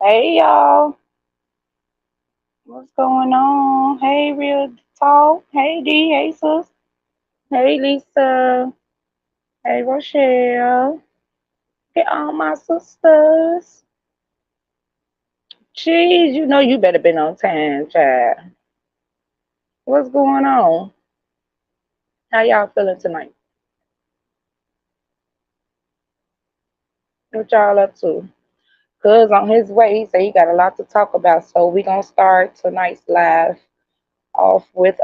Hey y'all, what's going on? Hey Real Talk. Hey D. Hey Sus. Hey Lisa. Hey Rochelle. Hey all my sisters. Jeez, you know you better been on time, child. What's going on? How y'all feeling tonight? What y'all up to? Cuz on his way, he said he got a lot to talk about, so we gonna start tonight's live off with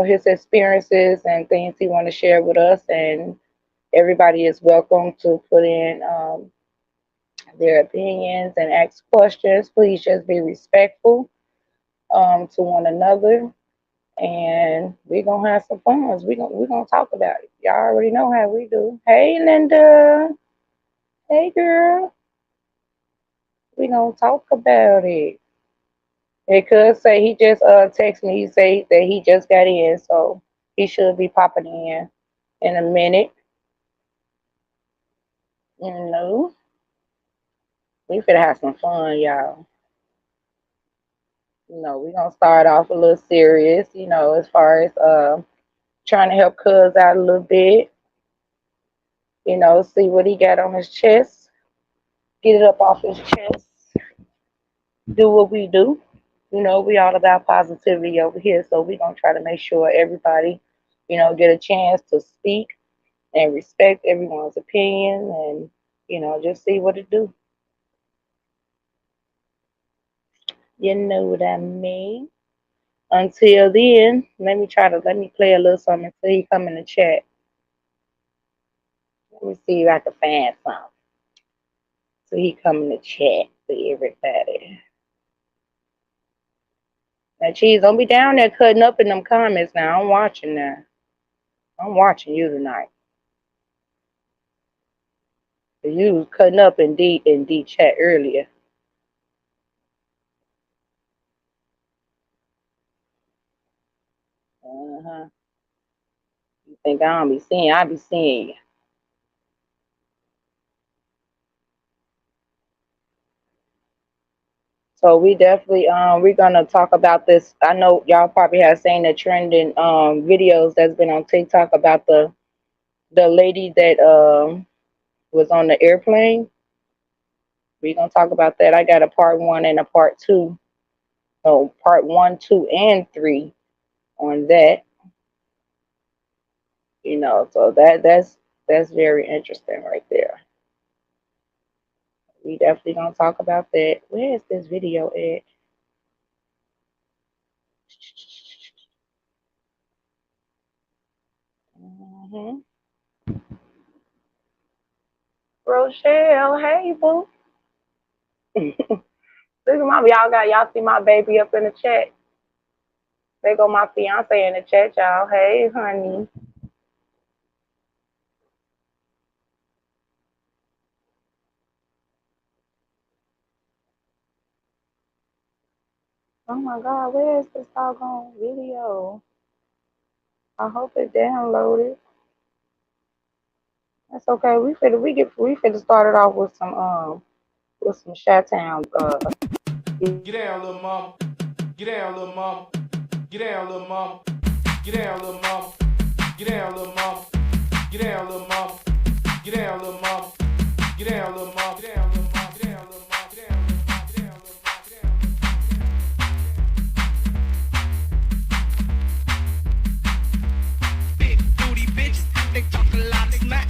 his experiences and things he want to share with us, and everybody is welcome to put in their opinions and ask questions. Please just be respectful to one another, and we're gonna have some fun. We're gonna talk about it. Y'all already know how we do. Hey, Linda. Hey, girl. We gonna talk about it. It could say he just text me. He say that he just got in, so he should be popping in a minute. You know, we finna have some fun, y'all. We're gonna start off a little serious, as far as trying to help Cuz out a little bit, see what he got on his chest, get it up off his chest, do what we do. We all about positivity over here, so we're gonna try to make sure everybody, get a chance to speak and respect everyone's opinion and, just see what it do. You know what I mean? Until then, let me play a little something until he come in the chat. Let me see if I can find something. So he come in the chat for everybody. Now, Cheese, don't be down there cutting up in them comments now. I'm watching now. I'm watching you tonight. You was cutting up in D chat earlier. Uh-huh. You think I don't be seeing? I be seeing you. So we definitely we're gonna talk about this. I know y'all probably have seen the trending videos that's been on TikTok about the lady that was on the airplane. We're gonna talk about that. I got a part one and a part two. So part one, two, and three on that. So that's very interesting right there. We definitely gonna talk about that. Where is this video at? Mm-hmm. Rochelle, hey boo. Look at y'all see my baby up in the chat. There go my fiance in the chat, y'all. Hey honey. Oh my god, where is this doggone video? I hope it downloaded. That's okay. We finna start it off with some Chi-Town. Get down, little mama. Get down, little mama. Get down, little mama. Get down, little mama. Get down, little mama. Get down, little mama. Get down, little mama. Get down, little mama. Get down, little mama. Get down, little mama. Get down, little mama. Get down, little mama. Get down, big booty bitches, they talk a lot of smack.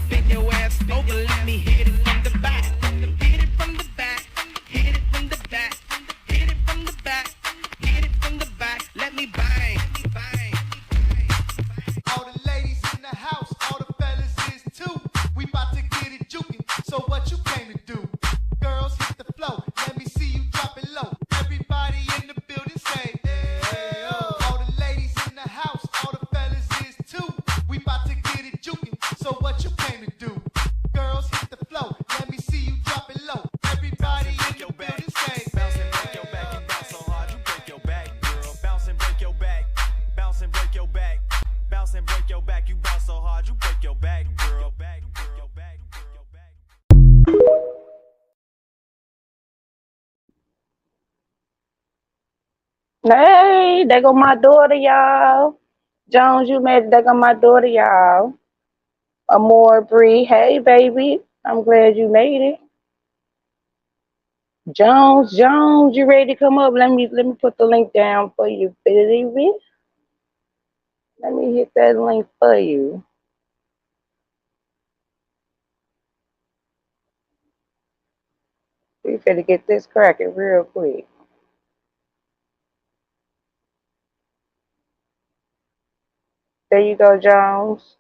Bend your ass over, let me hit it from the back. Hit it from the back. Hit it from the back. Hit it from the back. Hit it from the back. Let me bang. Bang. All the ladies in the house, all the fellas is too. We bout to get it juking. So what you came to do? Girls hit the flow. Let me see you drop it low. Everybody in the building say, hey, oh. All the ladies in the house, all the fellas is too. We bout to get it juking. So what you came to do? Girls hit the flow. Let me see you drop it low. Everybody in the building say, bounce and break your back. You bounce so hard, you break your back, girl. Bounce and break your back. Bounce and break your back. Bounce and break your back. You bounce so hard, you break your back, girl. Hey, there go my daughter, y'all. Jones, you made it. There go my daughter, y'all. Amore Bree, hey baby. I'm glad you made it. Jones, you ready to come up? Let me put the link down for you, baby. Let me hit that link for you. We finna get this cracking real quick. There you go, Jones.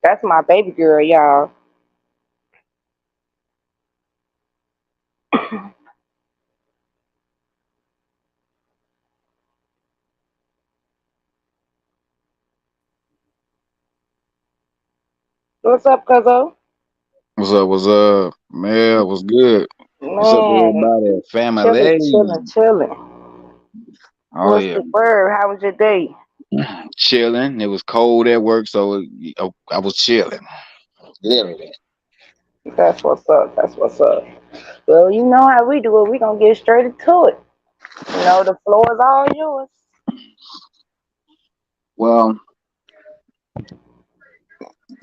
That's my baby girl, y'all. What's up, Cuzzo? What's up? What's up? Man, what's good? What's up, Man, everybody? chilling, Family. chilling, chilling. Oh, What's yeah. the word? How was your day? Chilling. It was cold at work, so I was chilling. Literally. That's what's up. That's what's up. Well, you know how we do it. We gonna get straight into it. You know, the floor is all yours. Well,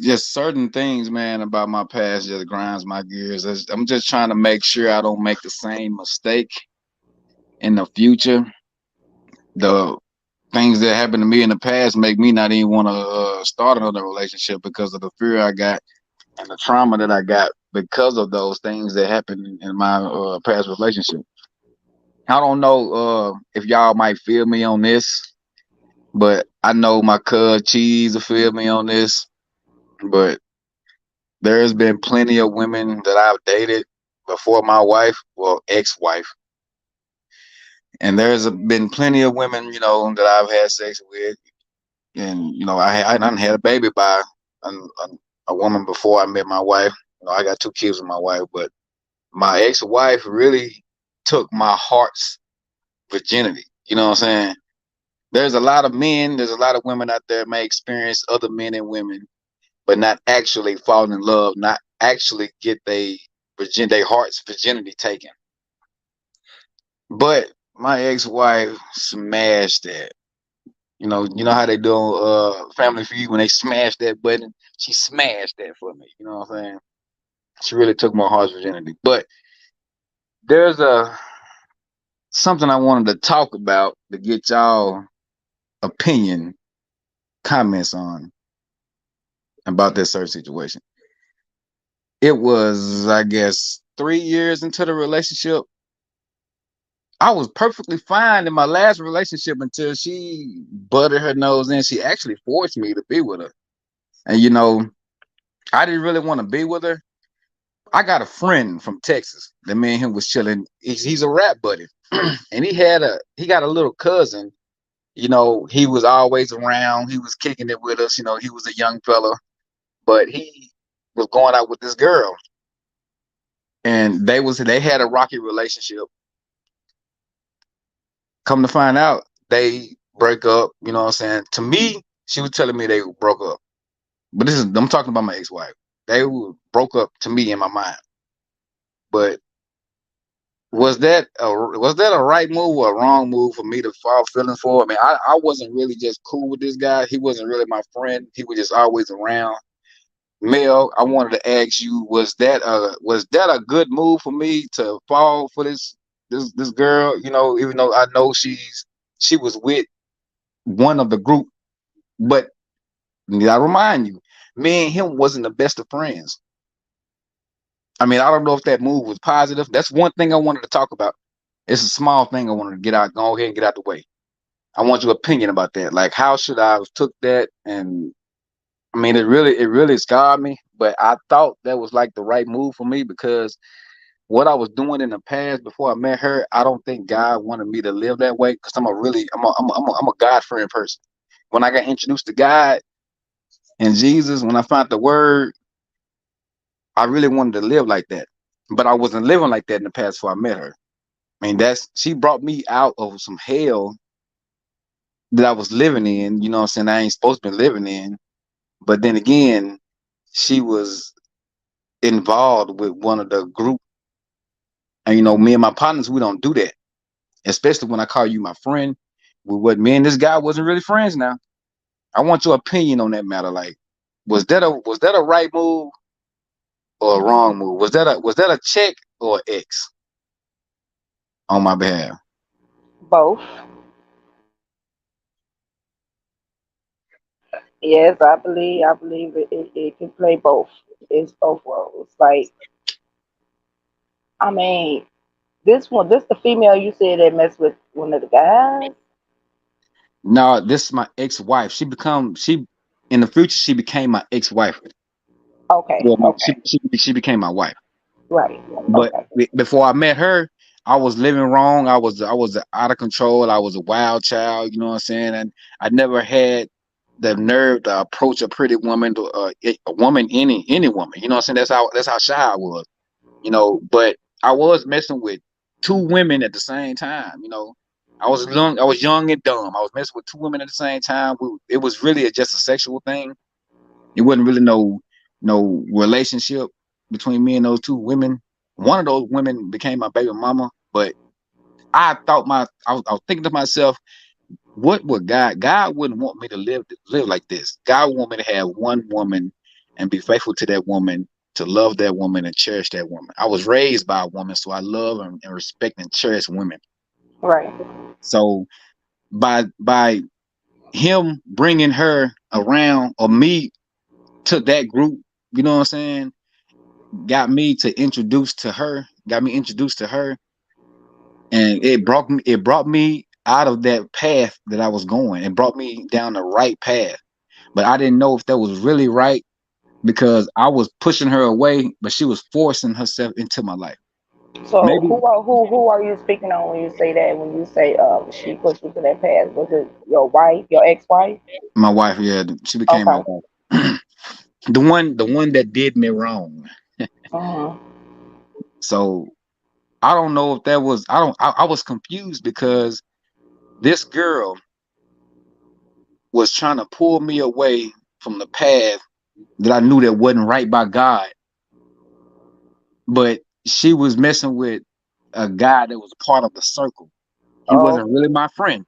just certain things, man, about my past just grinds my gears. I'm just trying to make sure I don't make the same mistake in the future. The things that happened to me in the past make me not even want to start another relationship because of the fear I got and the trauma that I got because of those things that happened in my past relationship. I don't know if y'all might feel me on this, but I know my cuz Cheese will feel me on this. But there's been plenty of women that I've dated before my wife, well, ex-wife, and there's been plenty of women, that I've had sex with, and I done had a baby by a, a, a woman before I met my wife. I got 2 kids with my wife, but my ex-wife really took my heart's virginity. You know what I'm saying? There's a lot of men, there's a lot of women out there may experience other men and women, but not actually fall in love, not actually get their heart's virginity taken. But my ex-wife smashed that. You know how they do Family Feud when they smash that button. She smashed that for me. You know what I'm saying? She really took my heart's virginity. But there's a something I wanted to talk about to get y'all opinion, comments on about this certain situation. It was, I guess, 3 years into the relationship. I was perfectly fine in my last relationship until she butted her nose in. She actually forced me to be with her. And I didn't really want to be with her. I got a friend from Texas. The me and him was chilling. He's a rap buddy. And he got a little cousin. He was always around. He was kicking it with us. He was a young fella, but he was going out with this girl. And they had a rocky relationship. Come to find out, they break up. You know what I'm saying? To me, she was telling me they broke up. But I'm talking about my ex-wife. They broke up to me in my mind. But was that a right move or a wrong move for me to fall feelings for? I mean, I wasn't really just cool with this guy. He wasn't really my friend. He was just always around. Mel, I wanted to ask you, was that a good move for me to fall for this girl? Even though I know she was with one of the group, but I remind you, me and him wasn't the best of friends. I mean, I don't know if that move was positive. That's one thing I wanted to talk about. It's a small thing I wanted to go ahead and get out the way. I want your opinion about that. Like, how should I have took that? And I mean, it really scarred me. But I thought that was like the right move for me because what I was doing in the past before I met her, I don't think God wanted me to live that way because I'm a God fearing person. When I got introduced to God and Jesus, when I found the Word, I really wanted to live like that. but I wasn't living like that in the past before I met her. I mean, she brought me out of some hell that I was living in, you know what I'm saying? I ain't supposed to be living in. But then again, she was involved with one of the group. And me and my partners, we don't do that. Especially when I call you my friend. With what me and this guy wasn't really friends now. I want your opinion on that matter. Like, was that a right move or a wrong move? Was that a check or X on my behalf? Both. Yes, I believe it can play both. It's both roles. Like, I mean, this the female you said that messed with one of the guys. No, this is my ex-wife. She in the future she became my ex-wife. Okay, Well, okay, she became my wife. right, But okay, before I met her, I was living wrong. I was out of control. I was a wild child. You know what I'm saying? And I never had the nerve to approach a pretty woman, to a woman, any woman. You know what I'm saying? That's how shy I was. But I was messing with two women at the same time. I was young and dumb. I was messing with two women at the same time. It was really just a sexual thing. It wasn't really no relationship between me and those two women. One of those women became my baby mama, but I was thinking to myself, what would God wouldn't want me to live like this. God would want me to have one woman and be faithful to that woman, to love that woman and cherish that woman. I was raised by a woman, so I love and respect and cherish women. right. So by him bringing her around, or me, to that group, you know what I'm saying, got me introduced to her, and it brought me out of that path that I was going. It brought me down the right path. But I didn't know if that was really right, because I was pushing her away, but she was forcing herself into my life. So Maybe who are you speaking on when you say that? When you say she pushed you to that path, was it your wife, your ex-wife? my wife, yeah, she became my Okay. wife. The one that did me wrong. Mhm. So I don't know if that was I was confused, because this girl was trying to pull me away from the path that I knew that wasn't right by God. But she was messing with a guy that was part of the circle. He Oh. wasn't really my friend.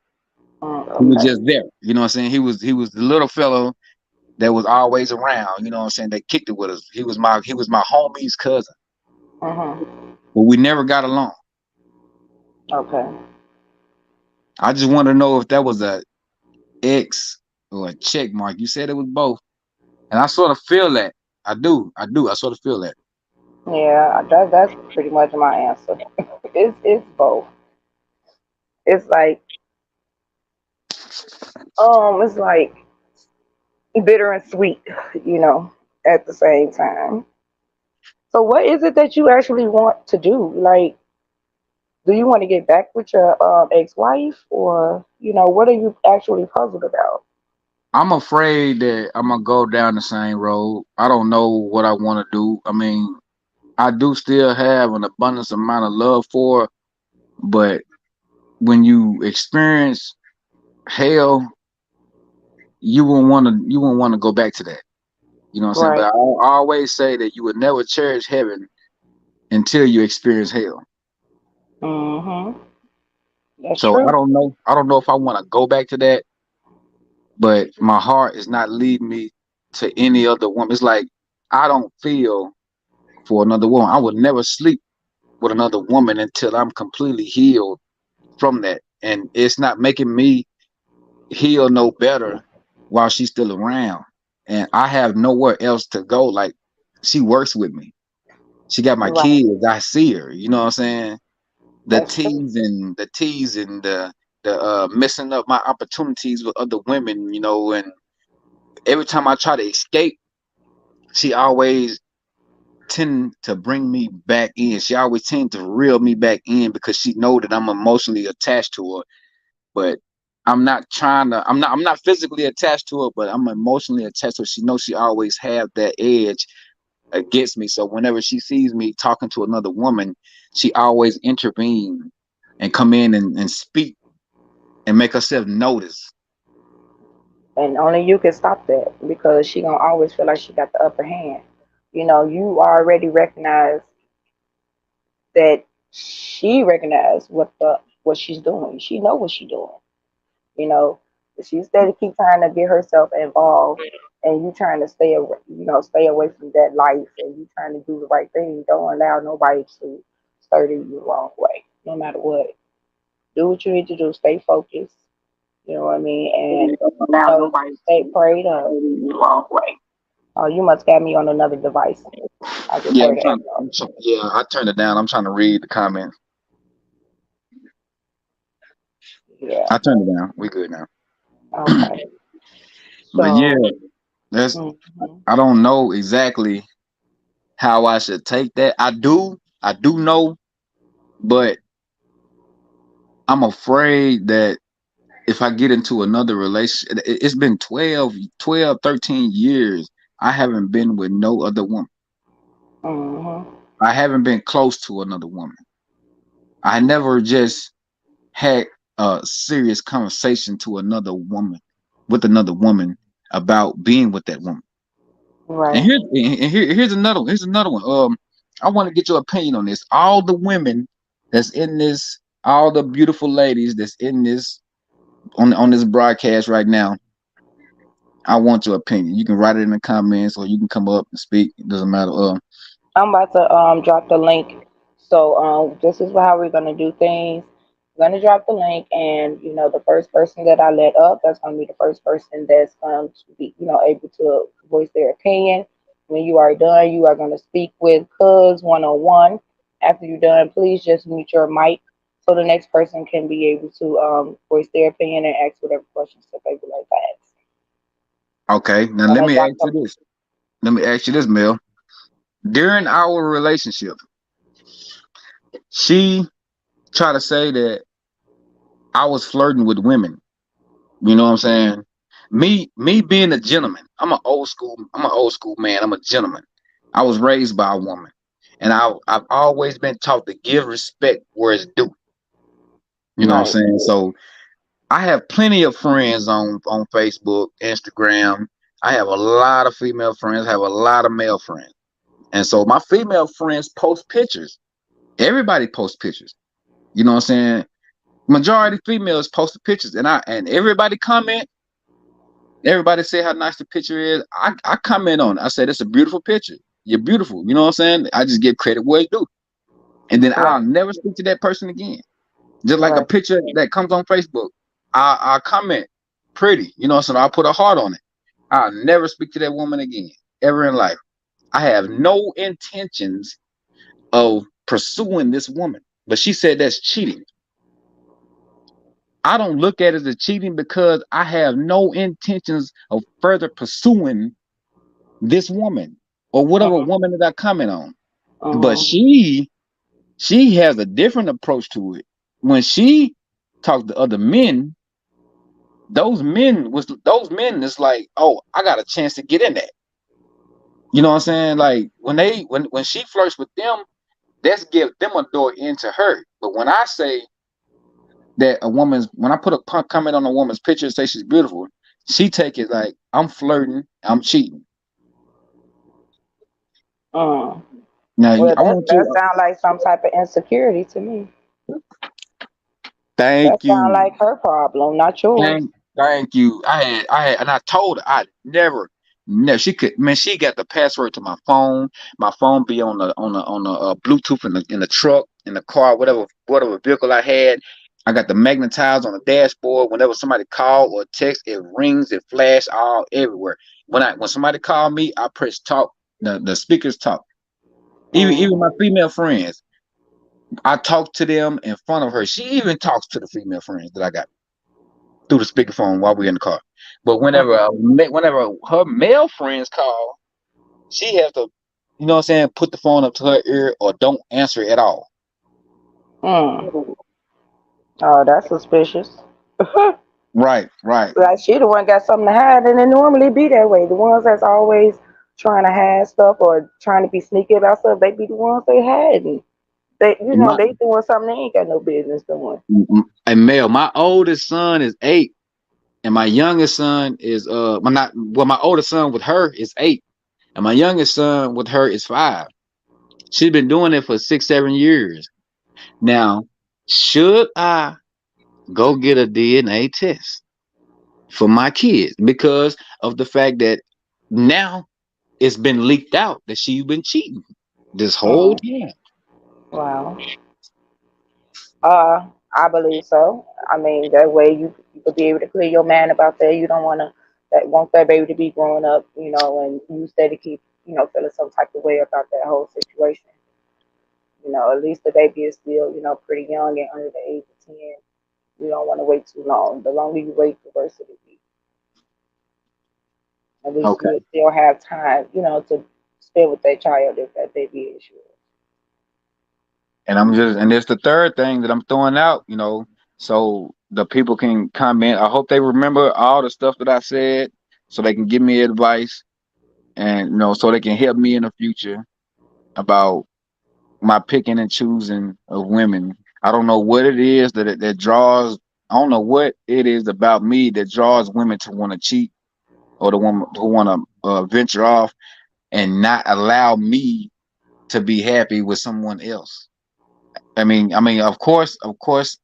He was Okay. just there. You know what I'm saying? He was the little fellow that was always around. You know what I'm saying? That kicked it with us. He was my homie's cousin, Mhm. but we never got along. Okay. I just want to know if that was a X or a check mark. You said it was both, and I sort of feel that. I do. I do. I sort of feel that. Yeah, that's pretty much my answer. It's both. It's like it's like bitter and sweet, you know, at the same time. So what is it that you actually want to do? Like, do you want to get back with your ex-wife, or what are you actually puzzled about? I'm afraid that I'm gonna go down the same road. I don't know what I want to do. I mean, I do still have an abundance amount of love for her, but when you experience hell, you won't want to go back to that. You know what I'm saying? But Right. I always say that you would never cherish heaven until you experience hell. Mhm. That's So I true. don't know. I don't know if I want to go back to that, but my heart is not leading me to any other woman. It's like I don't feel for another woman. I would never sleep with another woman until I'm completely healed from that. And it's not making me heal no better while she's still around. And I have nowhere else to go. Like, she works with me. She got my Right. kids. I see her. You know what I'm saying? The That's true. teasing, the messing up my opportunities with other women, and every time I try to escape, she always tend to bring me back in. She always tend to reel me back in, because she know that I'm emotionally attached to her. But I'm not physically attached to her, but I'm emotionally attached to her. She knows she always have that edge against me. So whenever she sees me talking to another woman, she always intervene and come in and speak and make herself notice. And only you can stop that because she gonna always feel like she got the upper hand. You know, you already recognize that she recognized what she's doing. She know what she's doing. You know, she steady keep trying to get herself involved, and you trying to stay away, stay away from that life, and you trying to do the right thing. Don't allow nobody to stir you the wrong way, no matter what. Do what you need to do. Stay focused. You know what I mean, and Allow nobody stay prayed to up. the wrong way. Oh, you must have me on another device. I just Yeah, heard an echo. yeah, I turned it down. I'm trying to read the comments. Yeah. I turned it down. We good now. Okay. But yeah, So. that's Mhm. I don't know exactly how I should take that. I do know, but I'm afraid that if I get into another relationship, it's been 13 years. I haven't been with no other woman. Mhm. I haven't been close to another woman. I never just had a serious conversation to another woman with another woman about being with that woman. And Right. here's another one. Here's another one. I want to get your opinion on this. All the women that's in this, all the beautiful ladies that's in this on this broadcast right now. I want your opinion. You can write it in the comments, or you can come up and speak. It doesn't matter. I'm about to drop the link. So this is how we're gonna do things. I'm gonna drop the link, and the first person that I let up, that's gonna be the first person that's going to be able to voice their opinion. When you are done, you are gonna speak with Cuz 101. After you're done, please just mute your mic so the next person can be able to voice their opinion and ask whatever questions that they would like to ask. Okay, now I'm let gonna me drop ask you the. this. Let me ask you this, Mel. During our relationship, she tried to say that I was flirting with women. You know what I'm saying? Me being a gentleman. I'm an old school man. I'm a gentleman. I was raised by a woman. And I've always been taught to give respect where it's due. You know what I'm Right. saying? So I have plenty of friends on Facebook, Instagram. I have a lot of female friends, I have a lot of male friends. And so my female friends post pictures. Everybody posts pictures. You know what I'm saying? Majority females post the pictures, and everybody comment. Everybody say how nice the picture is. I comment on it. I said it's a beautiful picture. You're beautiful. You know what I'm saying? I just give credit where it's due. And then I'll Right. never speak to that person again. Just like a Right. picture that comes on Facebook. I comment pretty. You know what I'm saying? I'll put a heart on it. I'll never speak to that woman again. Ever in life. I have no intentions of pursuing this woman. But she said that's cheating. I don't look at it as cheating because I have no intentions of further pursuing this woman or whatever woman that I comment on. But Mhm. she has a different approach to it. When she talks to other men, those men is like, oh, I got a chance to get in that. You know what I'm saying? Like when she flirts with them, that's give them a door into her. But when I say that when I put a comment on a woman's picture and say she's beautiful, she take it like I'm flirting, I'm cheating. Mm. Now Well, I that want that to sounds like some type of insecurity to me. That thank sounds you. like her problem, not yours. Thank you. And I told her I never. She could, man. She got the password to my phone. My phone be on the Bluetooth in the truck, in the car, whatever vehicle I had. I got the magnetizer on the dashboard. Whenever somebody call or text, it rings, it flash all everywhere. When somebody call me, I press talk. The speakers talk. Even Mm. my female friends, I talk to them in front of her. She even talks to the female friends that I got through the speakerphone while we're in the car. But whenever her male friends call, she has to, you know what I'm saying, put the phone up to her ear or don't answer at all. Mm. Oh, that's suspicious. Right, right. Like she the one got something to hide, and it normally be that way. The ones that's always trying to hide stuff or trying to be sneaky about stuff, they be the ones they hadn't. They, My they doing something they ain't got no business doing. and Mel, my oldest son is 8, and my youngest son is my not well, my oldest son with her is 8, and my youngest son with her is 5. She's been doing it for 6, 7 years now. Should I go get a DNA test for my kids because of the fact that now it's been leaked out that she's been cheating this whole Mm, time? wow. I believe so. I mean, that way you could be able to clear your mind about that. You don't want that baby to be growing up, and you steady keep, feeling some type of way about that whole situation. At least the baby is still, pretty young and under the age of 10. You don't want to wait too long. The longer you wait, the worse it'll be. At least Okay. you still have time, to spend with that child if that baby is yours. And it's the third thing that I'm throwing out, so the people can comment. I hope they remember all the stuff that I said so they can give me advice and, so they can help me in the future about my picking and choosing of women. I don't know what it is that draws, I don't know what it is about me that draws women to want to cheat or the woman who want to venture off and not allow me to be happy with someone else. I mean, of course,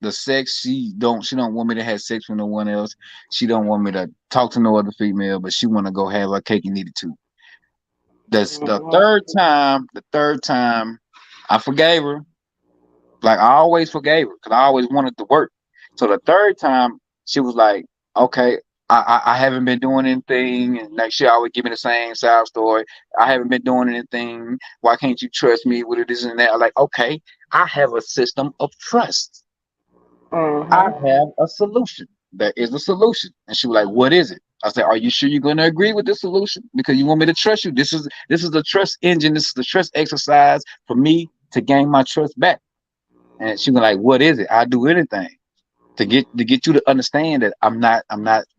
the sex. She don't want me to have sex with no one else. She don't want me to talk to no other female, but she want to go have her cake and eat it too. That's the Hmm. third time. The third time, I forgave her. Like I always forgave her because I always wanted to work. So the third time, she was like, "Okay, I haven't been doing anything," and like she always give me the same side story. I haven't been doing anything. Why can't you trust me with this and that? I'm like, okay, I have a system of trust. I Hmm. have a solution. There is a solution. And she was like, what is it? I said, are you sure you're going to agree with this solution? Because you want me to trust you. This is the trust engine. This is the trust exercise for me to gain my trust back. And she was like, what is it? I'll do anything to get you to understand that I'm not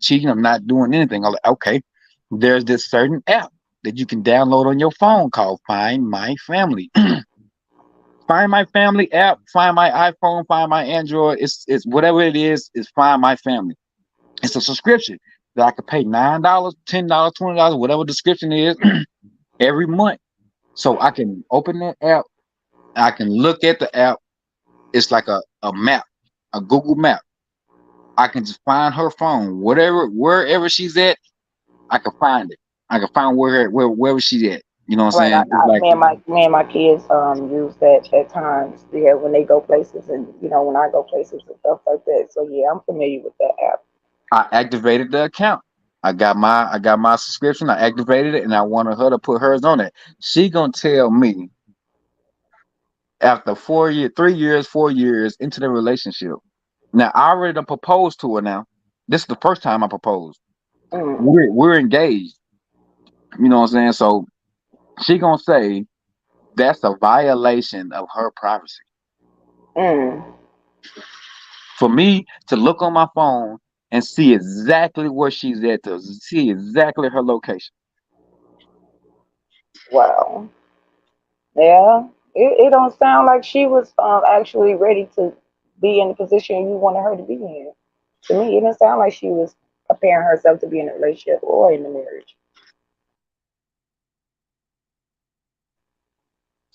cheating. I'm not doing anything. I'm like, okay, there's this certain app that you can download on your phone called Find My Family. Find My Family app, find my iPhone, find my Android. It's whatever it is Find My Family. It's a subscription that I could pay $9, $10, $20, whatever the description is, every month. So I can open that app, I can look at the app. It's like a map, a Google map. I can just find her phone, wherever she's at, I can find it. I can find wherever she's at. You know what I'm Right. saying? It's like Me and my kids use that at times. Yeah, when they go places, and when I go places and stuff like that. So yeah, I'm familiar with that app. I activated the account. I got my subscription. I activated it, and I wanted her to put hers on it. She gonna tell me after 4 years, 3 years, 4 years into the relationship. Now I already done proposed to her. Now this is the first time I proposed. Mm, We're engaged. You know what I'm saying? So she gonna say that's a violation of her privacy. mm. For me to look on my phone and see exactly where she's at, to see exactly her location. Wow. Yeah. It don't sound like she was actually ready to be in the position you wanted her to be in. To me, it didn't sound like she was preparing herself to be in a relationship or in a marriage.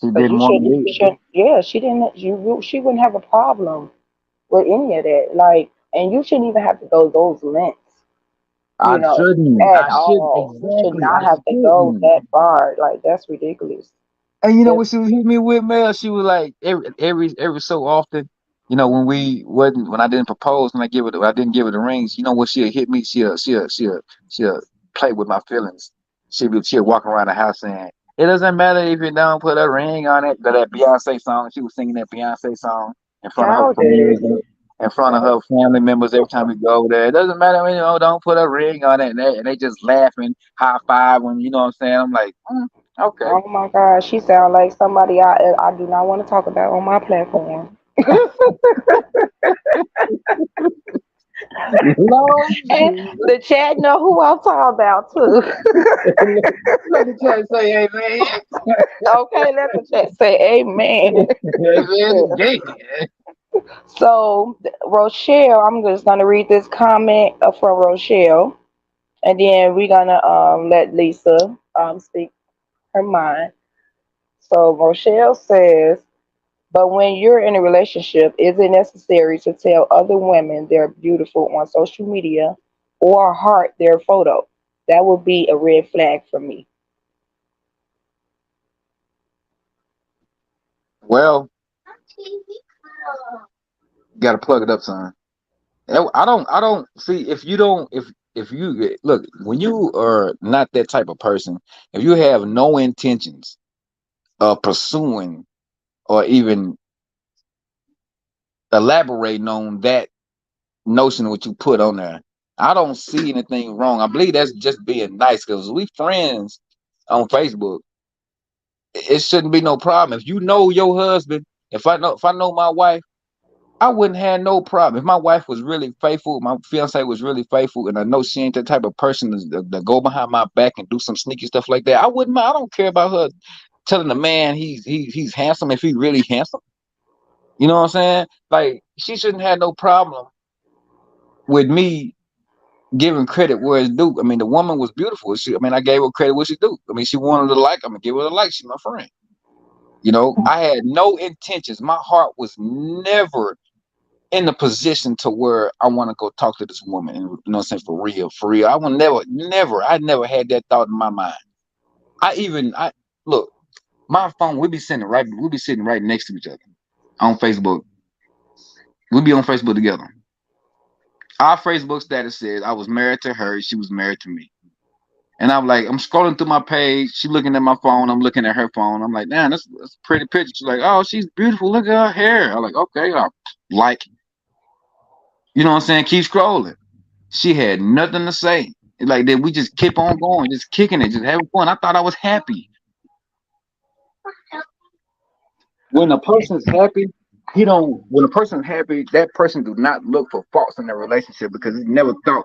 She Because didn't want to do it. yeah, she didn't. She wouldn't have a problem with any of that. Like, and you shouldn't even have to go those lengths, I shouldn't. at I should all. You should exactly. not I have to go shouldn't. that far. Like, that's ridiculous. And you know That's, what she would hit me with, Mel? She was like every so often, when I didn't propose, when I didn't give her the rings, you know what she'll hit me? She'll play with my feelings. She'll walk around the house saying, it doesn't matter if you don't put a ring on it. That Beyonce song. She was singing that Beyonce song in front of her childish. friends, in front of her family members every time we go over there. It doesn't matter, don't put a ring on it. And they just laughing, high five when you know what I'm saying. I'm like, okay. Oh my God, she sounds like somebody I do not want to talk about on my platform. Lord And Jesus. the chat know who I'm talking about too. Let the chat say amen. Okay, let the chat say amen. Amen again. So Rochelle, I'm just gonna read this comment from Rochelle, and then we're gonna let Lisa speak her mind. So Rochelle says, but when you're in a relationship, is it necessary to tell other women they're beautiful on social media or heart their photo? That would be a red flag for me. Well, you gotta plug it up, son. I don't see if you don't if you look when you are not that type of person, if you have no intentions of pursuing or even elaborating on that notion of what you put on there, I don't see anything wrong. I believe that's just being nice because we friends on Facebook. It shouldn't be no problem. If you know your husband, if I know my wife, I wouldn't have no problem. If my wife was really faithful, my fiance was really faithful, and I know she ain't the type of person to go behind my back and do some sneaky stuff like that. I wouldn't mind. I don't care about her telling the man he's handsome if he really handsome. You know what I'm saying? Like she shouldn't have no problem with me giving credit where it's due. I mean, the woman was beautiful. I gave her credit where she due. I mean, she wanted to like. I'm gonna give her a like. She's my friend. I had no intentions. My heart was never in the position to where I want to go talk to this woman. And you know what I'm saying? For real, for real. I will I never had that thought in my mind. I look, my phone, we be sitting right next to each other on Facebook. We be on Facebook together. Our Facebook status says I was married to her, she was married to me. And I'm scrolling through my page. She looking at my phone. I'm looking at her phone. I'm like, damn, that's a pretty picture. She's like, oh, she's beautiful. Look at her hair. I'm like, okay, like, you know what I'm saying? Keep scrolling. She had nothing to say. Like that, we just keep on going, just kicking it, just having fun. I thought I was happy. When a person's happy, he don't. When a person's happy, that person do not look for faults in their relationship because he never thought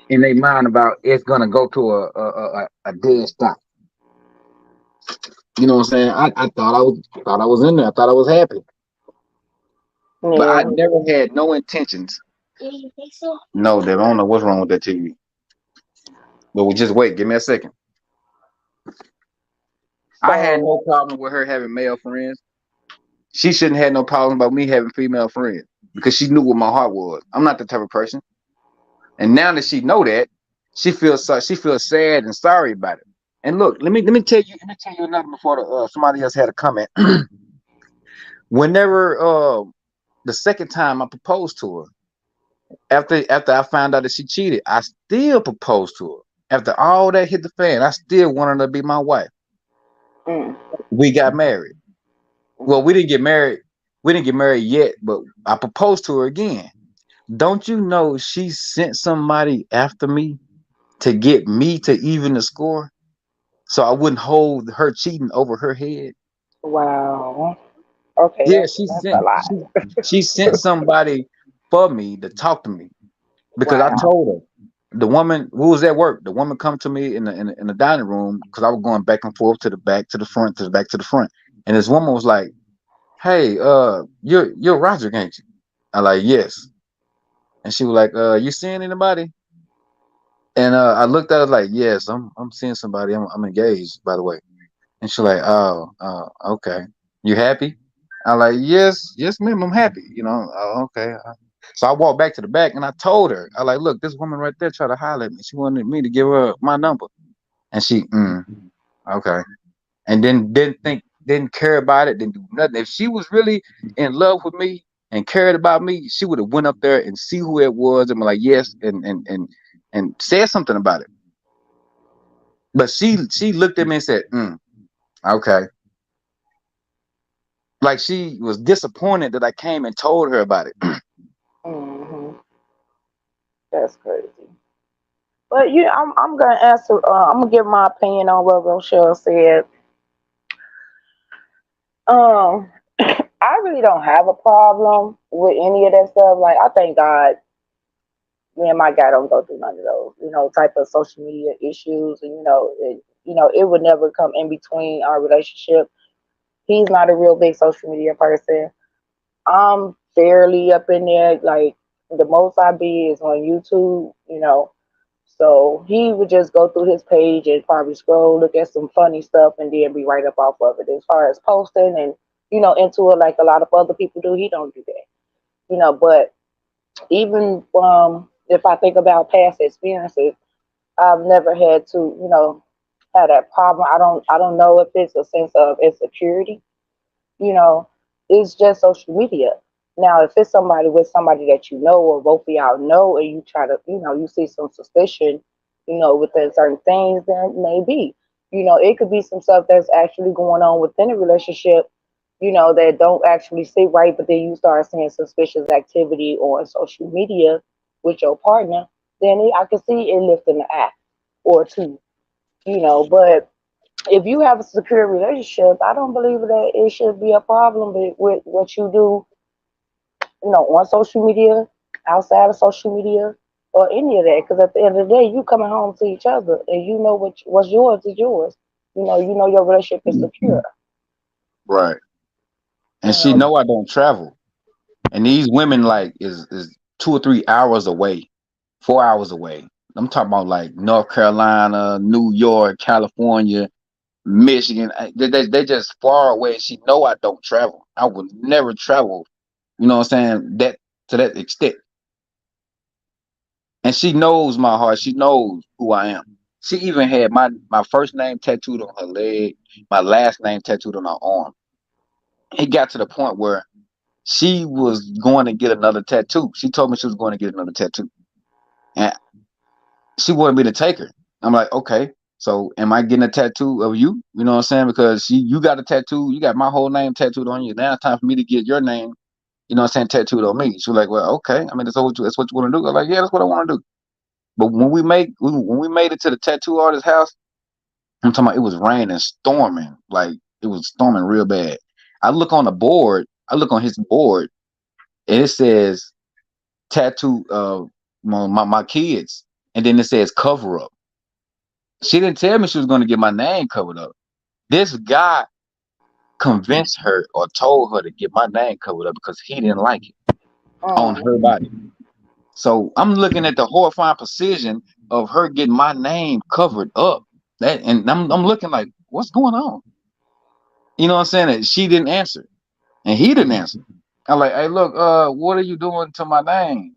in their mind about it's gonna go to a dead stop. You know what I'm saying? I thought I was in there. I thought I was happy, but I Yeah. never had no intentions. No, Dave, I don't know what's wrong with that TV. But we just wait. Give me a second. I had So no problem with her having male friends. She shouldn't have no problem about me having female friends because she knew what my heart was. I'm not the type of person. And now that she know that, she feels sad and sorry about it. And look, let me tell you another before somebody else had a comment. Whenever the second time I proposed to her, after I found out that she cheated, I still proposed to her. After all that hit the fan, I still wanted her to be my wife. mm, We got married. Well, we didn't get married. We didn't get married yet, but I proposed to her again. Don't you know she sent somebody after me to get me to even the score so I wouldn't hold her cheating over her head? wow. Okay, Yeah, that's a lot. she sent somebody for me to talk to me because I Wow. told her the woman who was at work. The woman come to me in the dining room because I was going back and forth to the back to the front to the back to the front, and this woman was like, "Hey, you're Roger, ain't you?" I like, yes. And she was like, you seeing anybody? And I looked at her like, yes, I'm seeing somebody. I'm engaged, by the way. And she's like, oh, okay. You happy? I like, yes, ma'am, I'm happy. Okay. So I walked back to the back and I told her, I like, look, this woman right there tried to holler at me. She wanted me to give her my number. And she, okay. And then didn't care about it, didn't do nothing. If she was really in love with me and cared about me, she would have went up there and see who it was and be like, yes, and said something about it. But she looked at me and said, okay. Like she was disappointed that I came and told her about it. Hmm. That's crazy. But I'm gonna answer. I'm gonna give my opinion on what Rochelle said. Um, I really don't have a problem with any of that stuff. Like, I thank God me and my guy don't go through none of those, type of social media issues, and it would never come in between our relationship. He's not a real big social media person. I'm fairly up in there. Like, the most I be is on YouTube. So he would just go through his page and probably scroll, look at some funny stuff, and then be right up off of it. As far as posting and into it like a lot of other people do, he don't do that. But even if I think about past experiences, I've never had to have that problem. I don't know if it's a sense of insecurity. you know, it's just social media. Now, if it's somebody with somebody that you know or both of y'all know, and you try to, you see some suspicion, within certain things, then maybe, it could be some stuff that's actually going on within a relationship, that don't actually sit right, but then you start seeing suspicious activity on social media with your partner, then I can see it lifting the act or two, but if you have a secure relationship, I don't believe that it should be a problem with what you do, on social media, outside of social media, or any of that. Because at the end of the day, you coming home to each other, and you know what's yours is yours. You know your relationship is secure. Right. You And she know, know I don't travel. And these women like is 2 or 3 hours away, 4 hours away. I'm talking about like North Carolina, New York, California, Michigan. They just far away. She know I don't travel. I would never travel. You know what I'm saying? That to that extent. And she knows my heart. She knows who I am. She even had my first name tattooed on her leg, my last name tattooed on her arm. It got to the point where she was going to get another tattoo. She told me she was going to get another tattoo. And she wanted me to take her. I'm like, okay. So am I getting a tattoo of you? You know what I'm saying? Because you got a tattoo, you got my whole name tattooed on you. Now it's time for me to get your name, you know what I'm saying, tattooed on me. She was like, well, okay. I mean, that's what you want to do. I'm like, yeah, that's what I want to do. But when we made it to the tattoo artist's house, I'm talking about it was raining, storming, like it was storming real bad. I look on the board, I look on his board, and it says tattoo my kids, and then it says cover up. She didn't tell me she was going to get my name covered up. This guy convinced her or told her to get my name covered up because he didn't like it on her mm, body. So I'm looking at the horrifying precision of her getting my name covered up. That and I'm looking like, what's going on? You know what I'm saying? And she didn't answer, and he didn't answer. I'm like, hey, look, what are you doing to my name?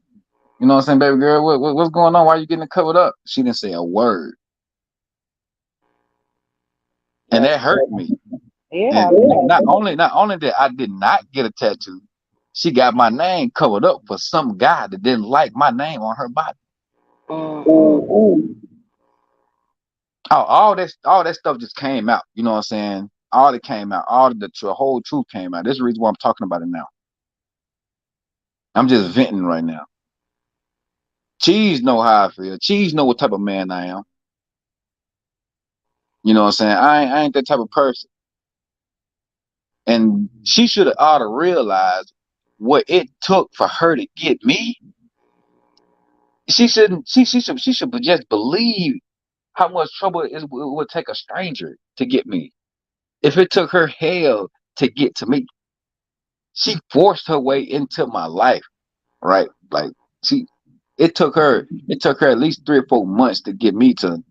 You know what I'm saying, baby girl? What's going on? Why are you getting it covered up? She didn't say a word, and that's that hurt crazy. me. Yeah. And not only that I did not get a tattoo, she got my name covered up for some guy that didn't like my name on her body. Mm-mm. All that stuff just came out. You know what I'm saying? All it came out. All the whole truth came out. This is the reason why I'm talking about it now. I'm just venting right now. Cheese know how I feel. Cheese know what type of man I am. You know what I'm saying? I ain't that type of person. And she should have ought to realize what it took for her to get me. She shouldn't. She should just believe how much trouble it would take a stranger to get me. If it took her hell to get to me, she forced her way into my life, right? Like she, it took her at least 3 or 4 months to get me to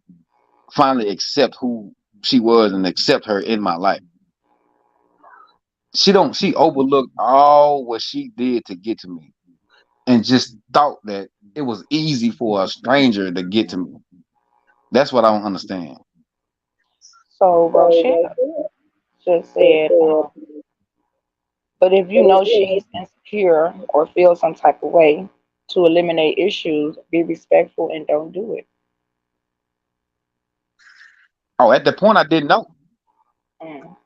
finally accept who she was and accept her in my life. She overlooked all what she did to get to me and just thought that it was easy for a stranger to get to me. That's what I don't understand. So Rochelle just said, but if you know she's insecure or feels some type of way, to eliminate issues, be respectful and don't do it. Oh, at the point I didn't know. Mm.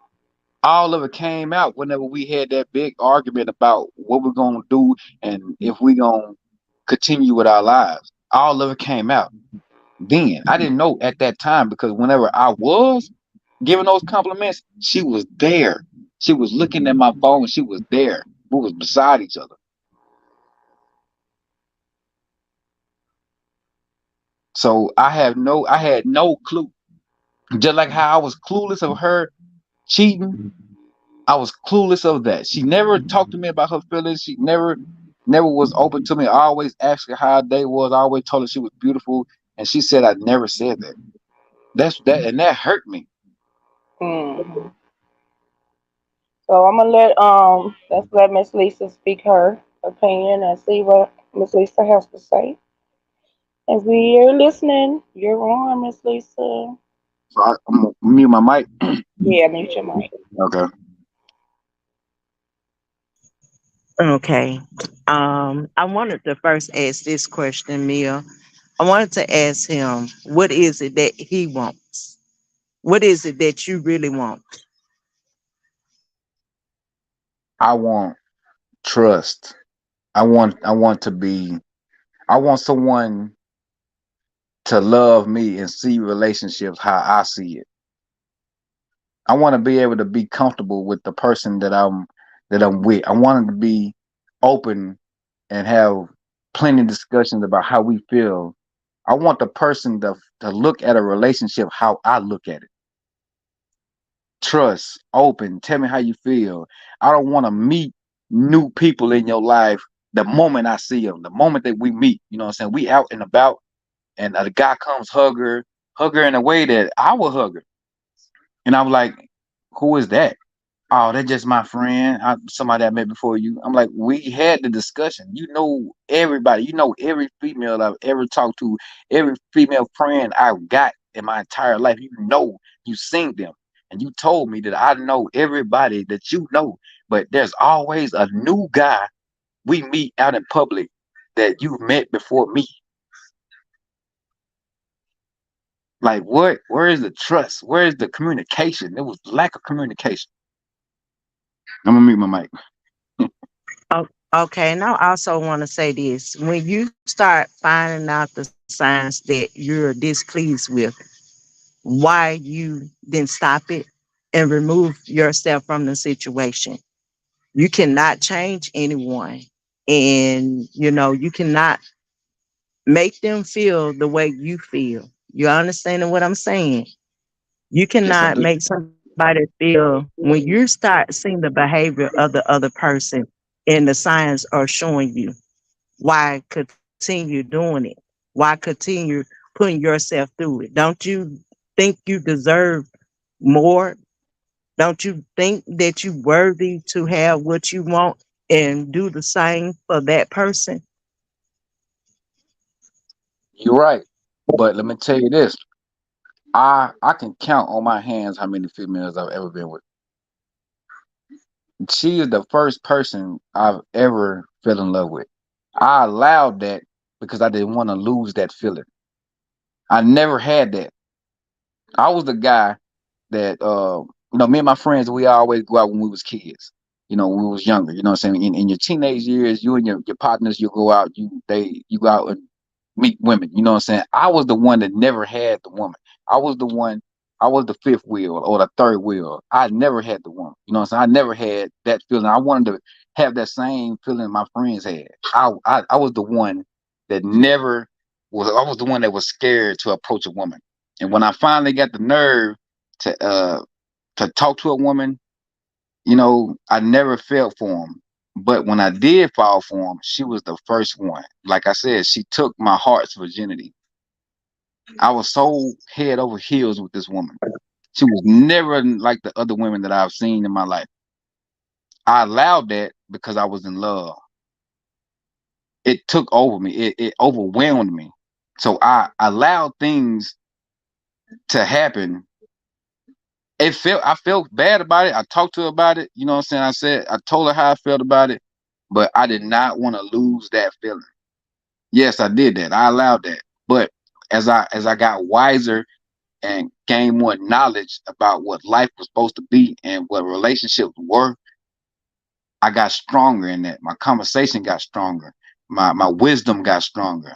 All of it came out whenever we had that big argument about what we're gonna do and if we're gonna continue with our lives. All of it came out then. I didn't know at that time because whenever I was giving those compliments, she was there. She was looking at my phone. She was there. We was beside each other. So I had no clue. Just like how I was clueless of her cheating, I was clueless of that. She never talked to me about her feelings. She never was open to me. I always asked her how her day was. I always told her she was beautiful, and she said I never said that. And that hurt me. Hmm. So I'm gonna let's let Miss Lisa speak her opinion and see what Miss Lisa has to say. And we are listening. You're on, Miss Lisa. So I'm gonna mute my mic. Yeah, mute your mic. Okay. Okay. I wanted to first ask this question, Mia. I wanted to ask him, what is it that he wants? What is it that you really want? I want trust. I want to be. I want someone to love me and see relationships how I see it. I want to be able to be comfortable with the person that I'm with. I want to be open and have plenty of discussions about how we feel. I want the person to look at a relationship how I look at it. Trust, open, tell me how you feel. I don't want to meet new people in your life the moment I see them, the moment that we meet. You know what I'm saying? We out and about, and the guy comes hug her in a way that I would hug her. And I'm like, who is that? Oh, that's just my friend. Somebody I met before you. I'm like, we had the discussion. You know everybody. You know every female I've ever talked to, every female friend I've got in my entire life. You know, you seen them. And you told me that I know everybody that you know. But there's always a new guy we meet out in public that you've met before me. Like, what? Where is the trust? Where is the communication? There was lack of communication. I'm gonna mute my mic. Oh, okay, and I also want to say this. When you start finding out the signs that you're displeased with, why you then stop it and remove yourself from the situation. You cannot change anyone. And, you cannot make them feel the way you feel. You understanding what I'm saying? You Yes, I cannot do. make somebody feel when you start seeing the behavior of the other person and the signs are showing you why continue doing it? Why continue putting yourself through it? Don't you think you deserve more? Don't you think that you worthy to have what you want and do the same for that person? You're right. But let me tell you this. I can count on my hands how many females I've ever been with. She is the first person I've ever fell in love with. I allowed that because I didn't want to lose that feeling. I never had that. I was the guy that me and my friends, we always go out when we was kids. When we was younger. You know what I'm saying? In your teenage years, you and your partners, you go out, you go out and meet women. You know what I'm saying? I was the one that never had the woman. I was the one, I was the fifth wheel or the third wheel. I never had the woman. You know what I'm saying? I never had that feeling. I wanted to have that same feeling my friends had. I was the one that never I was the one that was scared to approach a woman. And when I finally got the nerve to talk to a woman, I never felt for him. But when I did fall for him, she was the first one. Like I said, she took my heart's virginity. I was so head over heels with this woman. She was never like the other women that I've seen in my life. I allowed that because I was in love. It took over me. It overwhelmed me. So I allowed things to happen. I felt bad about it. I talked to her about it. You know what I'm saying? I told her how I felt about it, but I did not want to lose that feeling. Yes, I did that. I allowed that. But as I got wiser and gained more knowledge about what life was supposed to be and what relationships were, I got stronger in that. My conversation got stronger. My wisdom got stronger.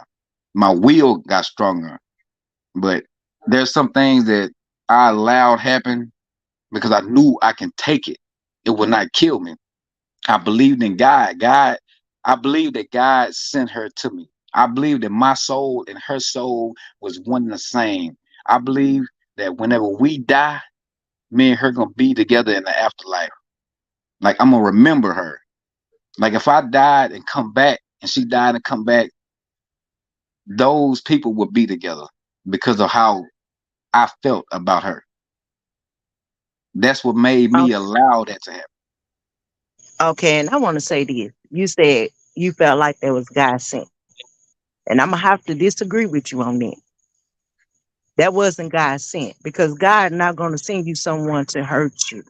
My will got stronger. But there's some things that I allowed happen because I knew I can take it. it will not kill me. I believed in God. I believe that God sent her to me. I believe that my soul and her soul was one and the same. I believe that whenever we die, me and her gonna be together in the afterlife. Like I'm gonna remember her. Like if I died and come back and she died and come back, those people would be together because of how I felt about her. That's what made me allow that to happen. Okay, and I want to say this. You said you felt like there was God sent. And I'm gonna have to disagree with you on that. That wasn't God sent because God not gonna send you someone to hurt you.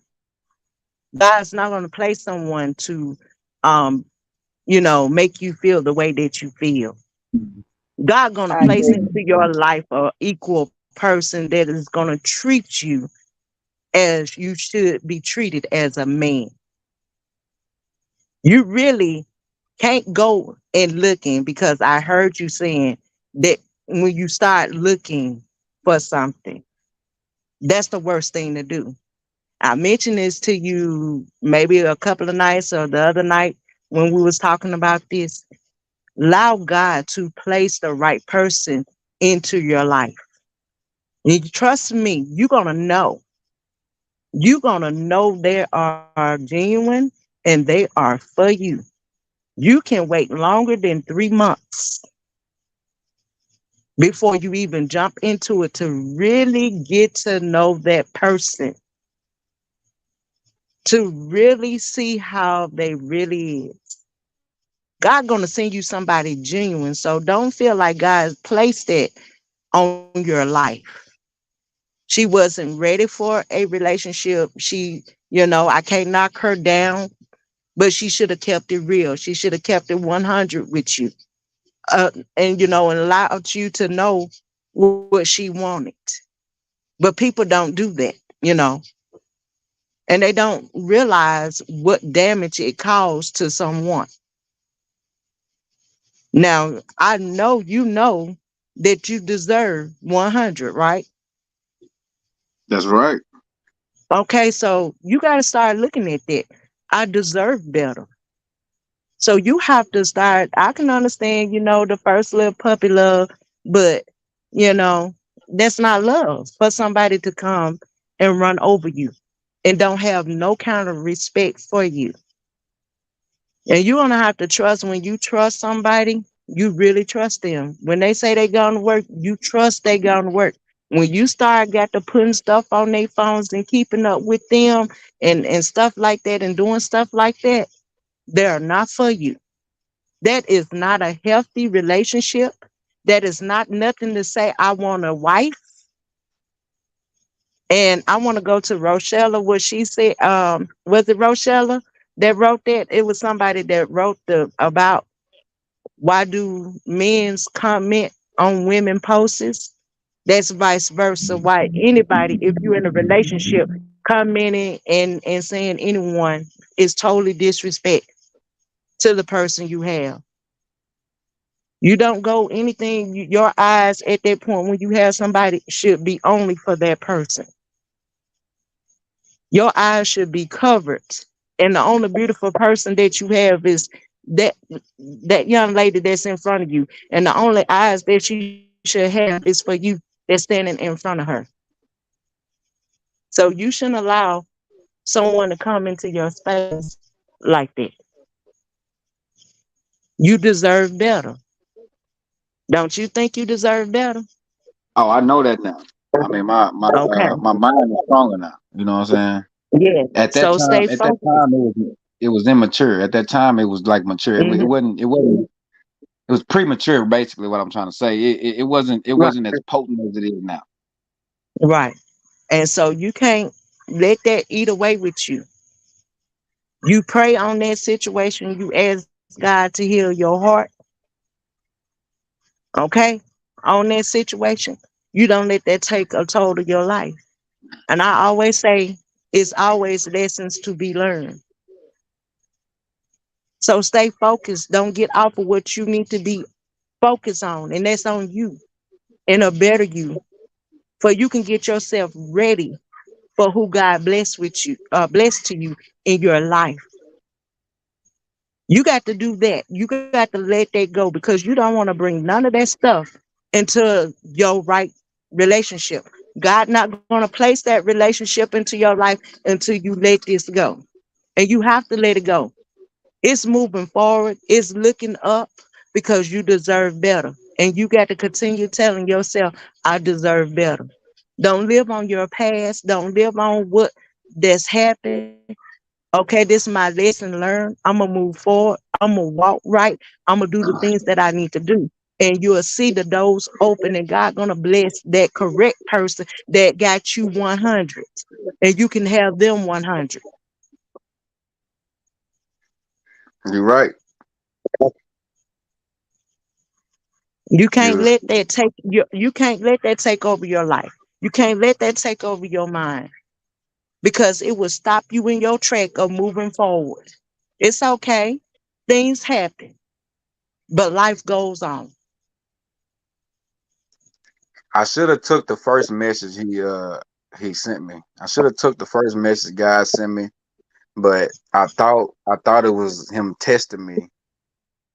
God's not gonna place someone to um, make you feel the way that you feel. God gonna I place agree. into your life a equal person that is gonna treat you as you should be treated as a man. You really can't go and looking because I heard you saying that when you start looking for something, that's the worst thing to do. I mentioned this to you maybe a couple of nights or the other night when we was talking about this. Allow God to place the right person into your life. And you trust me, you're gonna know. You're gonna know they are genuine and they are for you. You can wait longer than 3 months before you even jump into it to really get to know that person, to really see how they really is. God gonna send you somebody genuine. So don't feel like God placed it on your life. She wasn't ready for a relationship. I can't knock her down, but she should have kept it real. She should have kept it 100 with you. And allowed you to know what she wanted. But people don't do that, and they don't realize what damage it caused to someone. Now, I know that you deserve 100, right? That's right. Okay, so you got to start looking at that. I deserve better. So you have to start. I can understand, the first little puppy love, but, you know, that's not love for somebody to come and run over you and don't have no kind of respect for you. And you're gonna have to trust when you trust somebody, you really trust them. When they say they gonna work, you trust they gonna work. When you start got to putting stuff on their phones and keeping up with them and stuff like that and doing stuff like that, they're not for you. That is not a healthy relationship. That is not nothing to say, I want a wife. And I want to go to Rochella, what she said. Was it Rochella that wrote that? It was somebody that wrote the about why do men's comment on women posts? That's vice versa. Why anybody, if you're in a relationship, commenting and saying anyone is totally disrespect to the person you have. You don't go anything, your eyes at that point when you have somebody should be only for that person. Your eyes should be covered. And the only beautiful person that you have is that that young lady that's in front of you. And the only eyes that she should have is for you that's standing in front of her. So you shouldn't allow someone to come into your space like that. You deserve better. Don't you think you deserve better? Oh, I know that now. I mean, Okay. my mind is stronger now. You know what I'm saying? Yeah. So stay At that focused. time, it was immature. At that time, it was like mature. It Mhm. wasn't. It wasn't. It was premature. Basically, what I'm trying to say. It wasn't. It Right. wasn't as potent as it is now. Right. And so you can't let that eat away with you. You pray on that situation. You ask God to heal your heart. Okay. On that situation. You don't let that take a toll of your life. And I always say it's always lessons to be learned. So stay focused. Don't get off of what you need to be focused on. And that's on you and a better you. For you can get yourself ready for who God blessed to you in your life. You got to do that. You got to let that go because you don't want to bring none of that stuff into your right relationship. God not going to place that relationship into your life until you let this go. And you have to let it go. It's moving forward. It's looking up because you deserve better. And you got to continue telling yourself, I deserve better. Don't live on your past. Don't live on what that's happened. Okay, this is my lesson learned. I'm gonna move forward. I'm gonna walk right. I'm gonna do the things that I need to do. And you'll see the doors open, and God gonna bless that correct person that got you 100, and you can have them 100. You're right. You can't You let that you can't let that take over your life. You can't let that take over your mind because it will stop you in your track of moving forward. It's okay. Things happen, but life goes on. I should have took the first message he sent me. I should have took the first message God sent me, but I thought it was him testing me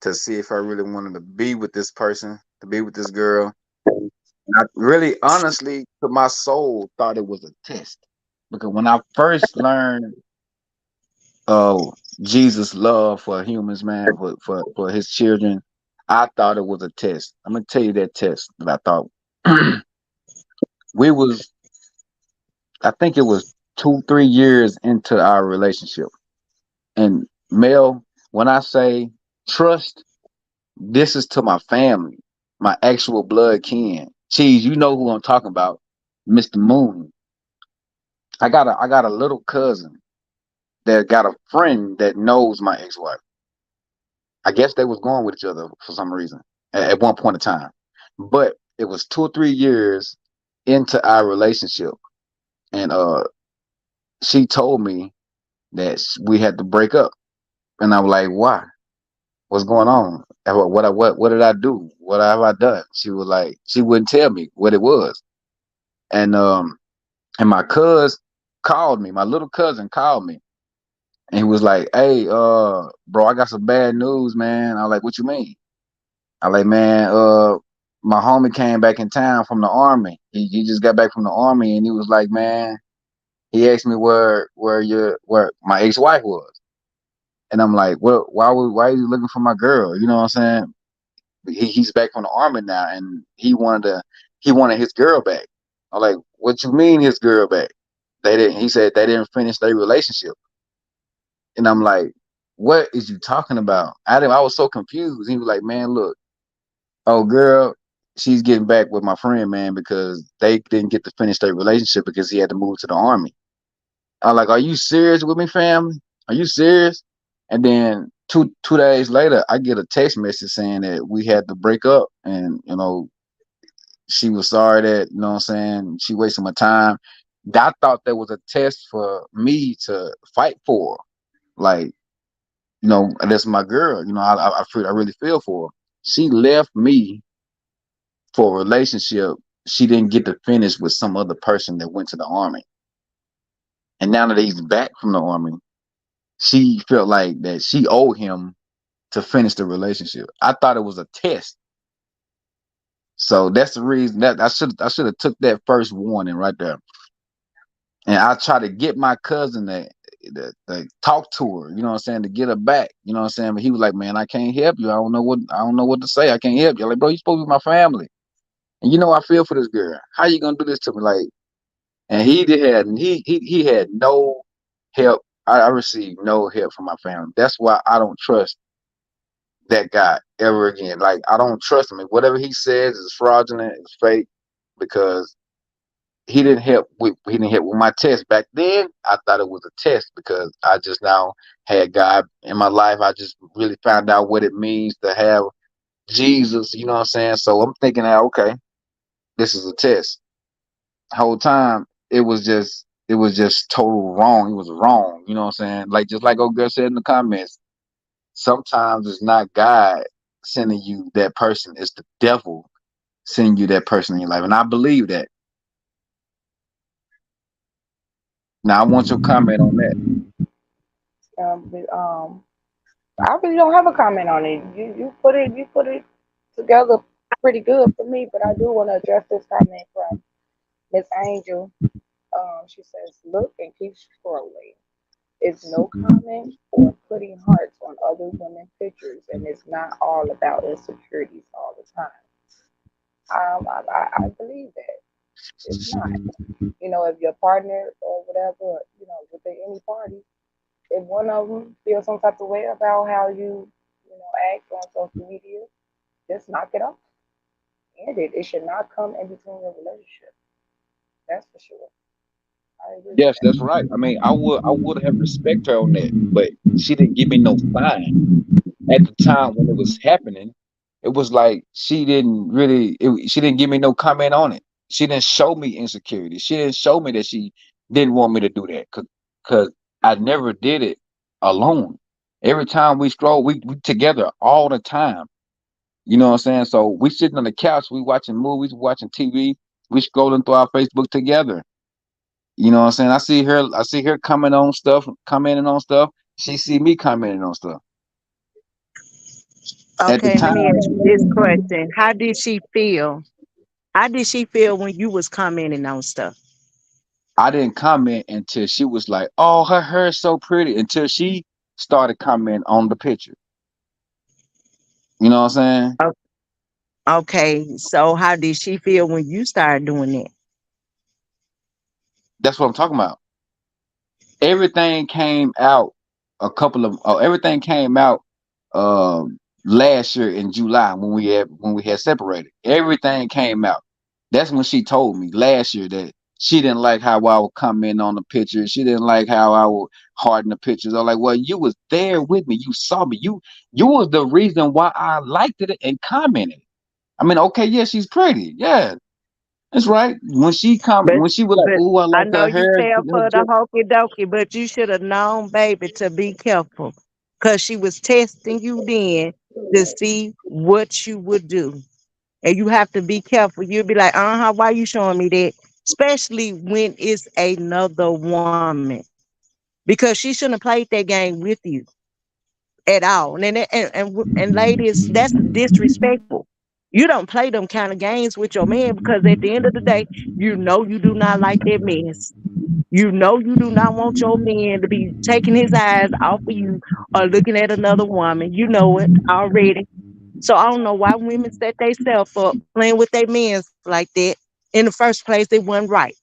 to see if I really wanted to be with this person, to be with this girl. I really, honestly, to my soul, thought it was a test because when I first learned Jesus' love for humans, man, for his children, I thought it was a test. I'm gonna tell you that test that I thought. we was, I think it was 2, 3 years into our relationship, and Mel, when I say trust, this is to my family, my actual blood kin. Cheese, you know who I'm talking about, Mr. Moon. I got a little cousin that got a friend that knows my ex-wife. I guess they was going with each other for some reason at one point in time. But it was 2 or 3 years into our relationship, and she told me that we had to break up, and I was like, "Why? What's going on? What did I do? What have I done?" She was like, she wouldn't tell me what it was, and my cousin called me. My little cousin called me, and he was like, "Hey, bro, I got some bad news, man." I was like, "What you mean?" I like, man, my homie came back in town from the army. He just got back from the army, and he was like, man, he asked me where my ex-wife was, and I'm like, well, why are you looking for my girl? You know what I'm saying? He's back from the army now, and he wanted his girl back. I'm like, what you mean his girl back? They didn't. He said they didn't finish their relationship, and I'm like, what is you talking about? I was so confused. He was like, man, look. Oh, girl, she's getting back with my friend, man, because they didn't get to finish their relationship because he had to move to the army. I'm like, are you serious with me, family? Are you serious? And then two days later, I get a text message saying that we had to break up, and she was sorry that what I'm saying, she wasted my time. I thought that was a test for me to fight for, like that's my girl. I really feel for her. She left me for a relationship she didn't get to finish with some other person that went to the army. And now that he's back from the army, she felt like that she owed him to finish the relationship. I thought it was a test. So that's the reason that I should have took that first warning right there. And I try to get my cousin to talk to her, you know what I'm saying, to get her back. You know what I'm saying? But he was like, man, I can't help you. I don't know what to say. I can't help you. I'm like, bro, you supposed to be my family. And I feel for this girl. How you gonna do this to me? Like, and he had no help. I received no help from my family. That's why I don't trust that guy ever again. Like, I don't trust him. Whatever he says is fraudulent, it's fake, because he didn't help with my test. Back then, I thought it was a test because I just now had God in my life. I just really found out what it means to have Jesus, you know what I'm saying? So I'm thinking, okay, this is a test. Whole time it was just total wrong. It was wrong. You know what I'm saying? Like, just like old girl said in the comments, sometimes it's not God sending you that person, it's the devil sending you that person in your life. And I believe that. Now I want your comment on that. But, I really don't have a comment on it. You put it together pretty good for me, but I do want to address this comment from Miss Angel. She says, "Look and keep scrolling. It's no comment or putting hearts on other women's pictures, and it's not all about insecurities all the time." I believe that it's not. If your partner or whatever, within any party, if one of them feels some type of way about how act on social media, just knock it off. End it. It should not come in between your relationship. That's for sure. I agree with Yes, that. that's right. I mean, I would have respect her on that, but she didn't give me no sign at the time when it was happening. It was like she didn't give me no comment on it. She didn't show me insecurity. She didn't show me that she didn't want me to do that because I never did it alone. Every time we stroll, we together all the time. You know what I'm saying? So we sitting on the couch, we watching movies, watching TV, we scrolling through our Facebook together. You know what I'm saying? I see her commenting on stuff. She see me commenting on stuff. At the Okay, let me ask you this time, question. How did she feel? How did she feel when you was commenting on stuff? I didn't comment until she was like, "Oh, her hair is so pretty." Until she started commenting on the picture. You know what I'm saying? O- Okay, so how did she feel when you started doing that? That's what I'm talking about. Everything came out everything came out last year in July when we had separated. Everything came out. That's when she told me last year that she didn't like how I would comment on the pictures. She didn't like how I would harden the pictures. I was like, well, you was there with me. You saw me. You was the reason why I liked it and commented. I mean, okay, yeah, she's pretty. Yeah, that's right. But When she was like, but "Ooh, I I like know her you hair," fell for the hokey dokey, but you should have known, baby, to be careful. Cause she was testing you then to see what you would do. And you have to be careful. You'll be like, why you showing me that? Especially when it's another woman. Because she shouldn't have played that game with you at all. And ladies, that's disrespectful. You don't play them kind of games with your man because at the end of the day, you know you do not like that mess. You know you do not want your man to be taking his eyes off of you or looking at another woman. You know it already. So I don't know why women set themselves up playing with their men like that. In the first place, it wasn't right.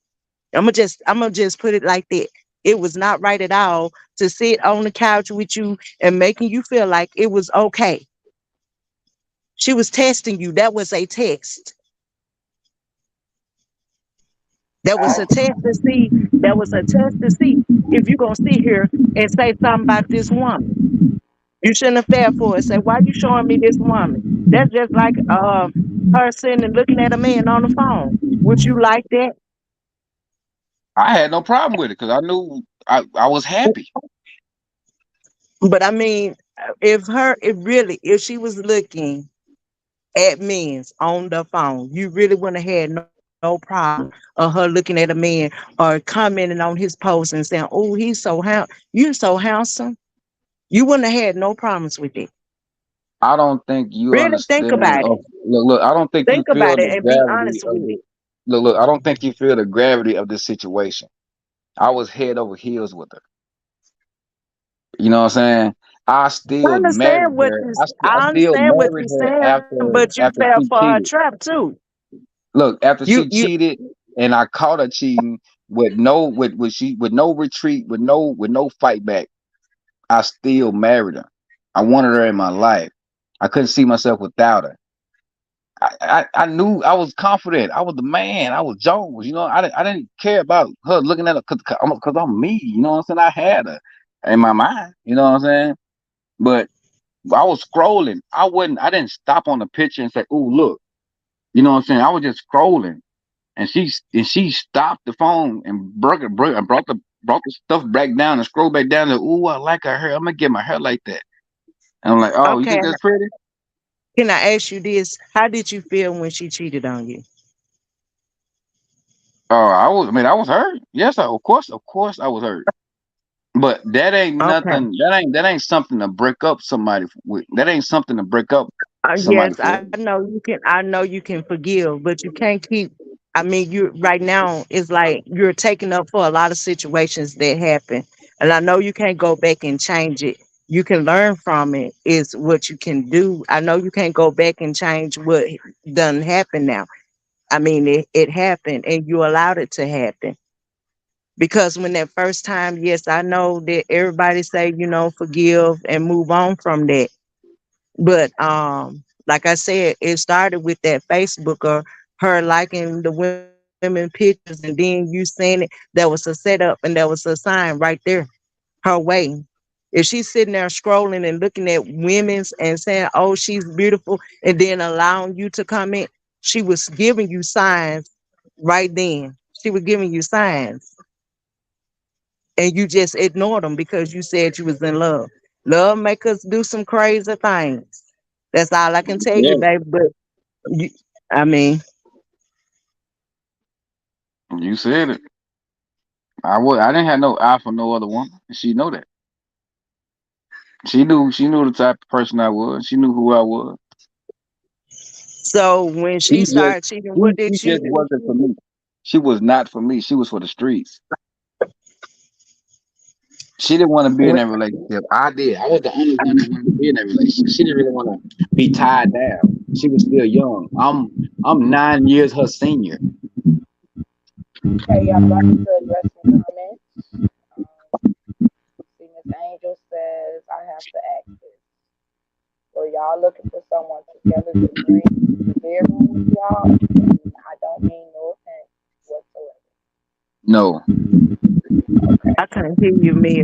I'm gonna just put it like that. It was not right at all to sit on the couch with you and making you feel like it was okay. She was testing you. That was a test. That was I a test to see. That was a test to see if you're gonna sit here and say something about this woman. You shouldn't have fell for it. Say, why you showing me this woman? That's just like her sitting and looking at a man on the phone. Would you like that? I had no problem with it because I knew I was happy. But I mean, if she was looking at men's on the phone, you really wouldn't have had no problem of her looking at a man or commenting on his post and saying, "Oh, you so handsome." You wouldn't have had no problems with it. I don't think you Really think understand. about it. Look. I don't think you Think feel about the it and be gravity honest of with the. it. Look. I don't think you feel the gravity of this situation. I was head over heels with her. You know what I'm saying? I still married her. I I still understand what married you're her saying, after but you after fell she for her cheated. trap too. Look, after she You cheated, and I caught her cheating with no retreat, with no fight back. I still married her. I wanted her in my life. I couldn't see myself without her. I knew I was confident. I was the man. I was Jones. I didn't care about her looking at her because I'm me. You know what I'm saying? I had her in my mind. You know what I'm saying? But I was scrolling. I didn't stop on the picture and say, "Oh, look." You know what I'm saying? I was just scrolling, and she stopped the phone and brought the stuff back down and scrolled back down. And, "Ooh, I like her hair. I'm gonna get my hair like that." And I'm like, "Oh, you okay? think that's pretty?" Can I ask you this? How did you feel when she cheated on you? I was hurt. Yes, of course, I was hurt. But that ain't Okay. nothing. That ain't something to break up somebody with. That ain't something to break up somebody Yes, for. I know you can. I know you can forgive, but you can't keep. I mean, you right now it's like you're taking up for a lot of situations that happen, and I know you can't go back and change it. You can learn from it. Is what you can do. I know you can't go back and change what done happen now. I mean, it happened, and you allowed it to happen. Because when that first time, yes, I know that everybody say, forgive and move on from that. But like I said, it started with that Facebook or her liking the women pictures, and then you saying it. That was a setup, and that was a sign right there, her way. If she's sitting there scrolling and looking at women's and saying, "Oh, she's beautiful," and then allowing you to comment, she was giving you signs right then. She was giving you signs, and you just ignored them because you said you was in love. Love make us do some crazy things. That's all I can tell you, Yeah, baby. But you, I mean, you said it. I didn't have no eye for no other woman. She know that. She knew the type of person I was. She knew who I was. so when She she just started cheating, she, what she did you just do? wasn't for me. She was not for me. She was for the streets. She didn't want to be in What, that relationship. I did. I was the only one that wanted to be in that relationship. She didn't really want to be tied down. She was still young. I'm 9 years her senior. Okay, y'all like to address some comments. See, Miss Angel says, I have to ask this. So y'all looking for someone together to bring the bedroom with y'all? And I don't mean no offense whatsoever. No. Okay. I couldn't hear you, Mia.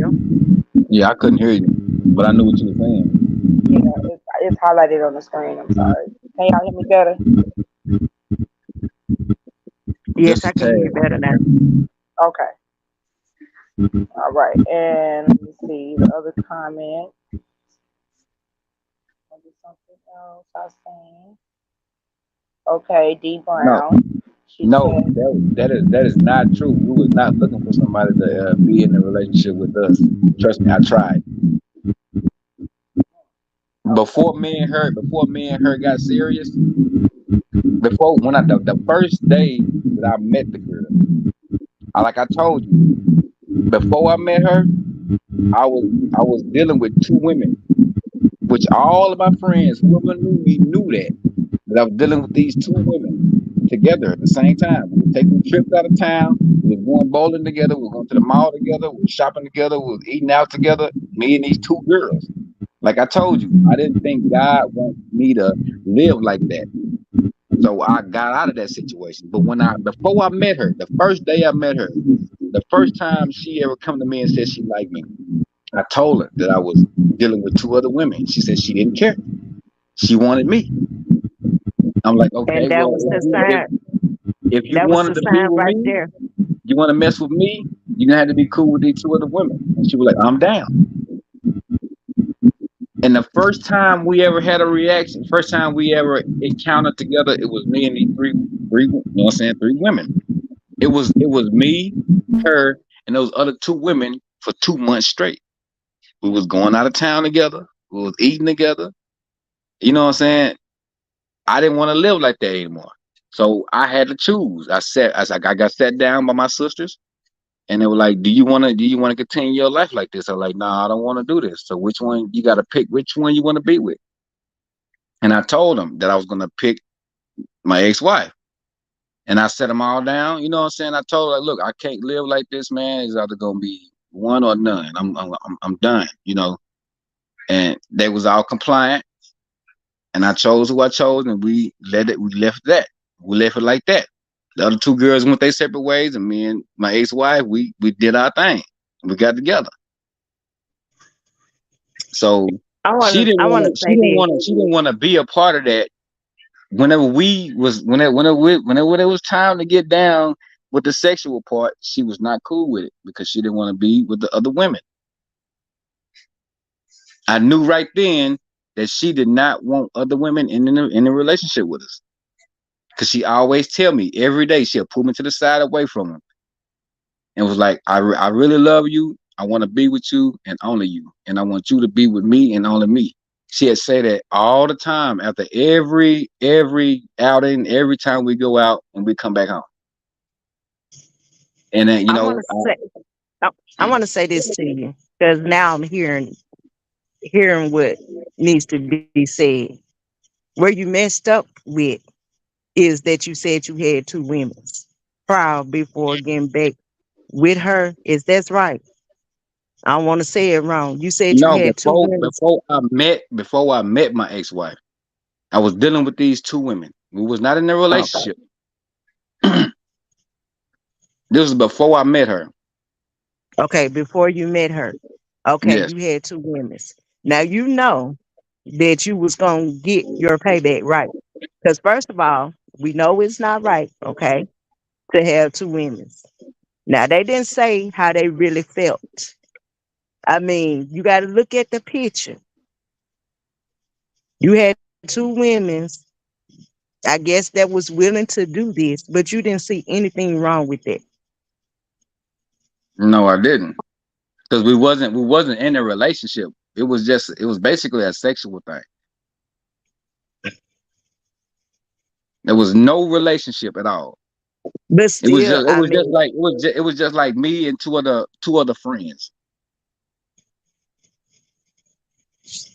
Yeah, I couldn't hear you, but I knew what you were saying. Yeah, it's highlighted on the screen. I'm sorry. Can y'all hear me better? Yes, Just a I can hear you tad. better now. Okay. All right. And let me see the other comment. Maybe something else I seen. Okay, D No, Brown. She no, said, that is not true. We was not looking for somebody to be in a relationship with us. Trust me, I tried. okay. Before me and her got serious, before when the first day that I met the girl, like I told you, before I met her, I was dealing with two women, which all of my friends, whoever knew me, knew that I was dealing with these two women together at the same time. We were taking trips out of town. We were going bowling together. We were going to the mall together. We were shopping together. We were eating out together. Me and these two girls. Like I told you, I didn't think God wanted me to live like that. So I got out of that situation. But before I met her, the first day I met her, the first time she ever come to me and said she liked me, I told her that I was dealing with two other women. She said she didn't care. She wanted me. I'm like, And okay, that well, was the if sign. if you That was wanted the to be sign with right me, there. you want to mess with me, you're gonna have to be cool with these two other women. And she was like, I'm down. And the first time we ever had a reaction, first time we ever encountered together, it was me and these three, you know what I'm saying, three women. It was me, her, and those other two women for 2 months straight. We was going out of town together. We was eating together. You know what I'm saying? I didn't want to live like that anymore. So I had to choose. I got sat down by my sisters, and they were like, "Do you want to continue your life like this?" I'm like, "Nah, I don't want to do this." So which one you got to pick? Which one you want to be with? And I told them that I was gonna pick my ex-wife, and I set them all down. You know what I'm saying? I told her, "Look, I can't live like this, man. It's either gonna be one or none. I'm done." And they was all compliant, and I chose who I chose, and we let it. We left that. We left it like that. The other two girls went their separate ways, and me and my ex-wife, we did our thing. We got together. So I wanna say this. she didn't want to be a part of that. Whenever it was time to get down with the sexual part, she was not cool with it because she didn't want to be with the other women. I knew right then that she did not want other women in a relationship with us. Cause she always tell me every day, she'll pull me to the side away from him and was like, I really love you. I want to be with you and only you. And I want you to be with me and only me. She'd say that all the time after every outing, every time we go out and we come back home. And then, I want to say, I want to say this to you because now I'm hearing what needs to be said. Where you messed up with is that you said you had two women prior before getting back with her. Is that's right? I don't want to say it wrong. You said you no, had two women. before I met my ex-wife, I was dealing with these two women. We was not in a Okay. relationship. This was before I met her. Okay, before you met her. Okay, Yes. you had two women. Now you know that you was gonna get your payback, right? Because first of all, we know it's not right, okay, to have two women. Now they didn't say how they really felt. I mean, you got to look at the picture. You had two women, I guess, that was willing to do this, but you didn't see anything wrong with it. No, I didn't. Because we wasn't in a relationship. It was basically a sexual thing. There was no relationship at all. But It was still, just it I was just mean, like it was just like me and two other friends.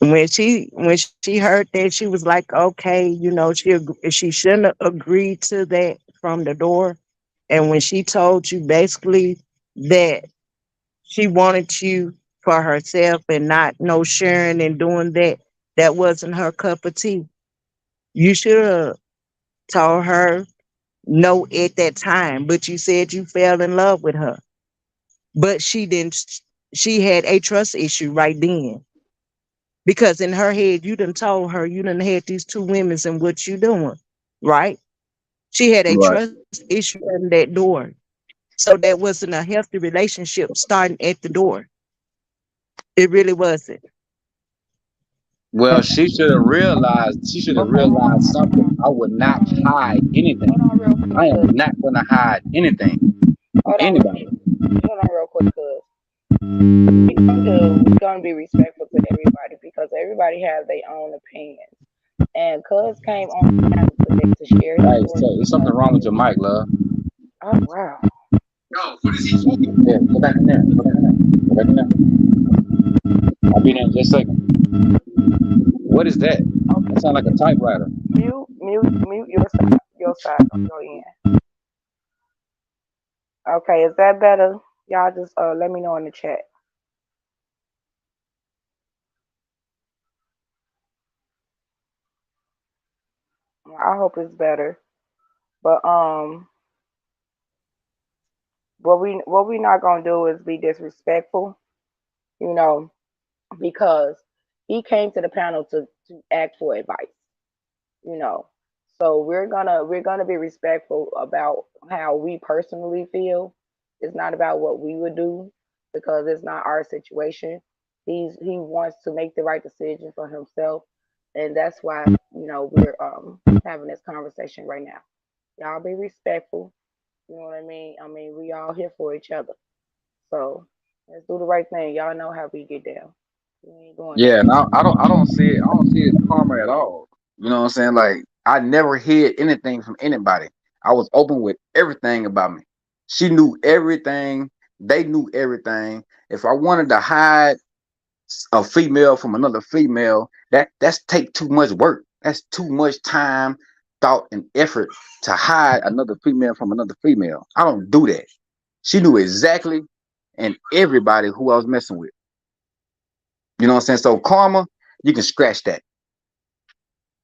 when she heard that, she was like, okay, she shouldn't have agreed to that from the door. And when she told you basically that she wanted you for herself and not no sharing and doing that, that wasn't her cup of tea. You should have told her no at that time, but you said you fell in love with her. But she didn't, she had a trust issue right then. Because in her head, you done told her you done had these two women and what you doing, right? She had a Right. trust issue in that door. So that wasn't a healthy relationship starting at the door. It really wasn't. Well, she should have realized. She should have Okay, hold realized something. on. I would not Hold hide anything. on real quick, I am cuz. not gonna hide anything from Hold on, anybody. hold on real quick, cuz. We're gonna be respectful to everybody because everybody has their own opinions. And cuz came on the panel today to share his Hey, story so there's because something wrong with your mic, love. oh wow. Yeah, go back in there. Go back in there. Go back in there. I'll be there in just a second. What is that? Okay. That sounds like a typewriter. Mute your side on your end. Okay, is that better? Y'all just let me know in the chat. I hope it's better. But what we not gonna do is be disrespectful, you know, because he came to the panel to ask for advice, you know. So we're gonna be respectful about how we personally feel. It's not about what we would do because it's not our situation. He wants to make the right decision for himself, and that's why we're having this conversation right now. Y'all be respectful. You know what I mean? I mean, we all here for each other. So let's do the right thing. Y'all know how we get down. We ain't doing Yeah, that. and I don't see it as karma at all. You know what I'm saying? Like I never hid anything from anybody. I was open with everything about me. She knew everything. They knew everything. If I wanted to hide a female from another female, that's take too much work. That's too much time, thought, and effort to hide another female from another female. I don't do that. She knew exactly and everybody who I was messing with. You know what I'm saying? So karma, you can scratch that.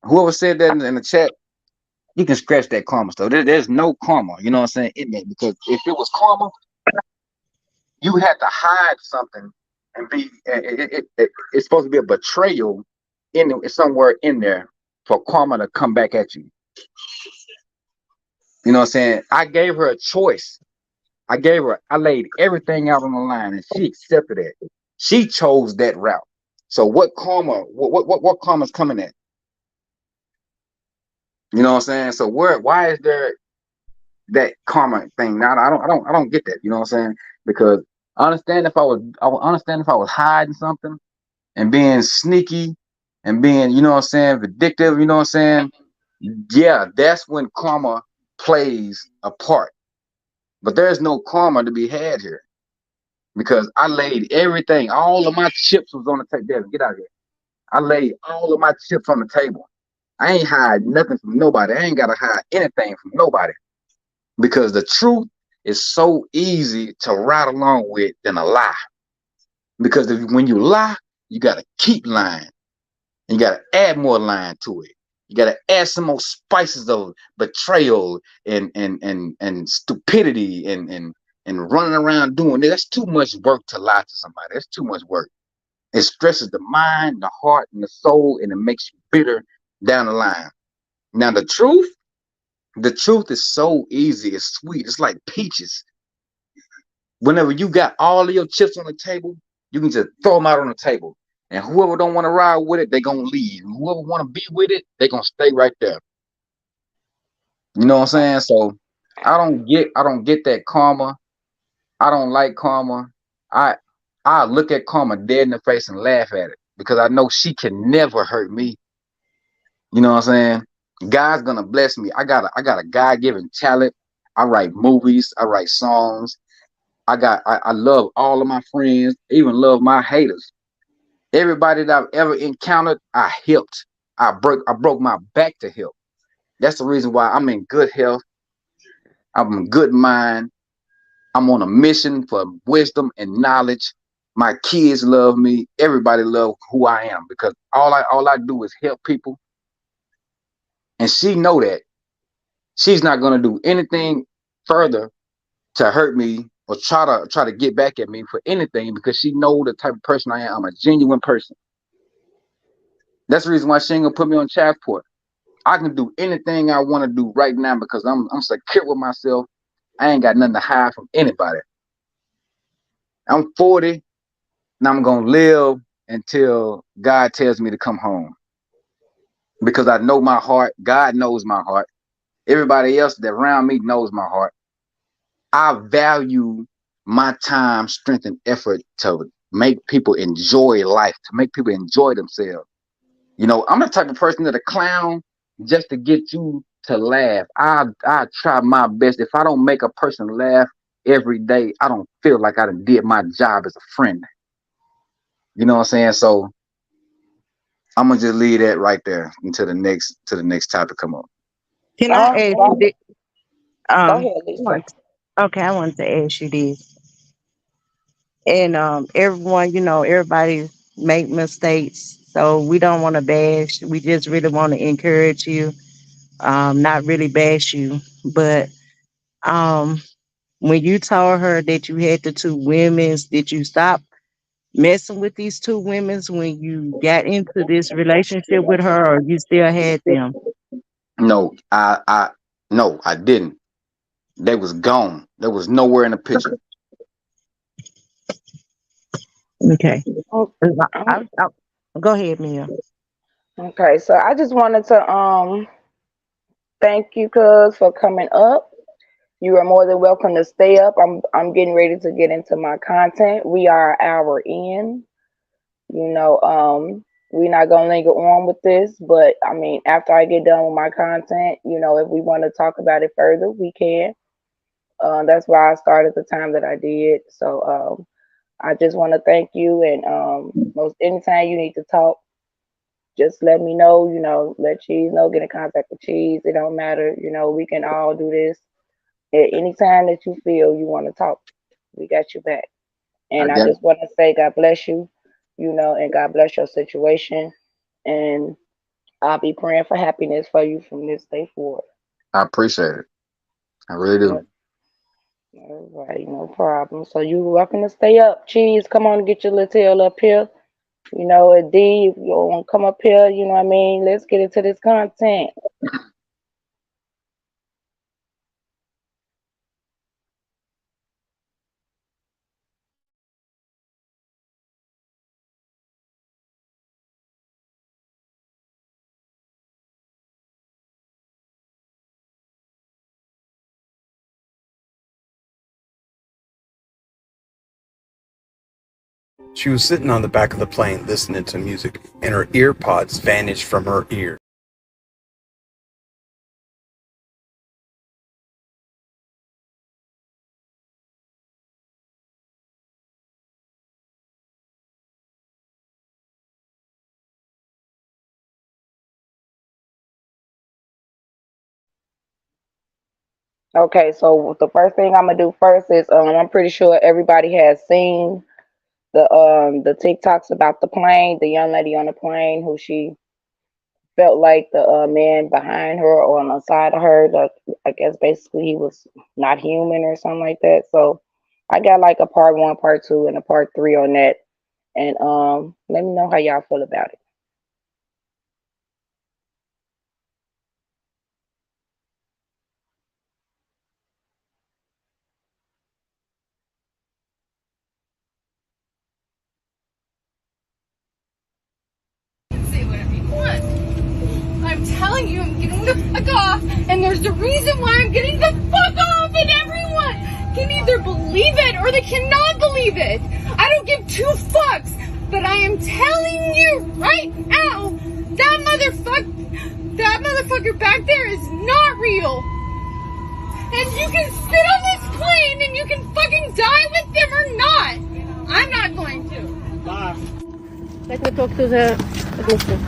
Whoever said that in the chat, you can scratch that karma. So there's no karma. You know what I'm saying? In that, because if it was karma, you had to hide something and be. It's supposed to be a betrayal somewhere in there for karma to come back at you. You know what I'm saying? I gave her a choice. I laid everything out on the line, and she accepted it. She chose that route. So what karma? What karma's coming at? You know what I'm saying? So why is there that karma thing? Now I don't get that. You know what I'm saying? Because I would understand if I was hiding something and being sneaky and being, you know what I'm saying, vindictive, you know what I'm saying? Yeah, that's when karma plays a part. But there's no karma to be had here because I laid everything, all of my chips was on the table. Devin, get out of here. I laid all of my chips on the table. I ain't hide nothing from nobody. I ain't gotta hide anything from nobody because the truth is so easy to ride along with than a lie. Because when you lie, you gotta keep lying. And you gotta add more lying to it. You gotta add some more spices of betrayal and stupidity and running around doing it. That's too much work to lie to somebody. That's too much work. It stresses the mind, the heart, and the soul, and it makes you bitter down the line. Now the truth is so easy. It's sweet. It's like peaches. Whenever you got all of your chips on the table, you can just throw them out on the table. And whoever don't want to ride with it, they gonna leave. And whoever want to be with it, they gonna stay right there. You know what I'm saying? So I don't get that karma. I don't like karma. I I look at karma dead in the face and laugh at it because I know she can never hurt me. You know what I'm saying? God's gonna bless me. I got a God given talent. I write movies. I write songs. I love all of my friends. Even love my haters. Everybody that I've ever encountered, I helped. I broke my back to help. That's the reason why I'm in good health. I'm in good mind. I'm on a mission for wisdom and knowledge. My kids love me. Everybody love who I am because all I do is help people. And she know that. She's not gonna do anything further to hurt me or try to get back at me for anything because she know the type of person I am. I'm a genuine person. That's the reason why she ain't gonna put me on child support. I can do anything I want to do right now because I'm secure with myself. I ain't got nothing to hide from anybody. I'm 40 and I'm gonna live until God tells me to come home because I know my heart. God knows my heart. Everybody else that around me knows my heart. I value my time, strength, and effort to make people enjoy life, to make people enjoy themselves. You know, I'm the type of person that a clown just to get you to laugh. I try my best. If I don't make a person laugh every day, I don't feel like I did my job as a friend. You know what I'm saying? So I'm gonna just leave that right there until the next topic come up. Can I Oh, ask you go this? go ahead, I Lisa. want- okay, I wanted to ask you this. And everyone, everybody make mistakes. So we don't want to bash. We just really want to encourage you. Not really bash you. But um when you told her that you had the two women's, did you stop messing with these two women's when you got into this relationship with her, or you still had them? No, I no, I didn't. They was gone. They was nowhere in the picture. Okay. Oh, Go ahead, Mia. okay, so I just wanted to thank you, cuz, for coming up. You are more than welcome to stay up. I'm getting ready to get into my content. We are an hour in. You know, we're not gonna linger on with this, but I mean, after I get done with my content, if we want to talk about it further, we can. That's why I started the time that I did. So I just want to thank you, and most anytime you need to talk, just let me know. Let Cheese know. Get in contact with Cheese. It don't matter. We can all do this at any time that you feel you want to talk. We got you back. I And I got just want to say God bless you, and God bless your situation. And I'll be praying for happiness for you from this day forward. I appreciate it. I really Yep. do. All right, no problem. So you're welcome to stay up. Cheese, come on and get your little tail up here. And D, if you want to come up here, you know what I mean? Let's get into this content. She was sitting on the back of the plane listening to music, and her ear pods vanished from her ears. Okay, so the first thing I'm gonna do first is I'm pretty sure everybody has seen the TikToks about the plane, the young lady on the plane who she felt like the man behind her or on the side of her, that I guess basically he was not human or something like that. So I got like a part one, part two, and a part three on that. And let me know how y'all feel about it. Say whatever you want. I'm telling you, I'm getting the fuck off, and there's a reason why I'm getting the fuck off, and everyone can either believe it or they cannot believe it. I don't give two fucks, but I am telling you right now, that motherfucker back there is not real. And you can sit on this plane and you can fucking die with them or not. I'm not going to. Let me talk to the admission.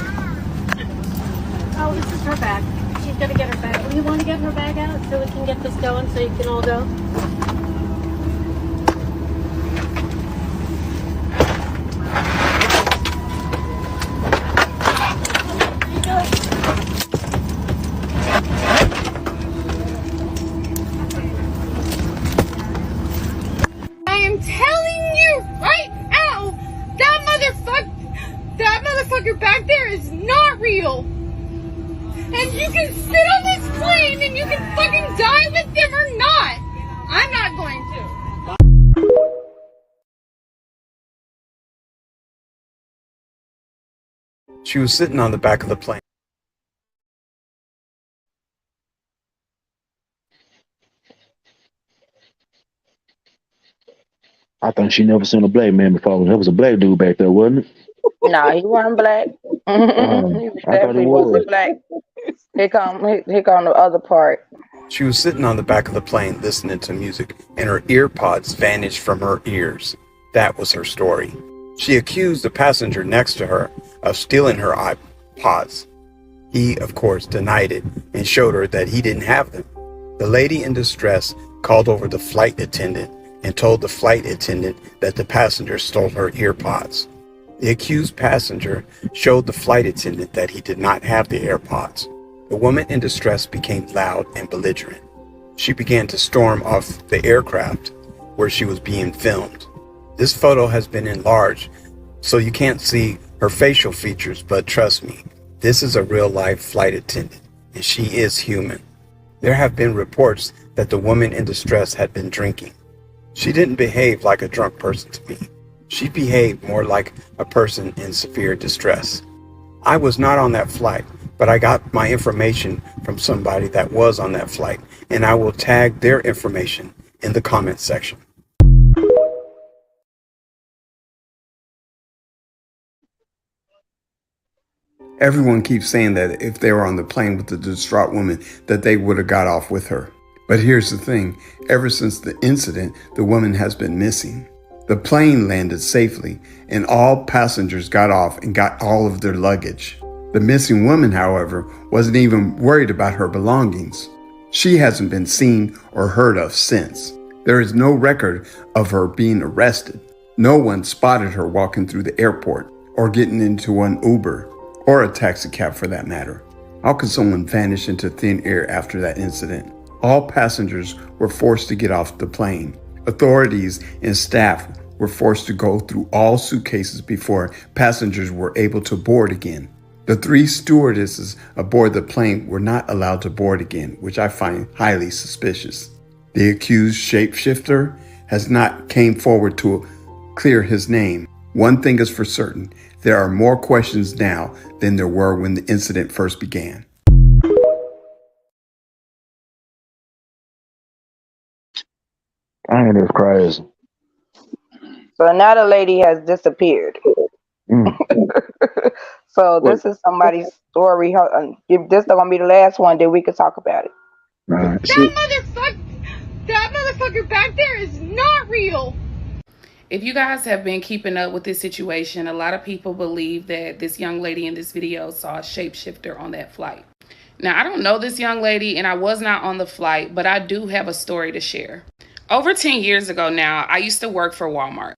Oh, this is her bag. She's gonna get her bag. You want to get her bag out so we can get this going so you can all go? I am telling you right now, that motherfucker back there is not real. And you can sit on this plane and you can fucking die with them or not. I'm not going to. She was sitting on the back of the plane. I think she never seen a black man before. There was a black dude back there, wasn't it? No, he wasn't black. He I thought definitely it wasn't was. black. Here come the other part. She was sitting on the back of the plane listening to music, and her ear pods vanished from her ears. That was her story. She accused the passenger next to her of stealing her iPods. He, of course, denied it and showed her that he didn't have them. The lady in distress called over the flight attendant and told the flight attendant that the passenger stole her ear pods. The accused passenger showed the flight attendant that he did not have the AirPods. The woman in distress became loud and belligerent. She began to storm off the aircraft where she was being filmed. This photo has been enlarged, so you can't see her facial features, but trust me, this is a real-life flight attendant, and she is human. There have been reports that the woman in distress had been drinking. She didn't behave like a drunk person to me. She behaved more like a person in severe distress. I was not on that flight, but I got my information from somebody that was on that flight, and I will tag their information in the comment section. Everyone keeps saying that if they were on the plane with the distraught woman, that they would have got off with her. But here's the thing, ever since the incident, the woman has been missing. The plane landed safely, and all passengers got off and got all of their luggage. The missing woman, however, wasn't even worried about her belongings. She hasn't been seen or heard of since. There is no record of her being arrested. No one spotted her walking through the airport or getting into an Uber or a taxi cab for that matter. How could someone vanish into thin air after that incident? All passengers were forced to get off the plane. Authorities and staff were forced to go through all suitcases before passengers were able to board again. The 3 stewardesses aboard the plane were not allowed to board again, which I find highly suspicious. The accused shapeshifter has not came forward to clear his name. One thing is for certain, there are more questions now than there were when the incident first began. I think that's crazy. So now the lady has disappeared. Mm. So What? this is somebody's story. If this is gonna be the last one, then we can talk about it. Right. See, That motherfucker back there is not real. If you guys have been keeping up with this situation, a lot of people believe that this young lady in this video saw a shapeshifter on that flight. Now, I don't know this young lady and I was not on the flight, but I do have a story to share. Over 10 years ago now, I used to work for Walmart.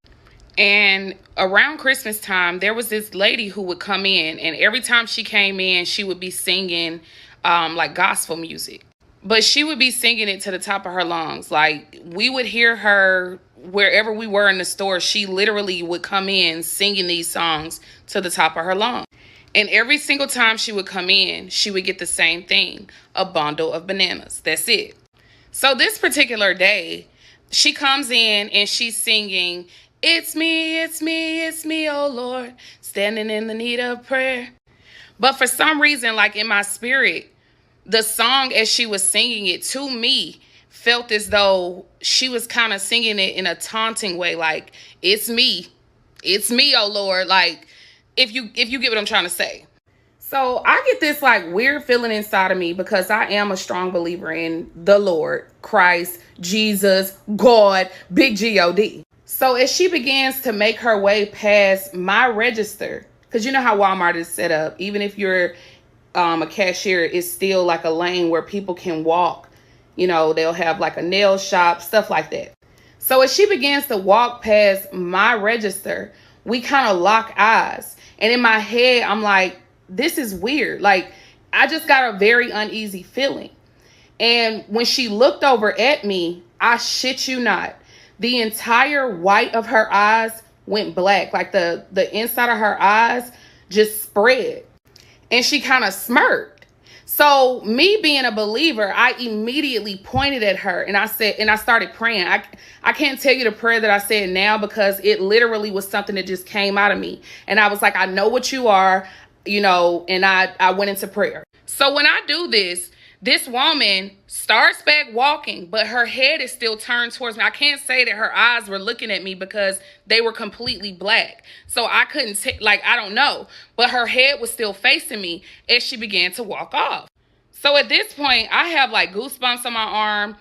And around Christmas time, there was this lady who would come in, and every time she came in, she would be singing like gospel music. But she would be singing it to the top of her lungs. Like, we would hear her wherever we were in the store. She literally would come in singing these songs to the top of her lungs. And every single time she would come in, she would get the same thing, a bundle of bananas. That's it. So this particular day, she comes in and she's singing, it's me, oh Lord, standing in the need of prayer. But for some reason, like in my spirit, the song as she was singing it to me felt as though she was kind of singing it in a taunting way, like, it's me, oh Lord, like, if you get what I'm trying to say. So I get this like weird feeling inside of me because I am a strong believer in the Lord, Christ, Jesus, God, big God. So as she begins to make her way past my register, because you know how Walmart is set up, even if you're a cashier, it's still like a lane where people can walk. You know, they'll have like a nail shop, stuff like that. So as she begins to walk past my register, we kind of lock eyes. And in my head, I'm like, this is weird. Like, I just got a very uneasy feeling. And when she looked over at me, I shit you not, the entire white of her eyes went black. Like the inside of her eyes just spread. And she kind of smirked. So me being a believer, I immediately pointed at her and I said, and I started praying. I can't tell you the prayer that I said now because it literally was something that just came out of me. And I was like, I know what you are, you know, and I went into prayer. So when I do this woman starts back walking, but her head is still turned towards me. I can't say that her eyes were looking at me because they were completely black. So I couldn't I don't know. But her head was still facing me as she began to walk off. So at this point, I have like goosebumps on my arm,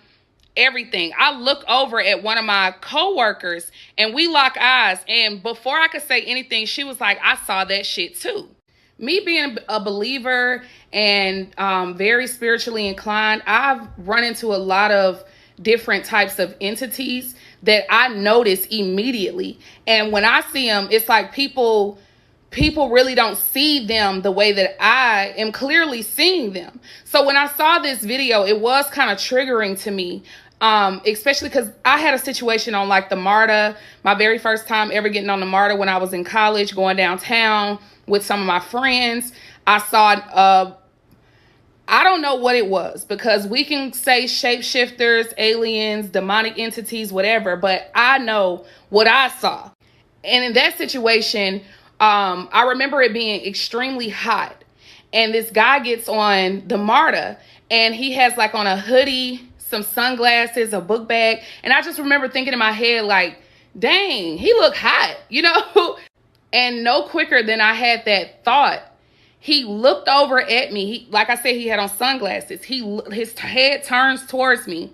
everything. I look over at one of my coworkers and we lock eyes. And before I could say anything, she was like, I saw that shit too. Me being a believer and very spiritually inclined, I've run into a lot of different types of entities that I notice immediately. And when I see them, it's like people really don't see them the way that I am clearly seeing them. So when I saw this video, it was kind of triggering to me, especially because I had a situation on like the MARTA, my very first time ever getting on the MARTA when I was in college, going downtown with some of my friends. I saw, I don't know what it was because we can say shapeshifters, aliens, demonic entities, whatever, but I know what I saw. And in that situation, I remember it being extremely hot. And this guy gets on the MARTA and he has like on a hoodie, some sunglasses, a book bag. And I just remember thinking in my head, like, dang, he looked hot, you know? And no quicker than I had that thought, he looked over at me. Like I said, he had on sunglasses. His head turns towards me.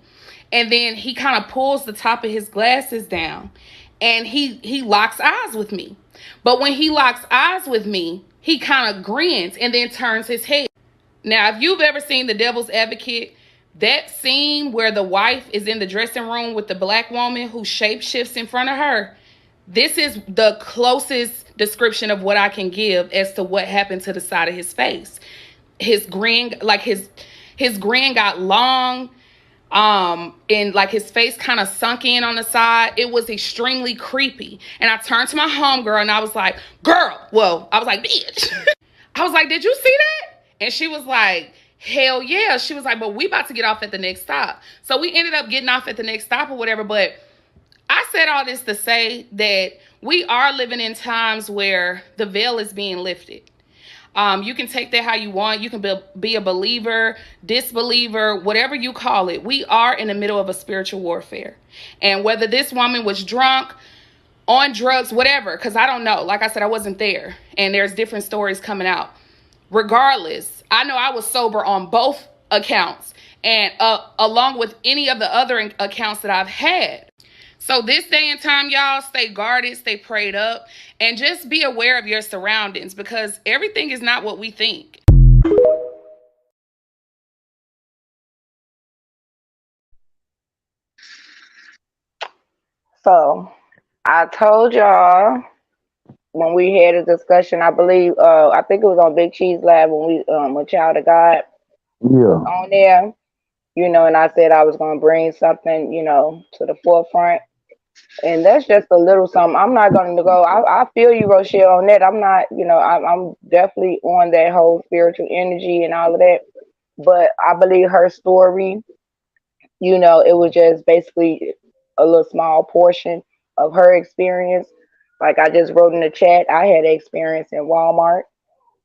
And then he kind of pulls the top of his glasses down. And he locks eyes with me. But when he locks eyes with me, he kind of grins and then turns his head. Now, if you've ever seen The Devil's Advocate, that scene where the wife is in the dressing room with the black woman who shapeshifts in front of her, this is the closest description of what I can give as to what happened to the side of his face. His grin, like his grin got long, and like his face kind of sunk in on the side. It was extremely creepy. And I turned to my homegirl and I was like, girl, well, I was like, bitch. I was like, did you see that? And she was like, hell yeah. She was like, but we about to get off at the next stop. So we ended up getting off at the next stop or whatever. But I said all this to say that we are living in times where the veil is being lifted. You can take that how you want. You can be a believer, disbeliever, whatever you call it. We are in the middle of a spiritual warfare. And whether this woman was drunk, on drugs, whatever, because I don't know. Like I said, I wasn't there, and there's different stories coming out. Regardless, I know I was sober on both accounts, and along with any of the other accounts that I've had. So this day and time, y'all, stay guarded, stay prayed up, and just be aware of your surroundings, because everything is not what we think. So I told y'all when we had a discussion, I believe, I think it was on Big Cheese Lab when Child of God Yeah. on there, and I said I was going to bring something, to the forefront. And that's just a little something. I'm not going to go. I feel you, Rochelle, on that. I'm not, I'm definitely on that whole spiritual energy and all of that. But I believe her story, it was just basically a little small portion of her experience. Like I just wrote in the chat, I had an experience in Walmart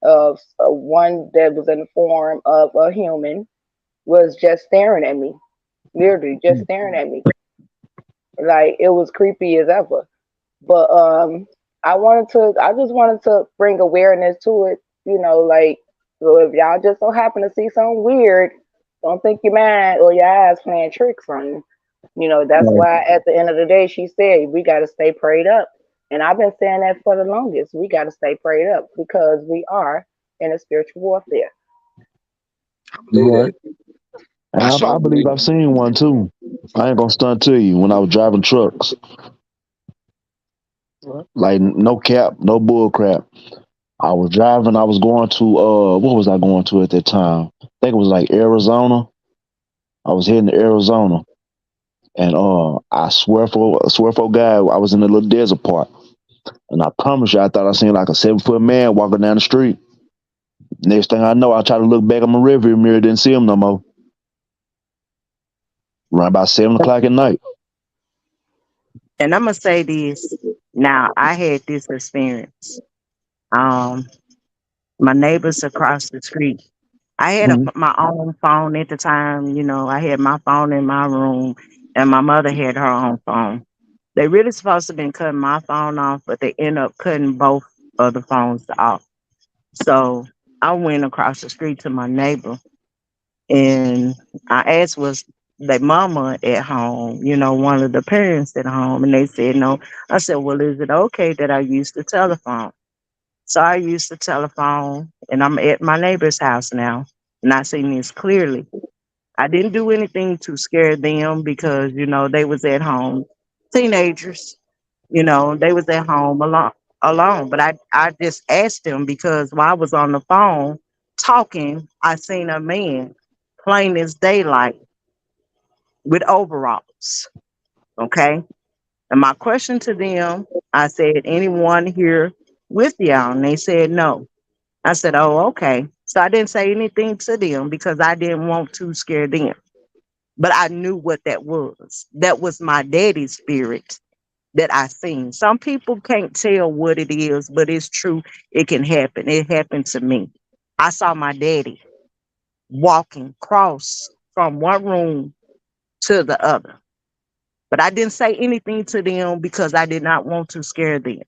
of one that was in the form of a human was just staring at me, literally just staring at me. Like it was creepy as ever. But I just wanted to bring awareness to it, like, so if y'all just so happen to see something weird, don't think you're mad or your eyes playing tricks on you. That's Right. why at the end of the day, she said, we got to stay prayed up. And I've been saying that for the longest. We got to stay prayed up because we are in a spiritual warfare. I believe Right. that. And I I, sure I believe believe I've seen one too. I ain't gonna stunt to you when I was driving trucks. Like no cap, no bull crap. I was driving, I was going to what was I going to at that time? I think it was like Arizona. I was heading to Arizona. And I swear for God, I was in a little desert part. And I promise you, I thought I seen like a 7-foot man walking down the street. Next thing I know, I try to look back at my rearview mirror, didn't see him no more. Around about 7 o'clock at night. And I'm gonna say this. Now, I had this experience. Um, my neighbors across the street. I had Mhm. my own phone at the time. I had my phone in my room, and my mother had her own phone. They really supposed to been cutting my phone off, but they end up cutting both of the phones off. So I went across the street to my neighbor, and I asked, was their mama at home, one of the parents at home, and they said no. I said, well, is it okay that I use the telephone? So I used the telephone, and I'm at my neighbor's house now, and I seen this clearly. I didn't do anything to scare them because, they was at home, teenagers, they was at home alone. But I just asked them because while I was on the phone talking, I seen a man plain as daylight with overalls. Okay. And my question to them, I said, anyone here with y'all? And they said no. I said, oh, okay. So I didn't say anything to them because I didn't want to scare them. But I knew what that was. That was my daddy's spirit that I seen. Some people can't tell what it is, but it's true. It can happen. It happened to me. I saw my daddy walking cross from one room to the other. But I didn't say anything to them because I did not want to scare them.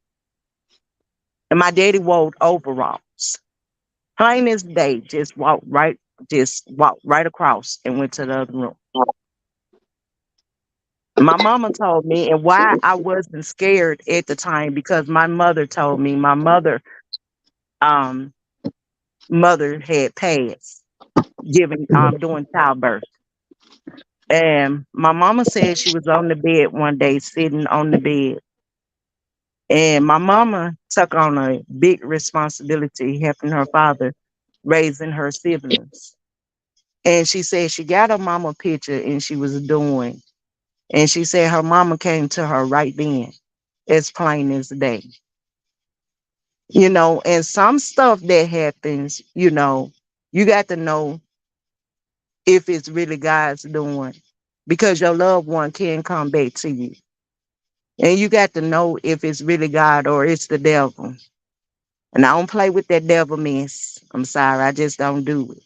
And my daddy wore overalls. Plain as day, just walked right across and went to the other room. My mama told me, and why I wasn't scared at the time because my mother told me. My um mother had passed, giving doing childbirth, and my mama said she was on the bed one day, sitting on the bed, and my mama took on a big responsibility helping her father raising her siblings. And she said she got her mama picture and she was doing, and she said her mama came to her right then, as plain as day. And some stuff that happens, you got to know if it's really God's doing because your loved one can come back to you. And you got to know if it's really God or it's the devil. And I don't play with that devil mess. I'm sorry, I just don't do it.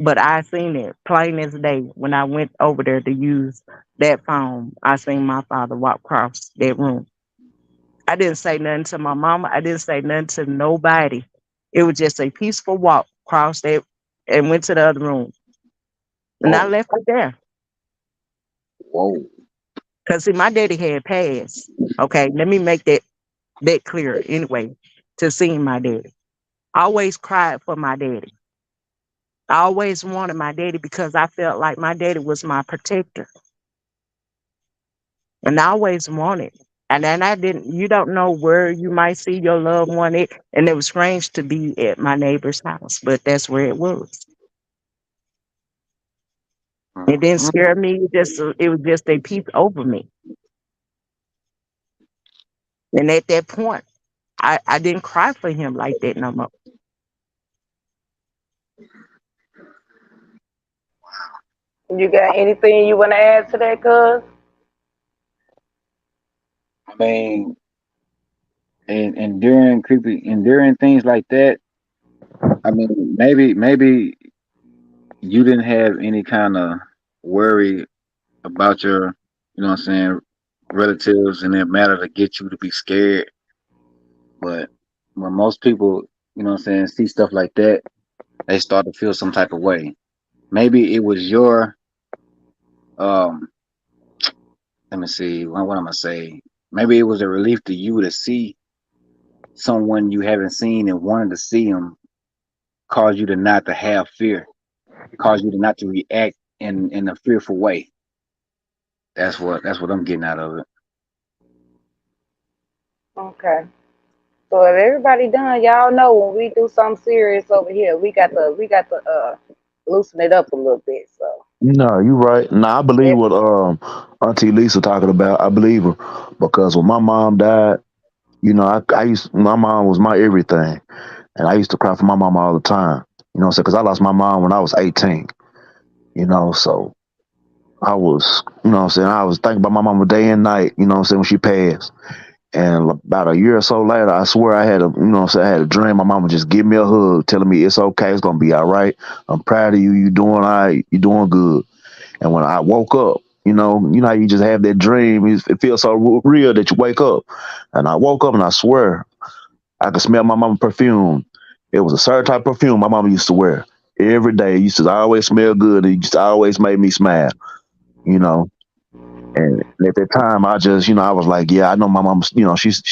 But I seen it plain as day when I went over there to use that phone. I seen my father walk across that room. I didn't say nothing to my mama. I didn't say nothing to nobody. It was just a peaceful walk across that and went to the other room. And I Whoa, left it there. whoa. Cause see, my daddy had passed. Okay, let me make that clear anyway. To seeing my daddy. I always cried for my daddy. I always wanted my daddy because I felt like my daddy was my protector. And I always wanted. And then I didn't, you don't know where you might see your loved one. And it was strange to be at my neighbor's house, but that's where it was. It didn't Mhm. scare me. It was just a peace over me. And at that point, I didn't cry for him like that no more. You got anything you want to add to that, cuz? I mean, and enduring things like that. I mean, maybe you didn't have any kind of worry about your, you know what I'm saying, relatives, and it matter to get you to be scared. But when most people, you know what I'm saying, see stuff like that, they start to feel some type of way. Maybe it was your um let me see, what am I say? Maybe it was a relief to you to see someone you haven't seen and wanted to see them, cause you to not to have fear, cause you to not to react in a fearful way. That's what I'm getting out of it. Okay. So if everybody done, y'all know when we do something serious over here, we got to loosen it up a little bit. So No, you're right. Now I believe it, what Auntie Lisa talking about. I believe her because when my mom died, I used my mom was my everything, and I used to cry for my mom all the time. You know, what I'm saying because I lost my mom when I was 18. So I was, what I'm saying, I was thinking about my mama day and night. You know, what I'm saying when she passed. And about a year or so later, I swear I had I had a dream. My mama just give me a hug, telling me it's okay, it's gonna be all right. I'm proud of you. You doing all right. You doing good. And when I woke up, how you just have that dream. It feels so real that you wake up. And I woke up and I swear I could smell my mama's perfume. It was a certain type of perfume my mama used to wear every day. It used to always smell good. It just always made me smile. You know. And at that time, I just, I was like, yeah, I know my mom's, she's,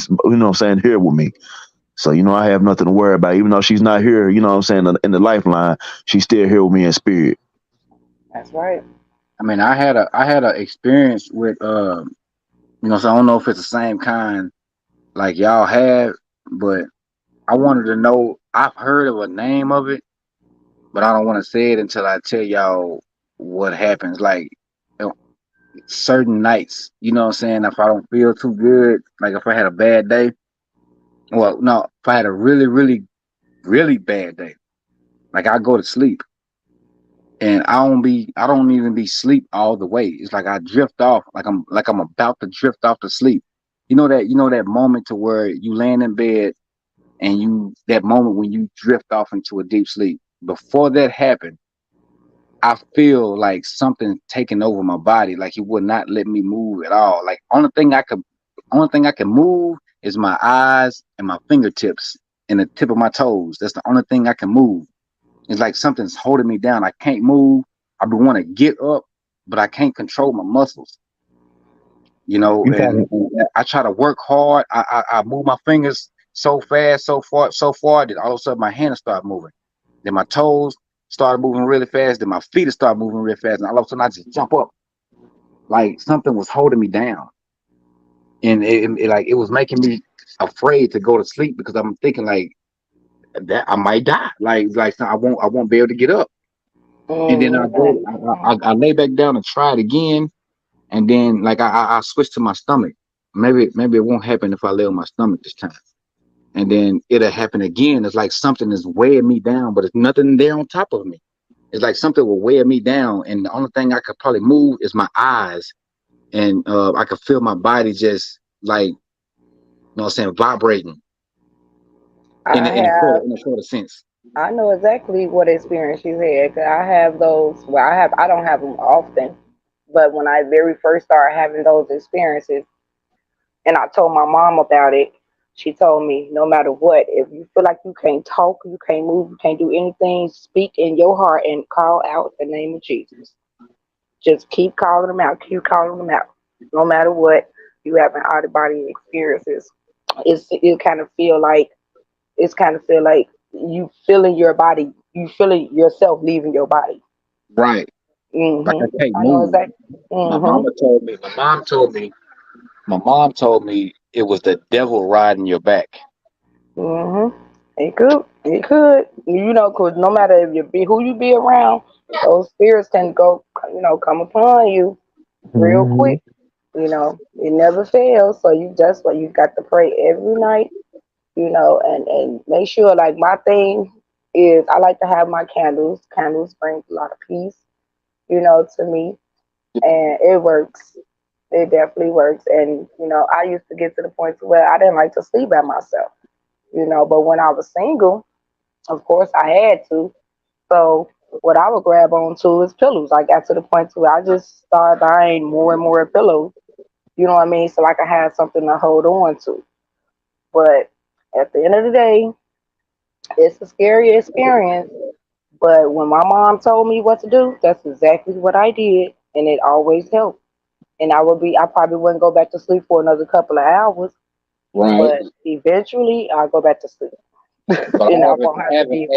what I'm saying, here with me. So, I have nothing to worry about. Even though she's not here, what I'm saying, in the lifeline, she's still here with me in spirit. that's right. I mean, I had a experience with so I don't know if it's the same kind like y'all have, but I wanted to know. I've heard of a name of it, but I don't want to say it until I tell y'all what happens. Like you know, certain nights, you know what I'm saying? If I don't feel too good, like if I had a bad day, well, no, if I had a really, really, really bad day, like I go to sleep and I don't even be sleep all the way. It's like I drift off, like I'm about to drift off to sleep. You know that moment to where you laying in bed and that moment when you drift off into a deep sleep. Before that happened, I feel like something taking over my body, like it would not let me move at all. Like only thing I can move is my eyes and my fingertips and the tip of my toes. That's the only thing I can move. It's like something's holding me down. I can't move. I want to get up, but I can't control my muscles. You And talking? I try to work hard. I move my fingers so fast, so far that all of a sudden my hands start moving. Then my toes started moving really fast. Then my feet start moving really fast. And all of a sudden I just jump up like something was holding me down. And it was making me afraid to go to sleep because I'm thinking like that I might die. Like I won't be able to get up. And then I lay back down and try it again. And then like I switch to my stomach. Maybe it won't happen if I lay on my stomach this time. And then it'll happen again. It's like something is weighing me down, but it's nothing there on top of me. It's like something will weigh me down, and the only thing I could probably move is my eyes, and I could feel my body just like what I'm saying, vibrating I in a have sort of sense. I know exactly what experience you had. 'Cause I have those. Well, I don't have them often, but when I very first started having those experiences, and I told my mom about it, she told me no matter what, if you feel like you can't talk, you can't move, you can't do anything, speak in your heart and call out the name of Jesus. Just keep calling them out, keep calling them out. No matter what, you having out of body experiences. It kind of feel like you feeling your body, you feeling yourself leaving your body. Right. Like I can't I know move. exactly. My mama told me. My mom told me it was the devil riding your back. It could. You know, cause no matter if you be who you be around, those spirits can go, come upon you real Mhm. quick. You know, it never fails. So you just what you got to pray every night. And make sure like my thing is I like to have my candles. Candles bring a lot of peace, to me, and it works. It definitely works. And I used to get to the point to where I didn't like to sleep by myself. But when I was single, of course I had to. So what I would grab onto is pillows. I got to the point to where I just started buying more and more pillows. You know what I mean? So I could have something to hold on to. But at the end of the day, it's a scary experience. But when my mom told me what to do, that's exactly what I did, and it always helped. And I probably wouldn't go back to sleep for another couple of hours, Right. but eventually I'll go back to sleep, But and I won't have to be.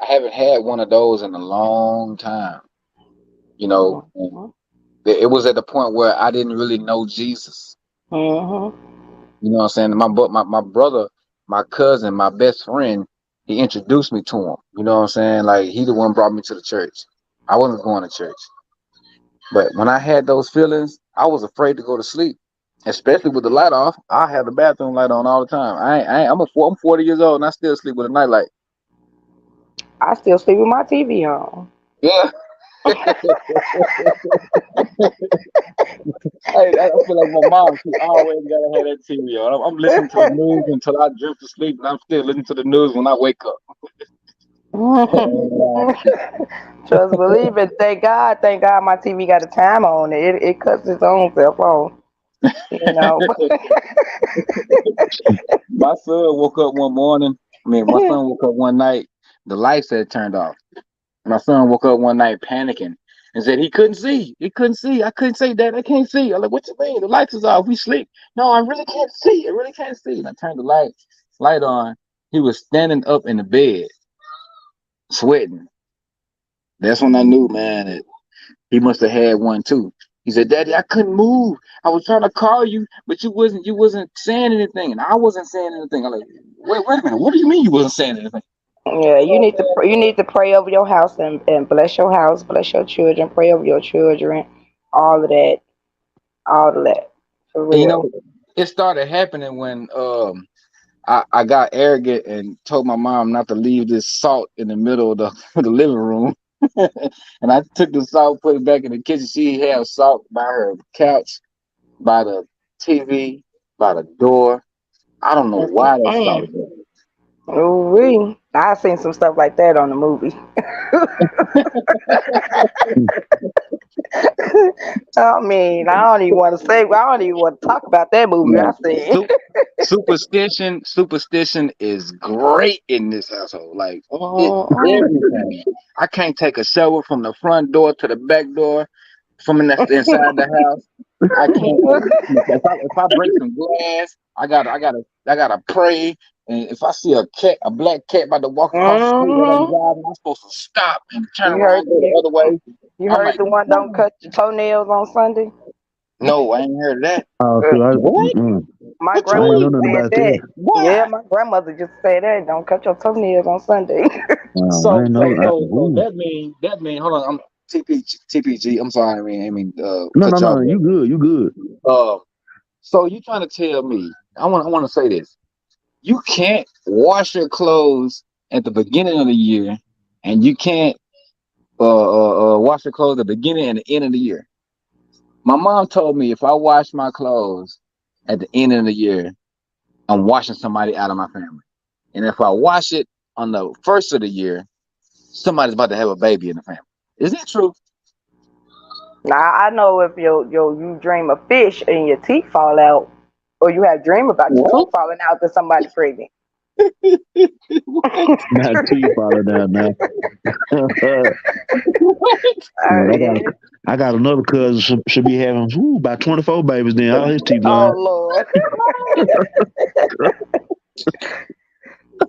I haven't had one of those in a long time. You know, and Mhm. it was at the point where I didn't really know Jesus. Mhm. You know what I'm saying? My brother, my cousin, my best friend, he introduced me to him. You know what I'm saying? Like he the one brought me to the church. I wasn't going to church. But when I had those feelings, I was afraid to go to sleep, especially with the light off. I have the bathroom light on all the time. I'm 40 years old and I still sleep with a night light. I still sleep with my TV on. Yeah. I feel like my mom. She always gotta have that TV on. I'm listening to the news until I drift to sleep, and I'm still listening to the news when I wake up. Just believe it. Thank God my TV got a timer on it. It cuts its own self off, you know. My son woke up one morning. My son woke up one night. The lights had turned off. My son woke up one night panicking and said he couldn't see. He couldn't see. I couldn't say that. I can't see. I'm like, what you mean? The lights is off. We sleep. No, I really can't see. I really can't see. And I turned the light on. He was standing up in the bed, sweating. That's when I knew, man, that he must have had one too. He said, "Daddy, I couldn't move. I was trying to call you, but you wasn't saying anything, and I wasn't saying anything." I'm like, wait a minute. What do you mean you wasn't saying anything? Yeah, you need to pray over your house and bless your house, bless your children, pray over your children, all of that, all of that, for And real. it started happening when I got arrogant and told my mom not to leave this salt in the middle of the, the living room. And I took the salt, put it back in the kitchen. She had salt by her couch, by the TV, by the door. I don't know why that salt was there. Oh, I seen some stuff like that on the movie. I mean, I don't even want to say. I don't even want to talk about that movie. I No, seen. superstition is great in this household. Like it's Mm-mm. everything. I can't take a shower from the front door to the back door, from inside the house. I can't. If I break some glass, I gotta pray. And if I see a black cat about to walk across the street while I'm Mm-hmm. driving, I'm supposed to stop and turn You heard around, go the other way. you I'm heard like, the one don't no, cut your toenails on Sunday. no, I ain't heard of that. Oh, Uh, see, What? my What you I ain't know grandmother mean? nothing said about that. that. Yeah, Why? my grandmother just said that. Don't cut your toenails on Sunday. I So ain't so know. so so Ooh. that mean hold on, I'm TPG. I'm sorry, No, no, cut y'all no. You off. good. You good. Uh, so you trying to tell me? I want to say this. You can't wash your clothes at the beginning of the year, and you can't wash your clothes at the beginning and the end of the year. My mom told me if I wash my clothes at the end of the year, I'm washing somebody out of my family, and if I wash it on the first of the year, somebody's about to have a baby in the family. Is that true? Now I know if you dream of fish and your teeth fall out, or you have dream about your teeth falling out to somebody pregnant. My teeth falling down now. I got another cousin should be having about 24 babies then. All his teeth Oh gone. Lord.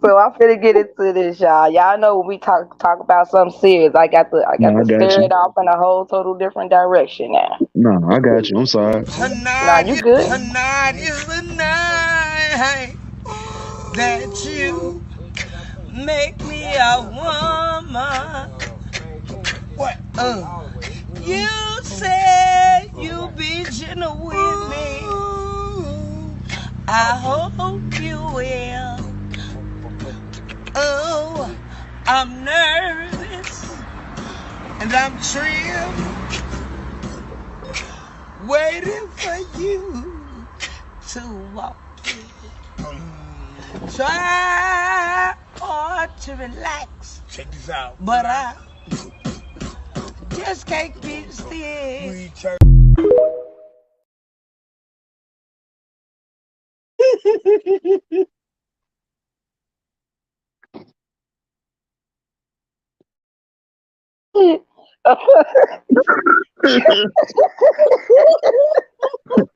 So I'm finna get into this, y'all. Y'all know when we talk about something serious, I got to stir it off in a whole total different direction now. No, I got you. I'm sorry. Nah, you good. Tonight is the night that you make me a woman. What? You say you'll be gentle with me. I hope you will. Oh, I'm nervous and I'm trimmed, waiting for you to walk in. Try hard to relax. Check this out. But I just can't keep still.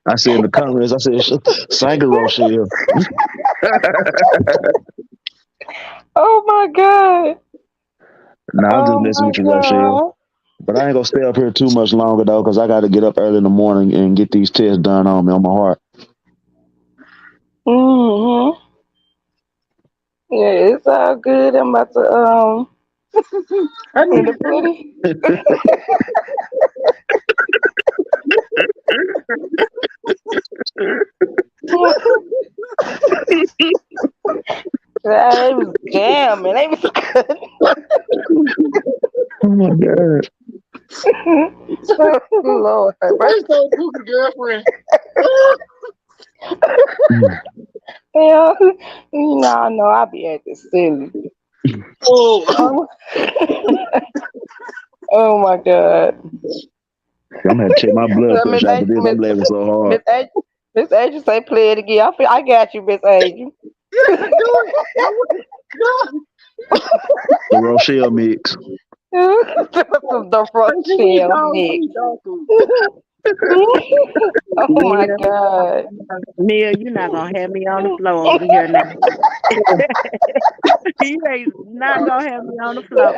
I said in the comments, I said, sing it, Rochelle. Oh my God. Nah, I'm just messing with you, Rochelle. But I ain't gonna stay up here too much longer though, because I got to get up early in the morning and get these tests done on me, on my heart. Yeah, it's all good. I'm about to I need to put it. It was jamming. It was good. Oh my God. Oh, Lord. Where's those Pookie girlfriend? Yeah. No, I'll be at the silly. Oh. Oh my God. I'm gonna have to check my blood pressure after this. I'm laughing so hard. Miss Angel say play it again. I got you, Miss Angel. The Rochelle mix. The Rochelle mix. Oh my God. Neil, you're not gonna have me on the floor over here now. You ain't not gonna have me on the floor.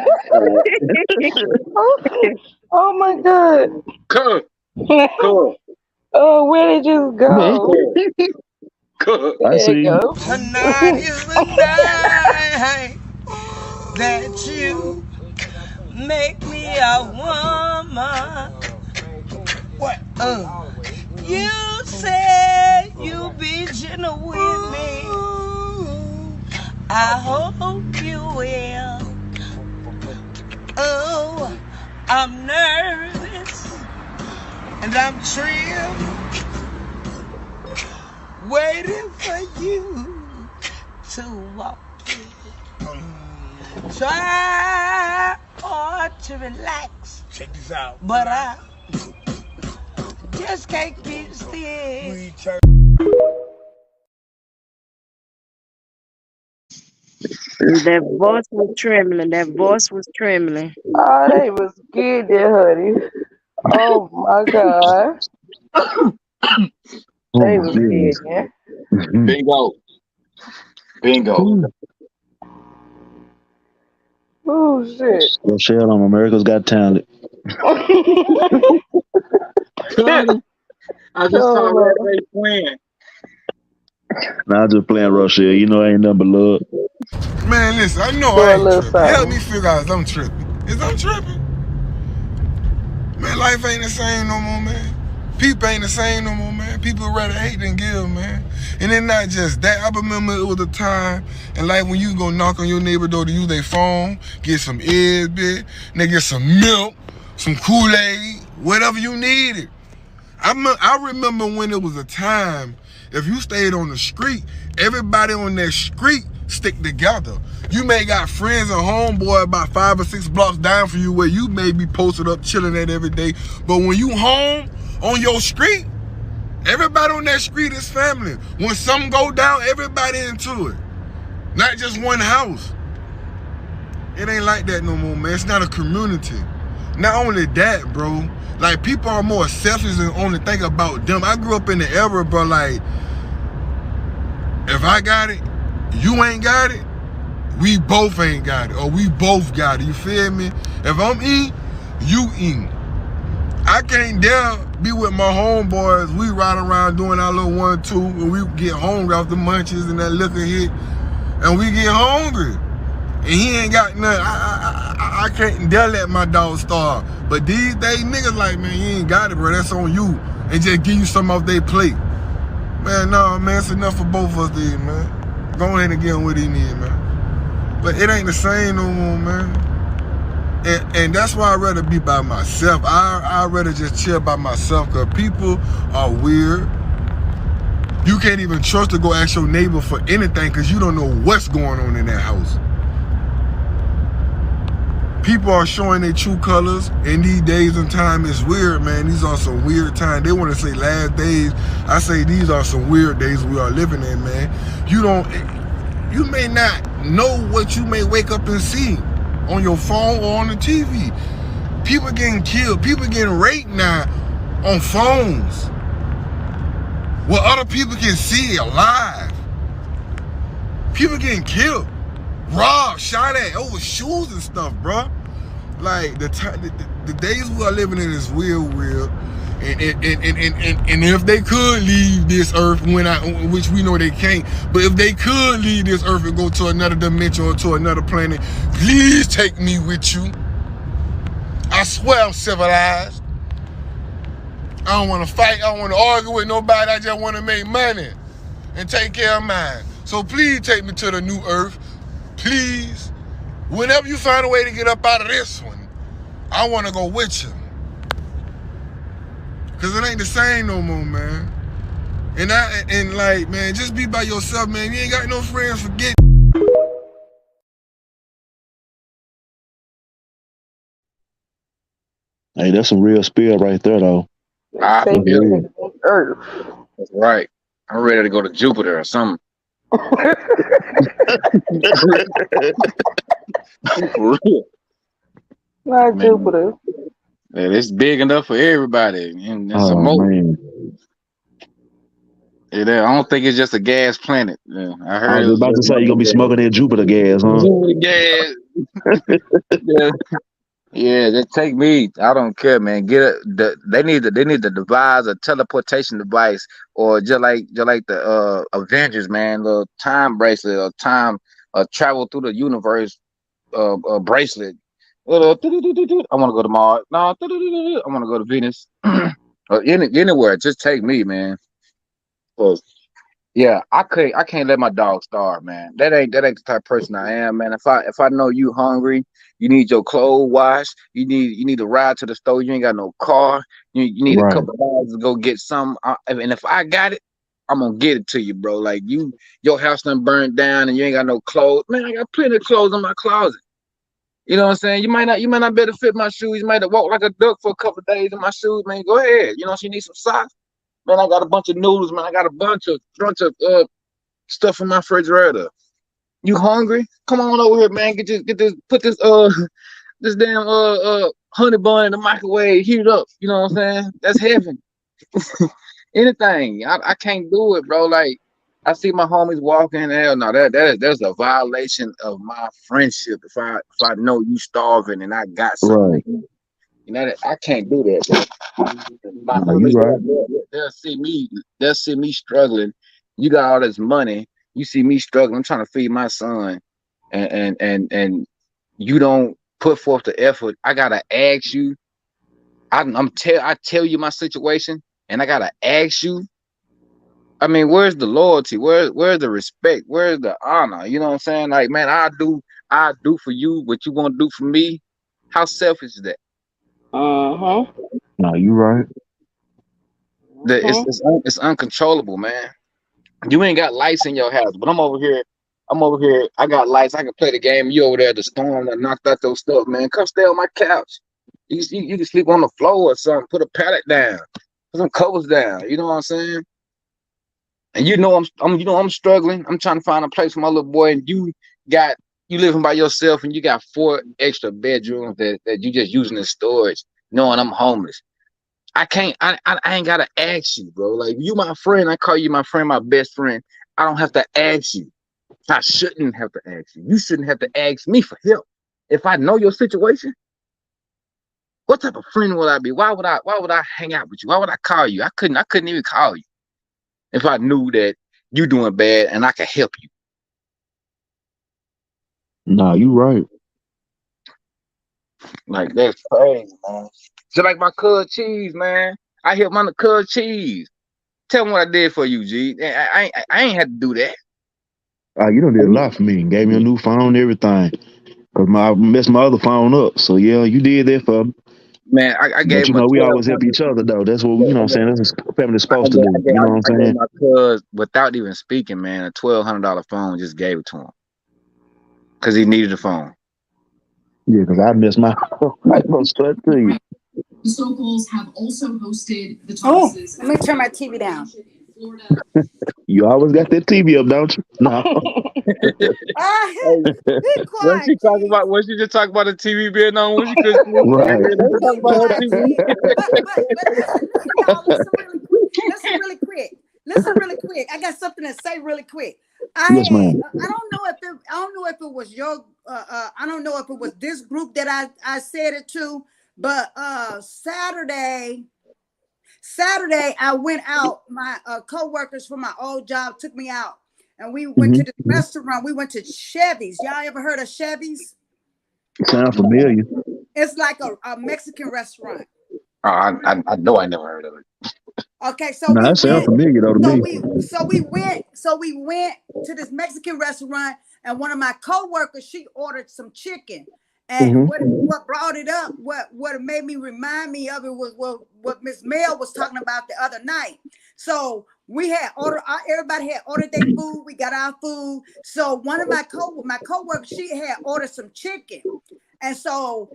Oh my God. Come. Oh, where did you go? I see you. Tonight is the night that you make me a woman. What? You say you'll be gentle with me. I hope you will. Oh, I'm nervous and I'm trimmed, waiting for you to walk in. Try hard to relax. Check this out. But I just can't keep still. That voice was trembling. Oh, they was good there, honey. Oh my God. They was good, yeah. Bingo. Oh shit. Rochelle on America's Got Talent. I just saw Ray playing. Nah, I'm just playing Rochelle. You know I ain't nothing but love. Man, listen, I know I ain't tripping. Help me figure out if I'm tripping. Is I'm tripping? Man, life ain't the same no more, man. People ain't the same no more, man. People rather hate than give, man. And it's not just that. I remember it was a time in life when you go knock on your neighbor door to use their phone, get some eggs, bitch, and they get some milk, some Kool-Aid, whatever you needed. I remember when it was a time If you stayed on the street, everybody on that street stick together. You may got friends and homeboy about 5 or 6 blocks down from you where you may be posted up chilling at every day. But when you home on your street, everybody on that street is family. When something go down, everybody into it. Not just one house. It ain't like that no more, man. It's not a community. Not only that, bro. Like, people are more selfish and only think about them. I grew up in the era, bro, like, if I got it, you ain't got it, we both ain't got it. Or we both got it, you feel me? If I'm eating, you eating. I can't dare be with my homeboys. We ride around doing our little 1-2, and we get hungry off the munchies and that liquor hit, and we get hungry. And he ain't got nothing. I can't dare let my dog starve. But these days, niggas like, man, you ain't got it, bro. That's on you. And just give you some off their plate. Man, no, man, it's enough for both of us, dude, man. Go ahead and get him what he need, man. But it ain't the same no more, man. And that's why I'd rather be by myself. I'd rather just chill by myself, because people are weird. You can't even trust to go ask your neighbor for anything because you don't know what's going on in that house. People are showing their true colors in these days and time. It's weird, man. These are some weird times. They want to say last days. I say these are some weird days we are living in, man. You may not know what you may wake up and see on your phone or on the TV. People getting killed. People getting raped now on phones where other people can see alive. People getting killed. Robbed, shot at over shoes and stuff, bro. Like the days we are living in is real. And if they could leave this earth, which we know they can't, but if they could leave this earth and go to another dimension or to another planet, please take me with you. I swear I'm civilized. I don't want to fight. I don't want to argue with nobody. I just want to make money and take care of mine. So please take me to the new earth. Please, whenever you find a way to get up out of this one, I want to go with you. Because it ain't the same no more, man. And like, man, just be by yourself, man. You ain't got no friends, forget. Hey, that's some real spill right there, though. Earth. That's right. I'm ready to go to Jupiter or something. For real. Not Jupiter. Man, it's big enough for everybody. And it's a motor. I don't think it's just a gas planet. Yeah, I was about to say you're gonna be smoking that Jupiter gas, huh? Jupiter gas. Yeah, just take me. I don't care, man. They need to devise a teleportation device, or just like the Avengers, man, the time bracelet or time travel through the universe bracelet. I want to go to Mars. No, I want to go to Venus. Or anywhere. Just take me, man. Yeah, I can't let my dog starve, man. That ain't the type of person I am, man. If I know you hungry, you need your clothes washed, you need to ride to the store, you ain't got no car, you need a couple of hours to go get some. And if I got it, I'm gonna get it to you, bro. Like your house done burned down and you ain't got no clothes. Man, I got plenty of clothes in my closet. You know what I'm saying? You might not be able to fit my shoes. You might have walked like a duck for a couple of days in my shoes, man. Go ahead. You know, you need some socks. Man, I got a bunch of noodles, man. I got a bunch of stuff in my refrigerator. You hungry? Come on over here, man. Put this this damn honey bun in the microwave, heat it up. You know what I'm saying? That's heaven. Anything. I can't do it, bro. Like, I see my homies walking. Hell no, that's a violation of my friendship. If I know you starving and I got something. Right. You know, I can't do that. My homies, right. They'll see me struggling. You got all this money. You see me struggling. I'm trying to feed my son, and you don't put forth the effort. I gotta ask you. I tell you my situation, and I gotta ask you. I mean, where's the loyalty? Where's the respect? Where's the honor? You know what I'm saying? Like, man, I do for you what you gonna do for me. How selfish is that? No, you right. It's uncontrollable, man. You ain't got lights in your house, but I'm over here. I got lights. I can play the game. You over there at the storm that knocked out your stuff, man. Come stay on my couch. You can sleep on the floor or something. Put a pallet down. Put some covers down. You know what I'm saying? And I'm struggling. I'm trying to find a place for my little boy. And you living by yourself, and you got 4 extra bedrooms that you just using as storage, knowing I'm homeless. I ain't gotta ask you, bro. Like, you my friend. I call you my friend, my best friend. I don't have to ask you. I shouldn't have to ask you. You shouldn't have to ask me for help. If I know your situation, what type of friend would I be? Why would I hang out with you? Why would I call you? I couldn't even call you if I knew that you doing bad and I could help you. Nah, you right. Like, that's crazy, man. Just like my cuz Cheese, man. I helped my cuz Cheese. Tell me what I did for you, G. I ain't had to do that. You done did a lot for me. Gave me a new phone and everything. Cause I messed my other phone up. So yeah, you did that for me. Man, I gave him a we always help each other though. That's what you know what I'm saying. That's what family's supposed to do. You know what I'm saying? I gave my cuz, without even speaking, man, a $1,200 phone. Just gave it to him because he needed a phone. Yeah, because I missed my stuff too. The Stokols have also hosted the Thomases. Let me turn my TV down. You always got that TV up, don't you? No. Be quiet. When she just talk about the TV being on, when she could right. Be quiet. Listen really quick. I got something to say really quick. Yes, ma'am. I don't know if it was your I don't know if it was this group that I said it to, but Saturday I went out. My co-workers from my old job took me out, and we went to the restaurant. We went to Chevy's. Y'all ever heard of Chevy's? Sound familiar. It's like a Mexican restaurant. I know I never heard of it. Okay, so that sounds familiar though to me. So we went to this Mexican restaurant, and one of my co-workers, she ordered some chicken. And what brought it up, what made me remind me of it was what Miss Mel was talking about the other night. So we had everybody had ordered their food. We got our food. So one of my co-workers, she had ordered some chicken. And so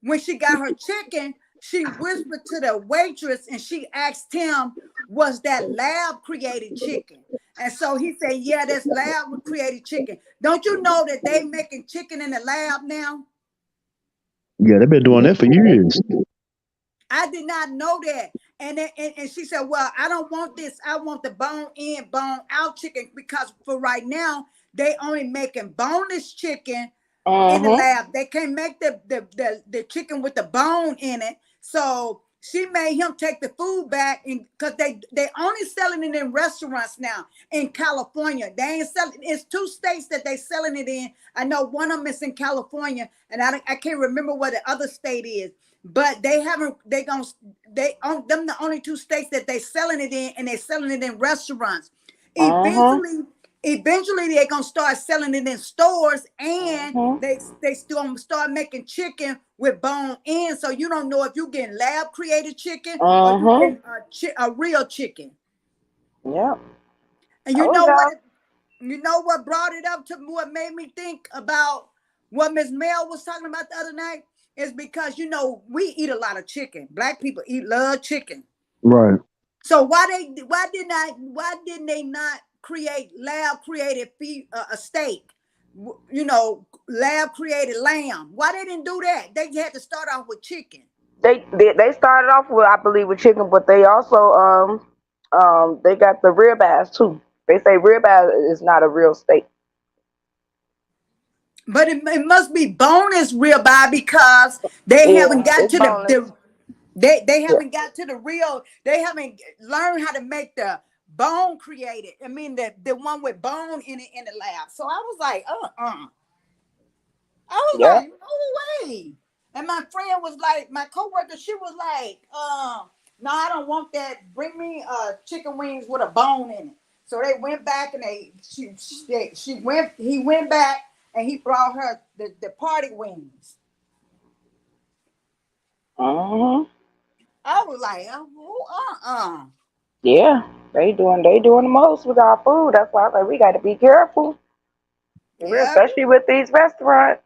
when she got her chicken, she whispered to the waitress and she asked him, was that lab created chicken? And so he said, yeah, that's lab created chicken. Don't you know that they making chicken in the lab now? Yeah, they've been doing that for years. I did not know that. And she said, well, I don't want this. I want the bone in, bone out chicken, because for right now, they only making boneless chicken in the lab. They can't make the chicken with the bone in it. So she made him take the food back, and because they only selling it in restaurants now in California. They ain't selling. It's 2 states that they selling it in. I know one of them is in California, and I can't remember what the other state is. But they haven't. Them the only 2 states that they selling it in, and they selling it in restaurants. Eventually they're gonna start selling it in stores, and they still gonna start making chicken with bone in. So you don't know if you're getting lab created chicken or you getting a real chicken. Yeah. And you know what brought it up to what made me think about what Miss Mel was talking about the other night is because we eat a lot of chicken. Black people love chicken. Right. So why didn't they not create lab created a steak, lab created lamb? Why they didn't do that? They had to start off with chicken. They started off with, I believe, with chicken, but they also they got the ribeyes too. They say ribeye is not a real steak. But it must be boneless ribeye because they haven't got to they haven't got to the real. They haven't learned how to make the bone created. I mean the one with bone in it in the lab. So I was like, I was like, no way. And my friend was like, my coworker, she was like, no, I don't want that. Bring me chicken wings with a bone in it. So they went back and he went back and he brought her the party wings. I was like, Yeah. They doing the most with our food. That's why I say we got to be careful, Yep. especially with these restaurants.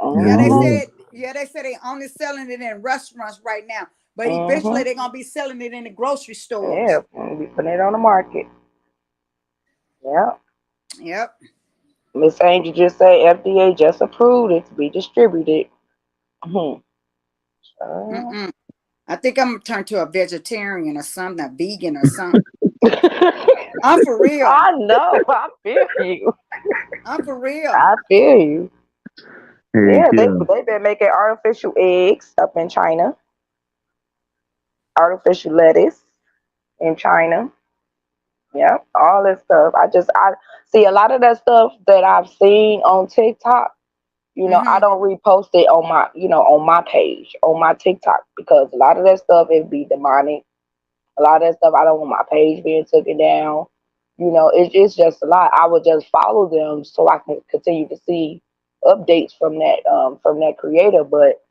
Yeah, Mm-hmm. they said they only selling it in restaurants right now, but eventually Mm-hmm. they're gonna be selling it in the grocery stores. Yeah, and we putting it on the market. Yeah. Yep. Miss Angel just say FDA just approved it to be distributed. Mm-hmm. Mm-mm. I think I'm gonna turn to a vegetarian or something, a vegan or something. I'm for real. I know. I feel you. I'm for real. I feel you. Heck Yeah, yeah. they've been making artificial eggs up in China, artificial lettuce in China. Yep, all this stuff. I see a lot of that stuff that I've seen on TikTok. I Mm-hmm. don't repost it on my page, on my TikTok, because a lot of that stuff it be demonic. A lot of that stuff I don't want my page being taken down. It's just a lot. I would just follow them so I can continue to see updates from that creator, but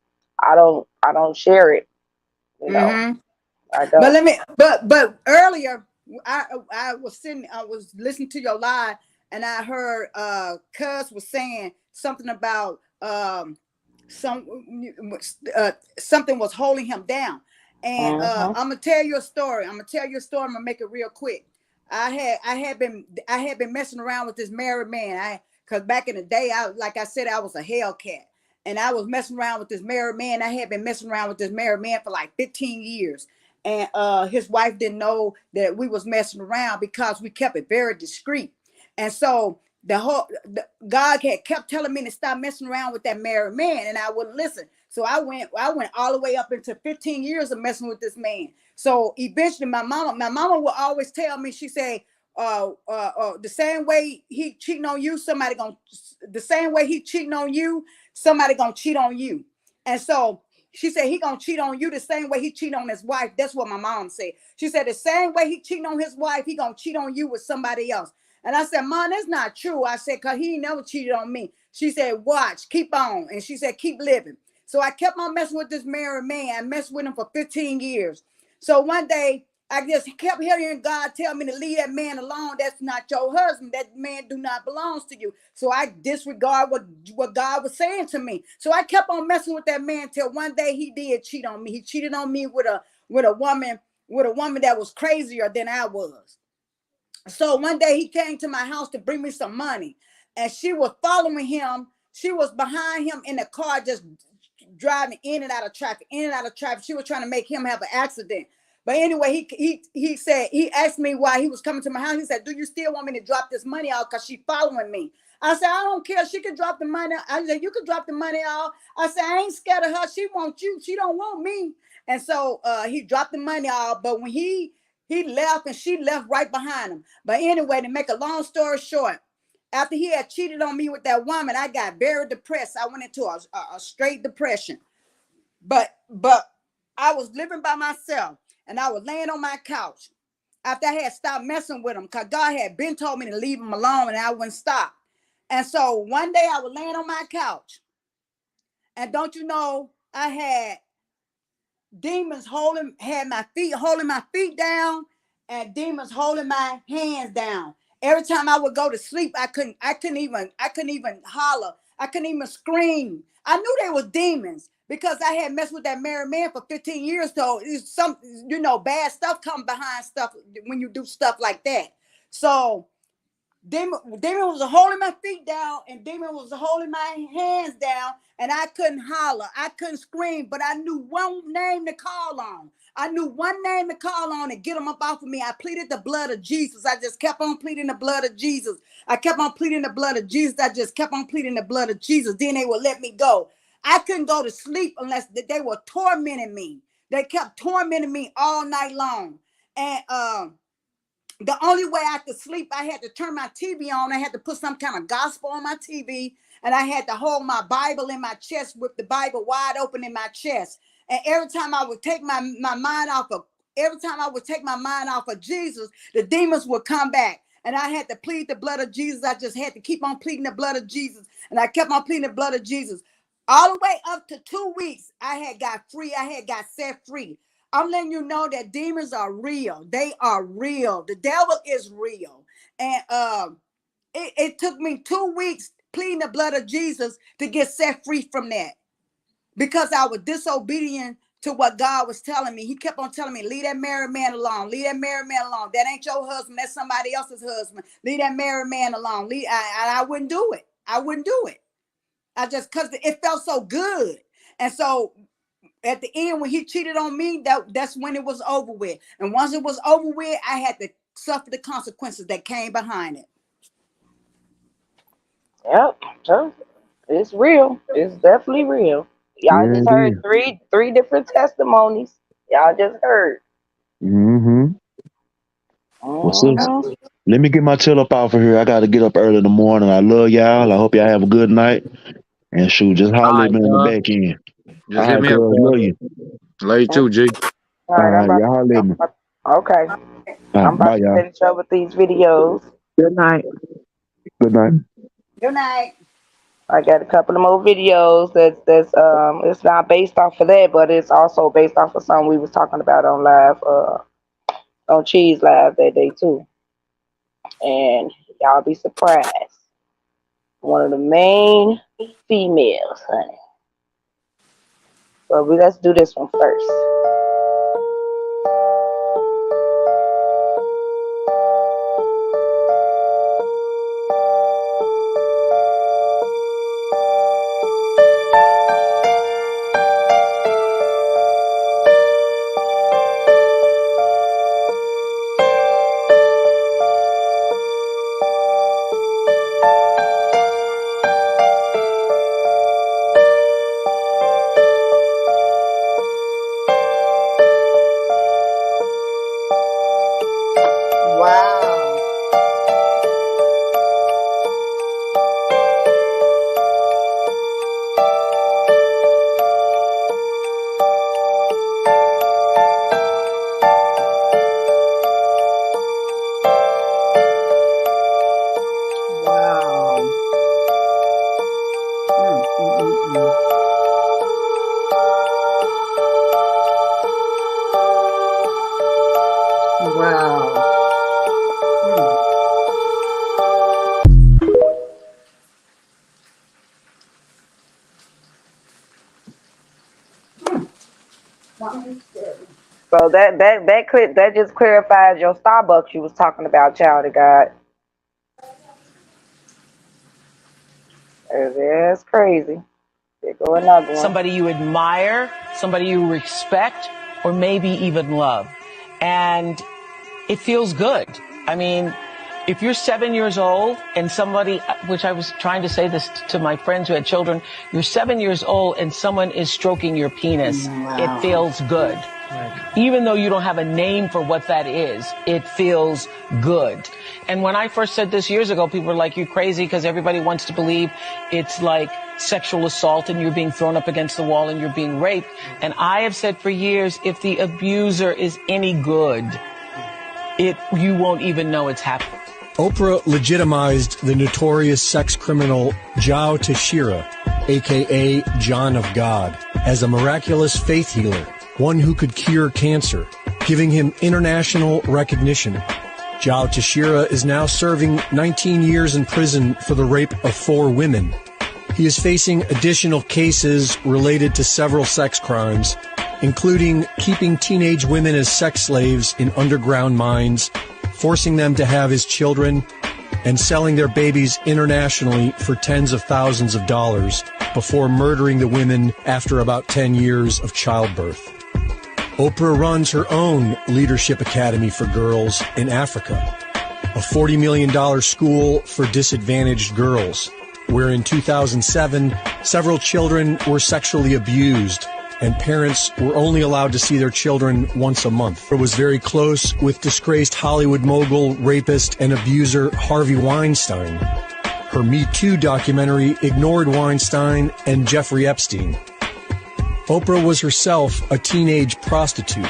I don't share it. Mm-hmm. I But don't. but earlier I was listening to your live and I heard Cuz was saying something about some something was holding him down. And Mm-hmm. I'm gonna tell you a story. I'm gonna make it real quick. I had been messing around with this married man. Because back in the day, like I said, I was a Hellcat. And I was messing around with this married man. I had been messing around with this married man for like 15 years. And his wife didn't know that we was messing around because we kept it very discreet. And so God had kept telling me to stop messing around with that married man, and I wouldn't listen. So I went all the way up into 15 years of messing with this man. So eventually my mama would always tell me, she said, the same way he cheating on you, the same way he cheating on you, somebody gonna cheat on you. And so she said he gonna cheat on you the same way he cheat on his wife. That's what my mom said. She said the same way he cheating on his wife, he gonna cheat on you with somebody else. And I said, Mom, that's not true. I said, because he never cheated on me. She said, watch, keep on. And she said, keep living. So I kept on messing with this married man. I messed with him for 15 years. So one day, I just kept hearing God tell me to leave that man alone. That's not your husband. That man do not belong to you. So I disregard what God was saying to me. So I kept on messing with that man till one day he did cheat on me. He cheated on me with a woman that was crazier than I was. So one day he came to my house to bring me some money, and she was following him. She was behind him in the car, just driving in and out of traffic, in and out of traffic. She was trying to make him have an accident. But anyway, he said, he asked me why he was coming to my house. He said, do you still want me to drop this money out because she's following me? I said, I don't care. She can drop the money. I said, you can drop the money out. I said, I ain't scared of her. She wants you. She don't want me. And so he dropped the money out. But when he left, and she left right behind him. But anyway, to make a long story short, after he had cheated on me with that woman, I got very depressed. I went into a straight depression. But I was living by myself, and I was laying on my couch after I had stopped messing with him, because God had been told me to leave him alone, and I wouldn't stop. And so one day I was laying on my couch, and don't you know, I had demons holding my feet down, and demons holding my hands down. Every time I would go to sleep, I couldn't even holler. I couldn't even scream. I knew they were demons because I had messed with that married man for 15 years. So it's some, bad stuff come behind stuff when you do stuff like that. So Demon was holding my feet down, and Demon was holding my hands down, and I couldn't holler. I couldn't scream, but I knew one name to call on. I knew one name to call on and get them up off of me. I pleaded the blood of Jesus. I just kept on pleading the blood of Jesus. I kept on pleading the blood of Jesus. I just kept on pleading the blood of Jesus. Then they would let me go. I couldn't go to sleep unless they were tormenting me. They kept tormenting me all night long. And the only way I could sleep, I had to turn my TV on. I had to put some kind of gospel on my TV, and I had to hold my Bible in my chest with the Bible wide open in my chest. And every time I would take my mind off of Jesus, the demons would come back. And I had to plead the blood of Jesus. I just had to keep on pleading the blood of Jesus. And I kept on pleading the blood of Jesus. All the way up to 2 weeks, I had got free. I had got set free. I'm letting you know that demons are real. They are real. The devil is real. And it took me 2 weeks pleading the blood of Jesus to get set free from that, because I was disobedient to what God was telling me. He kept on telling me, leave that married man alone. Leave that married man alone. That ain't your husband. That's somebody else's husband. Leave that married man alone. I wouldn't do it. I wouldn't do it. Because it felt so good. And so at the end, when he cheated on me, that's when it was over with. And once it was over with, I had to suffer the consequences that came behind it. Yep. So it's real. It's definitely real. Y'all just heard three different testimonies. Y'all just heard. Well, sis, let me get my tail up off of here. I got to get up early in the morning. I love y'all. I hope y'all have a good night. And shoot, just holler at me in the back end. Just hit me up. Love you. Love you too, G. All right, y'all holler at me. Okay. I'm about to finish up with these videos. Good night. Good night. Good night. I got a couple of more videos that's it's not based off of that, but it's also based off of something we was talking about on live, on Cheese Live that day too. And y'all be surprised. One of the main females, honey. But let's do this one first. So that just clarifies your Starbucks you was talking about, child of God. That's crazy. There go another one. Somebody you admire, somebody you respect, or maybe even love. And it feels good. I mean, if you're 7 years old and somebody, which I was trying to say this to my friends who had children, you're 7 years old and someone is stroking your penis, It feels good. Right. Even though you don't have a name for what that is, it feels good. And when I first said this years ago, people were like, you're crazy, because everybody wants to believe it's like sexual assault and you're being thrown up against the wall and you're being raped. And I have said for years, if the abuser is any good, you won't even know it's happening. Oprah legitimized the notorious sex criminal Joe Teixeira, a.k.a. John of God, as a miraculous faith healer, one who could cure cancer, giving him international recognition. Joe Teixeira is now serving 19 years in prison for the rape of 4 women. He is facing additional cases related to several sex crimes, including keeping teenage women as sex slaves in underground mines, forcing them to have his children, and selling their babies internationally for tens of thousands of dollars before murdering the women after about 10 years of childbirth. Oprah runs her own Leadership Academy for Girls in Africa, a $40 million school for disadvantaged girls, where in 2007, several children were sexually abused and parents were only allowed to see their children once a month. It was very close with disgraced Hollywood mogul, rapist, and abuser Harvey Weinstein. Her Me Too documentary ignored Weinstein and Jeffrey Epstein. Oprah was herself a teenage prostitute.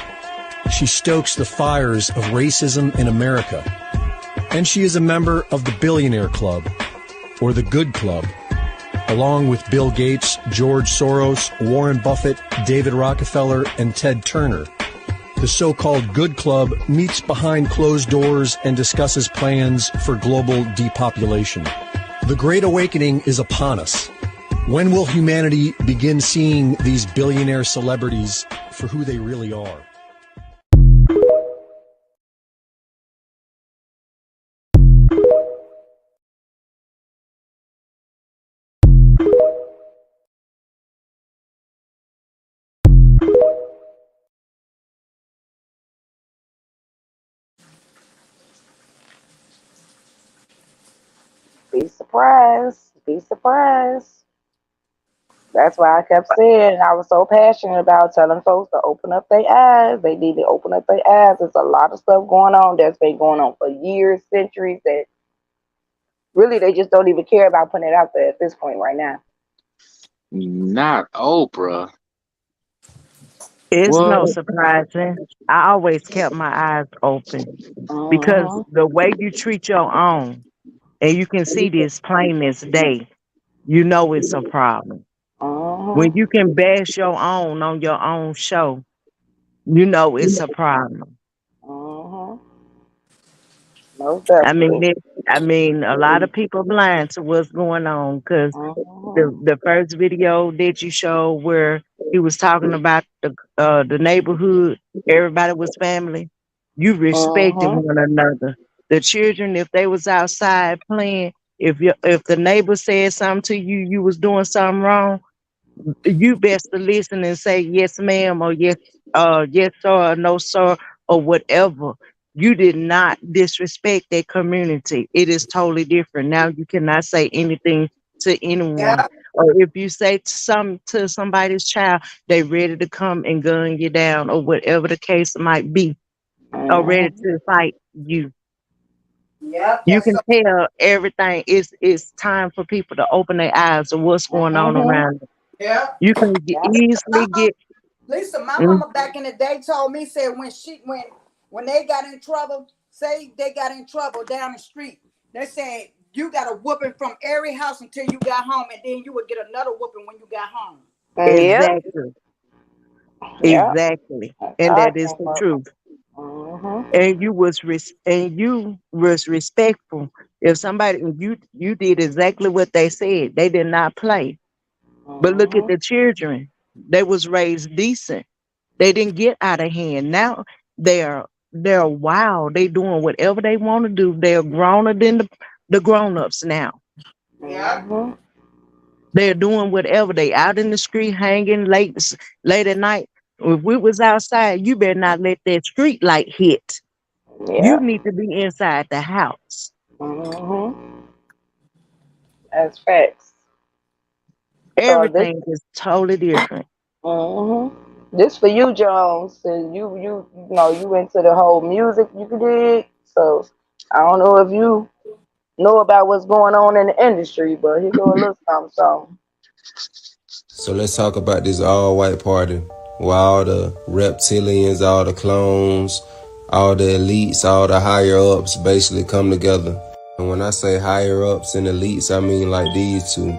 She stokes the fires of racism in America. And she is a member of the Billionaire Club, or the Good Club, along with Bill Gates, George Soros, Warren Buffett, David Rockefeller, and Ted Turner. the so-called Good Club meets behind closed doors and discusses plans for global depopulation. The Great Awakening is upon us. When will humanity begin seeing these billionaire celebrities for who they really are? Be surprised. Be surprised. That's why I kept saying, I was so passionate about telling folks to open up their eyes. They need to open up their eyes. There's a lot of stuff going on that's been going on for years, centuries, that really they just don't even care about putting it out there at this point right now. Not Oprah. It's What? no surprising. I always kept my eyes open because the way you treat your own, and you can see this plain as day, you know it's a problem. When you can bash your own on your own show, you know it's a problem. I mean, a lot of people blind to what's going on because the first video that you showed where he was talking about the neighborhood, everybody was family. You respected one another. The children, if they was outside playing, if the neighbor said something to you, you was doing something wrong, you best to listen and say yes, ma'am, or yes, sir, or no, sir, or whatever. You did not disrespect that community. It is totally different. Now you cannot say anything to anyone. Or if you say to somebody's child, they ready to come and gun you down, or whatever the case might be, or ready to fight you. You can tell everything. It's time for people to open their eyes to what's going on around them. You can easily get. Lisa, my mama back in the day told me, said when they got in trouble, say they got in trouble down the street, they said you got a whooping from every house until you got home, and then you would get another whooping when you got home. Exactly. Exactly. And that is the truth. And you was respectful. If somebody you did exactly what they said, they did not play. But look at the children. They was raised decent. They didn't get out of hand. Now they're wild. They doing whatever they want to do. They're growner than the grown-ups now. They're doing whatever. They out in the street hanging late at night. If we was outside, you better not let that street light hit. You need to be inside the house. That's facts. Everything is totally different. This for you, Jones. And you into the whole music you did. So I don't know if you know about what's going on in the industry, but here go a little something. So let's talk about this all-white party where all the reptilians, all the clones, all the elites, all the higher-ups basically come together. And when I say higher-ups and elites, I mean like these two.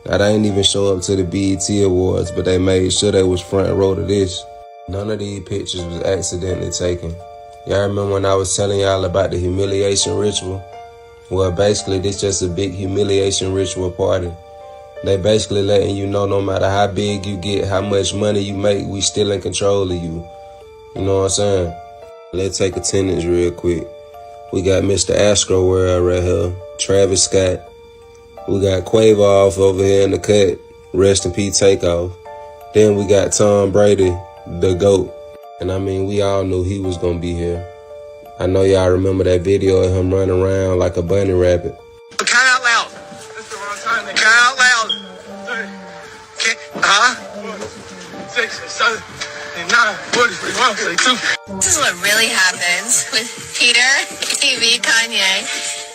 Now, they ain't even show up to the BET Awards, but they made sure they was front row to this. None of these pictures was accidentally taken. Y'all remember when I was telling y'all about the humiliation ritual? Well, basically, this just a big humiliation ritual party. They basically letting you know no matter how big you get, how much money you make, we still in control of you. You know what I'm saying? Let's take attendance real quick. We got Mr. Astro World right here, Travis Scott. We got Quavo off over here in the cut. Rest in peace, Takeoff. Then we got Tom Brady, the GOAT. And I mean, we all knew he was gonna be here. I know y'all remember that video of him running around like a bunny rabbit. Count out loud. That's the wrong time. Count out loud. 6, 7, 9, 41, 42. This is what really happens with Peter, TV, Kanye.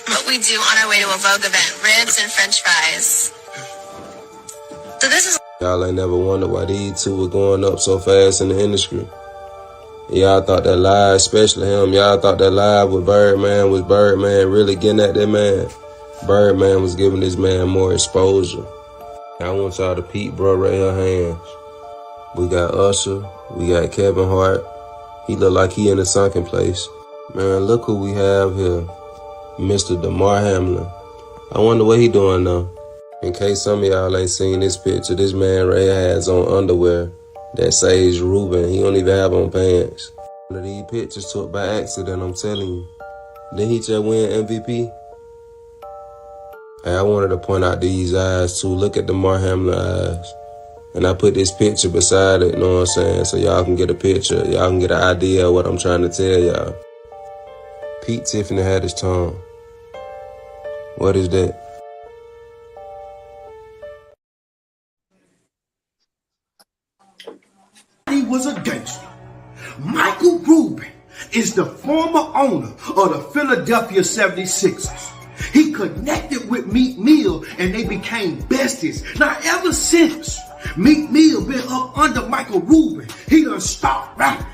What we do on our way to a Vogue event, ribs and French fries. So this is. Y'all ain't never wondered why these two were going up so fast in the industry. Y'all thought that live, especially him, y'all thought that live with Birdman was Birdman really getting at that man. Birdman was giving this man more exposure. I want y'all to peep bro right here hands. We got Usher, we got Kevin Hart, He look like he in a sunken place. Man, look who we have here. Mr. Damar Hamlin. I wonder what he doing now. In case some of y'all ain't seen this picture, this man right here has on underwear that says Ruben. He don't even have on pants. One of these pictures took by accident, I'm telling you. Didn't he just win MVP? Hey, I wanted to point out these eyes too. Look at the Damar Hamlin eyes. And I put this picture beside it, you know what I'm saying? So y'all can get a picture. Y'all can get an idea of what I'm trying to tell y'all. Pete Tiffany had his tongue. What is that? He was a gangster. Michael Rubin is the former owner of the Philadelphia 76ers. He connected with Meek Mill and they became besties. Now ever since Meek Mill been up under Michael Rubin, he done stopped rapping.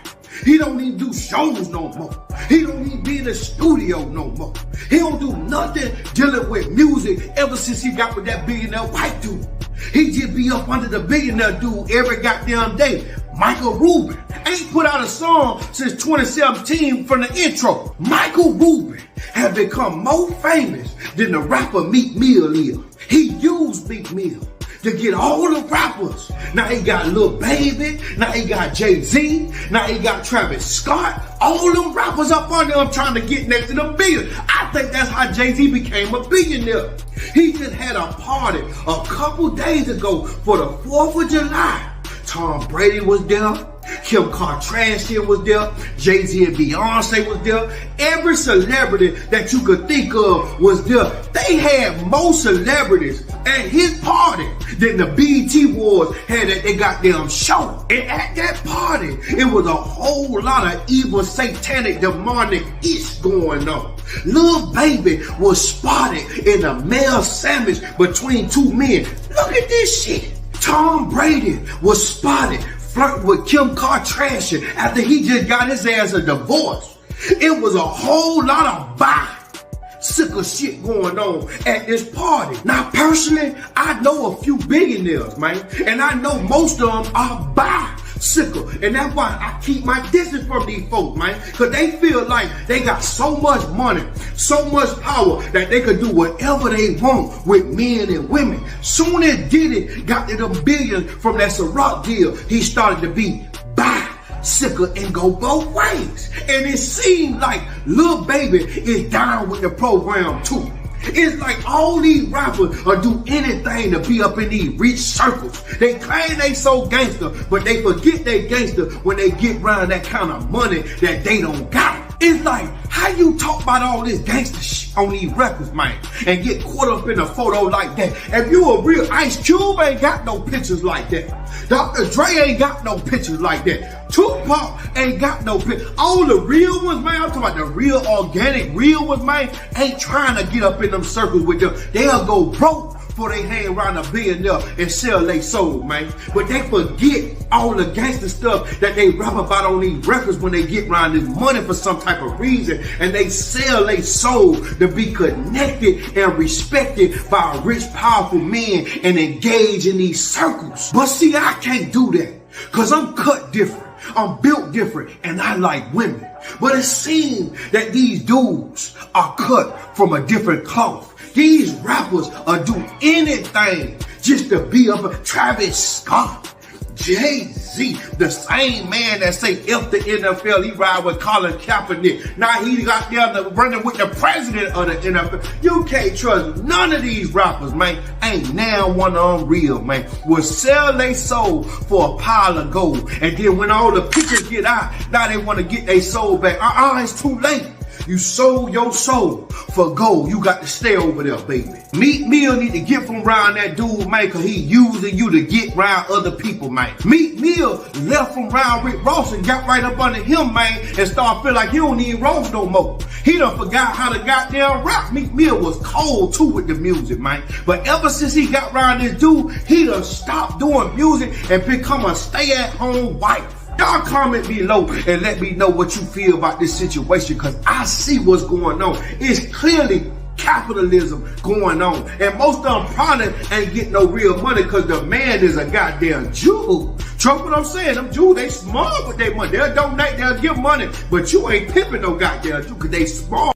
He don't even do shows no more. He don't even be in the studio no more. He don't do nothing dealing with music ever since he got with that billionaire white dude. He just be up under the billionaire dude every goddamn day. Michael Rubin ain't put out a song since 2017 from the intro. Michael Rubin has become more famous than the rapper Meek Mill is. He used Meek Mill to get all the rappers. Now he got Lil Baby, now he got Jay-Z, now he got Travis Scott. All them rappers up under him trying to get next to the billion. I think that's how Jay-Z became a billionaire. He just had a party a couple days ago for the 4th of July. Tom Brady was there. Kim Kardashian was there. Jay-Z and Beyonce was there. Every celebrity that you could think of was there. They had more celebrities at his party than the BET Awards had at their goddamn show. And at that party, it was a whole lot of evil, satanic, demonic ish going on. Lil Baby was spotted in a male sandwich between two men. Look at this shit. Tom Brady was spotted flirting with Kim Kardashian after he just got his ass a divorce. It was a whole lot of bicycle shit going on at this party. Now, personally, I know a few billionaires, man, and I know most of them are bicycle, and that's why I keep my distance from these folks, man, because they feel like they got so much money, so much power that they could do whatever they want with men and women. Soon as Diddy got to them billions from that Ciroc deal, he started to be bicycle and go both ways. And it seemed like Lil Baby is down with the program too. It's like all these rappers will do anything to be up in these rich circles. They claim they so gangster, but they forget they gangster when they get around that kind of money that they don't got. It's like, how you talk about all this gangster shit on these records, man, and get caught up in a photo like that? If you a real Ice Cube ain't got no pictures like that. Dr. Dre ain't got no pictures like that. Tupac ain't got no pictures. All the real ones, man, I'm talking about the real organic real ones, man, ain't trying to get up in them circles with them. They'll go broke before they hang around a billionaire and sell their soul, man. But they forget all the gangster stuff that they rap about on these records when they get around this money for some type of reason, and they sell their soul to be connected and respected by rich, powerful men and engage in these circles. But see, I can't do that because I'm cut different. I'm built different and I like women. But it seems that these dudes are cut from a different cloth. These rappers will do anything just to be up. Travis Scott, Jay-Z, the same man that say F the NFL, he ride with Colin Kaepernick. Now he got there running with the president of the NFL. You can't trust none of these rappers, man. Ain't now one of them real, man. Will sell their soul for a pile of gold. And then when all the pictures get out, now they want to get their soul back. It's too late. You sold your soul for gold. You got to stay over there, baby. Meek Mill need to get from around that dude, man, because he using you to get around other people, man. Meek Mill left from around Rick Ross and got right up under him, man, and started feeling like he don't need Ross no more. He done forgot how to goddamn rap. Meek Mill was cold too with the music, man. But ever since he got around this dude, he done stopped doing music and become a stay-at-home wife. Y'all comment below and let me know what you feel about this situation, because I see what's going on. It's clearly capitalism going on. And most of them probably ain't getting no real money because the man is a goddamn Jew Trust what I'm saying. Them Jews, they smart with their money. They'll donate, they'll give money, but you ain't pimping no goddamn Jew because they smart.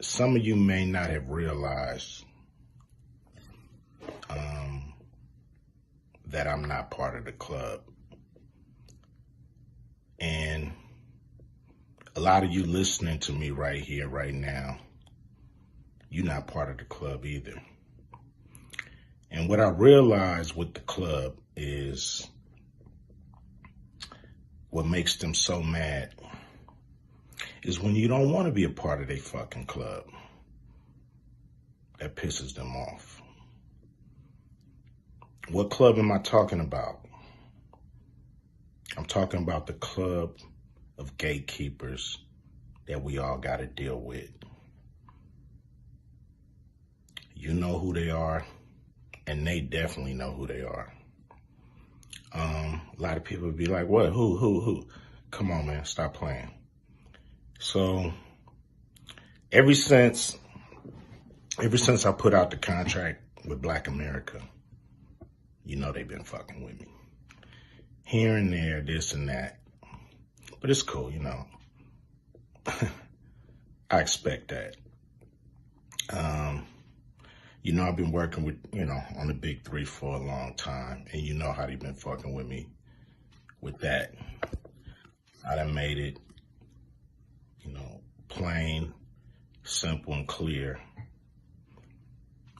Some of you may not have realized that I'm not part of the club. And a lot of you listening to me right here, right now, you're not part of the club either. And what I realized with the club is what makes them so mad is when you don't want to be a part of their fucking club. That pisses them off. What club am I talking about? I'm talking about the club of gatekeepers that we all got to deal with. You know who they are, and they definitely know who they are. A lot of people would be like, what? Who? Come on, man, stop playing. So, ever since I put out the contract with Black America, you know they've been fucking with me. Here and there, this and that. But it's cool, you know. I expect that. You know, I've been working with, on the Big Three for a long time. And you know how they've been fucking with me with that. I done made it, plain, simple, and clear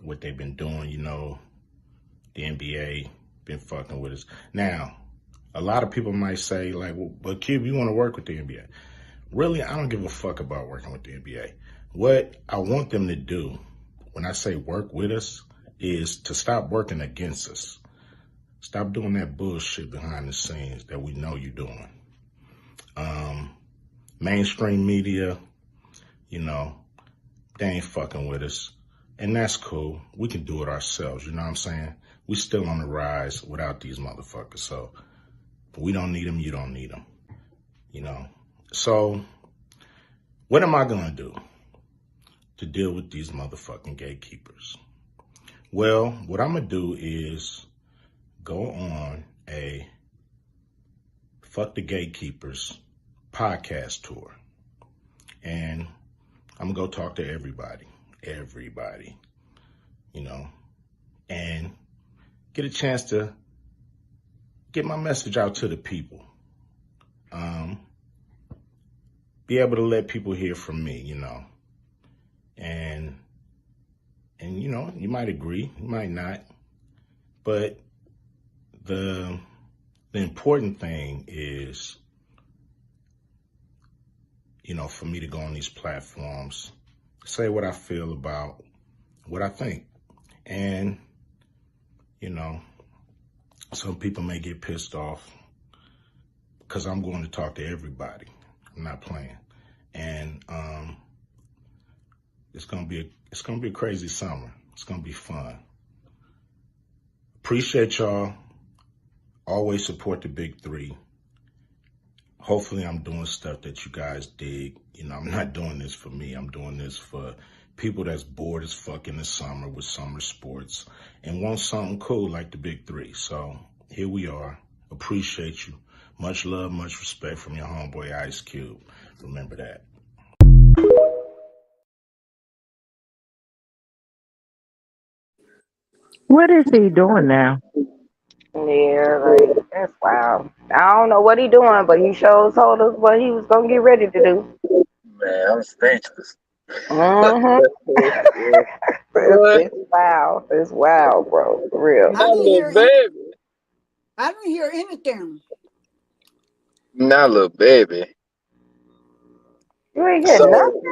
what they've been doing. The NBA been fucking with us. Now, a lot of people might say, like, well, but Cube, you want to work with the NBA. Really, I don't give a fuck about working with the NBA. What I want them to do, when I say work with us, is to stop working against us. Stop doing that bullshit behind the scenes that we know you're doing. Mainstream media, they ain't fucking with us. And that's cool. We can do it ourselves, you know what I'm saying? We still on the rise without these motherfuckers. So we don't need them, you don't need them. So what am I gonna do to deal with these motherfucking gatekeepers? Well, what I'm gonna do is go on a Fuck the Gatekeepers podcast tour. And I'm gonna go talk to everybody, and get a chance to get my message out to the people. Be able to let people hear from me, and you might agree, you might not, but the important thing is, for me to go on these platforms, say what I feel about what I think. And, some people may get pissed off because I'm going to talk to everybody. I'm not playing. And it's gonna be a crazy summer. It's gonna be fun. Appreciate y'all. Always support the Big Three. Hopefully I'm doing stuff that you guys dig. I'm not doing this for me. I'm doing this for people that's bored as fuck in the summer with summer sports and want something cool like the Big Three. So here we are. Appreciate you. Much love, much respect from your homeboy Ice Cube. Remember that. What is he doing now? Yeah, like, that's wild. I don't know what he doing, but he sure told us what he was gonna get ready to do. Man, I'm speechless. Mm-hmm. It's wild. It's wild, bro. For real. I didn't hear anything. Not little baby. You ain't getting nothing?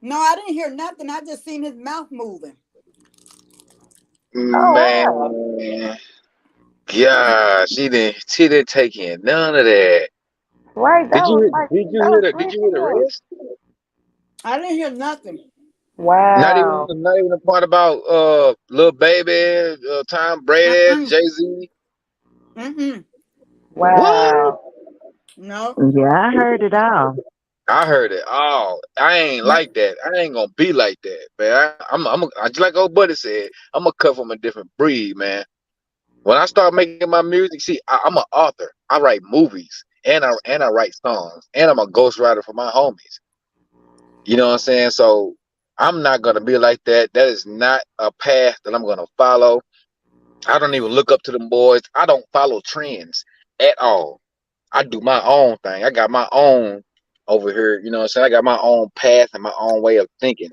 No, I didn't hear nothing. I just seen his mouth moving. Man. Gosh, she didn't take in none of that. Right. Did you hear the rest? I didn't hear nothing. Wow. Not even the part about Lil Baby, Tom Brady, Jay-Z. Wow. No. Yeah, I heard it all. I heard it all. I ain't like that. I ain't gonna be like that, man. I'm just like old buddy said. I'm gonna cut from a different breed, man. When I start making my music, see, I'm an author. I write movies and I write songs, and I'm a ghostwriter for my homies. You know what I'm saying? So I'm not gonna be like that. That is not a path that I'm gonna follow. I don't even look up to them boys. I don't follow trends at all. I do my own thing. I got my own over here. You know what I'm saying? I got my own path and my own way of thinking.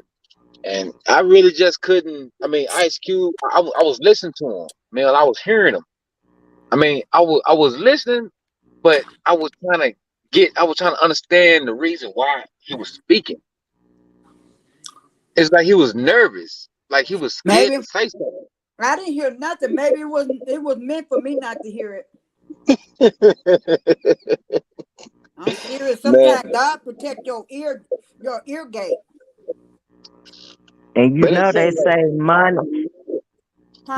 And I really just couldn't. I mean, Ice Cube. I was listening to him, man. I was hearing him. I mean, I was listening, but I was trying to understand the reason why he was speaking. It's like he was nervous, like he was scared Maybe to say something. I didn't hear nothing. Maybe it was meant for me not to hear it. I'm serious. Sometimes God protect your ear gate. And you know they say money.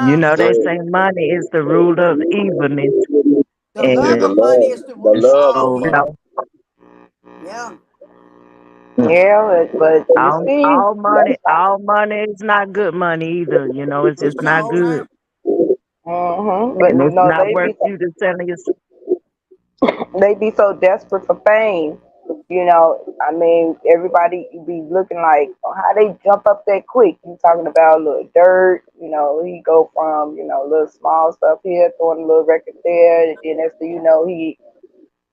You know they say money is the root of evilness. The love of money is the root of all evil. Yeah. Yeah, but you see, all money is not good money either. You know, it's just not good. But And you it's know not worth you to selling yourself. they be so desperate for fame. You know, I mean, everybody be looking like, oh, how they jump up that quick. You talking about Lil Durk, you know, he go from, you know, little small stuff here, throwing a little record there, and then next thing you know, he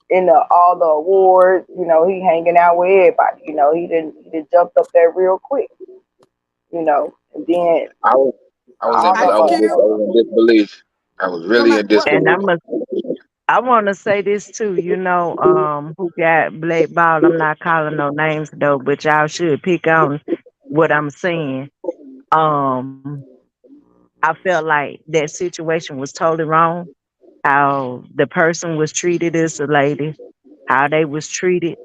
in all the awards, you know, he hanging out with everybody. You know, he didn't jumped up there real quick. You know, and then I was in disbelief. I was really in disbelief. And I want to say this too, you know, who got blackballed. I'm not calling no names though, but y'all should pick on what I'm saying. I felt like that situation was totally wrong. How the person was treated as a lady, how they was treated,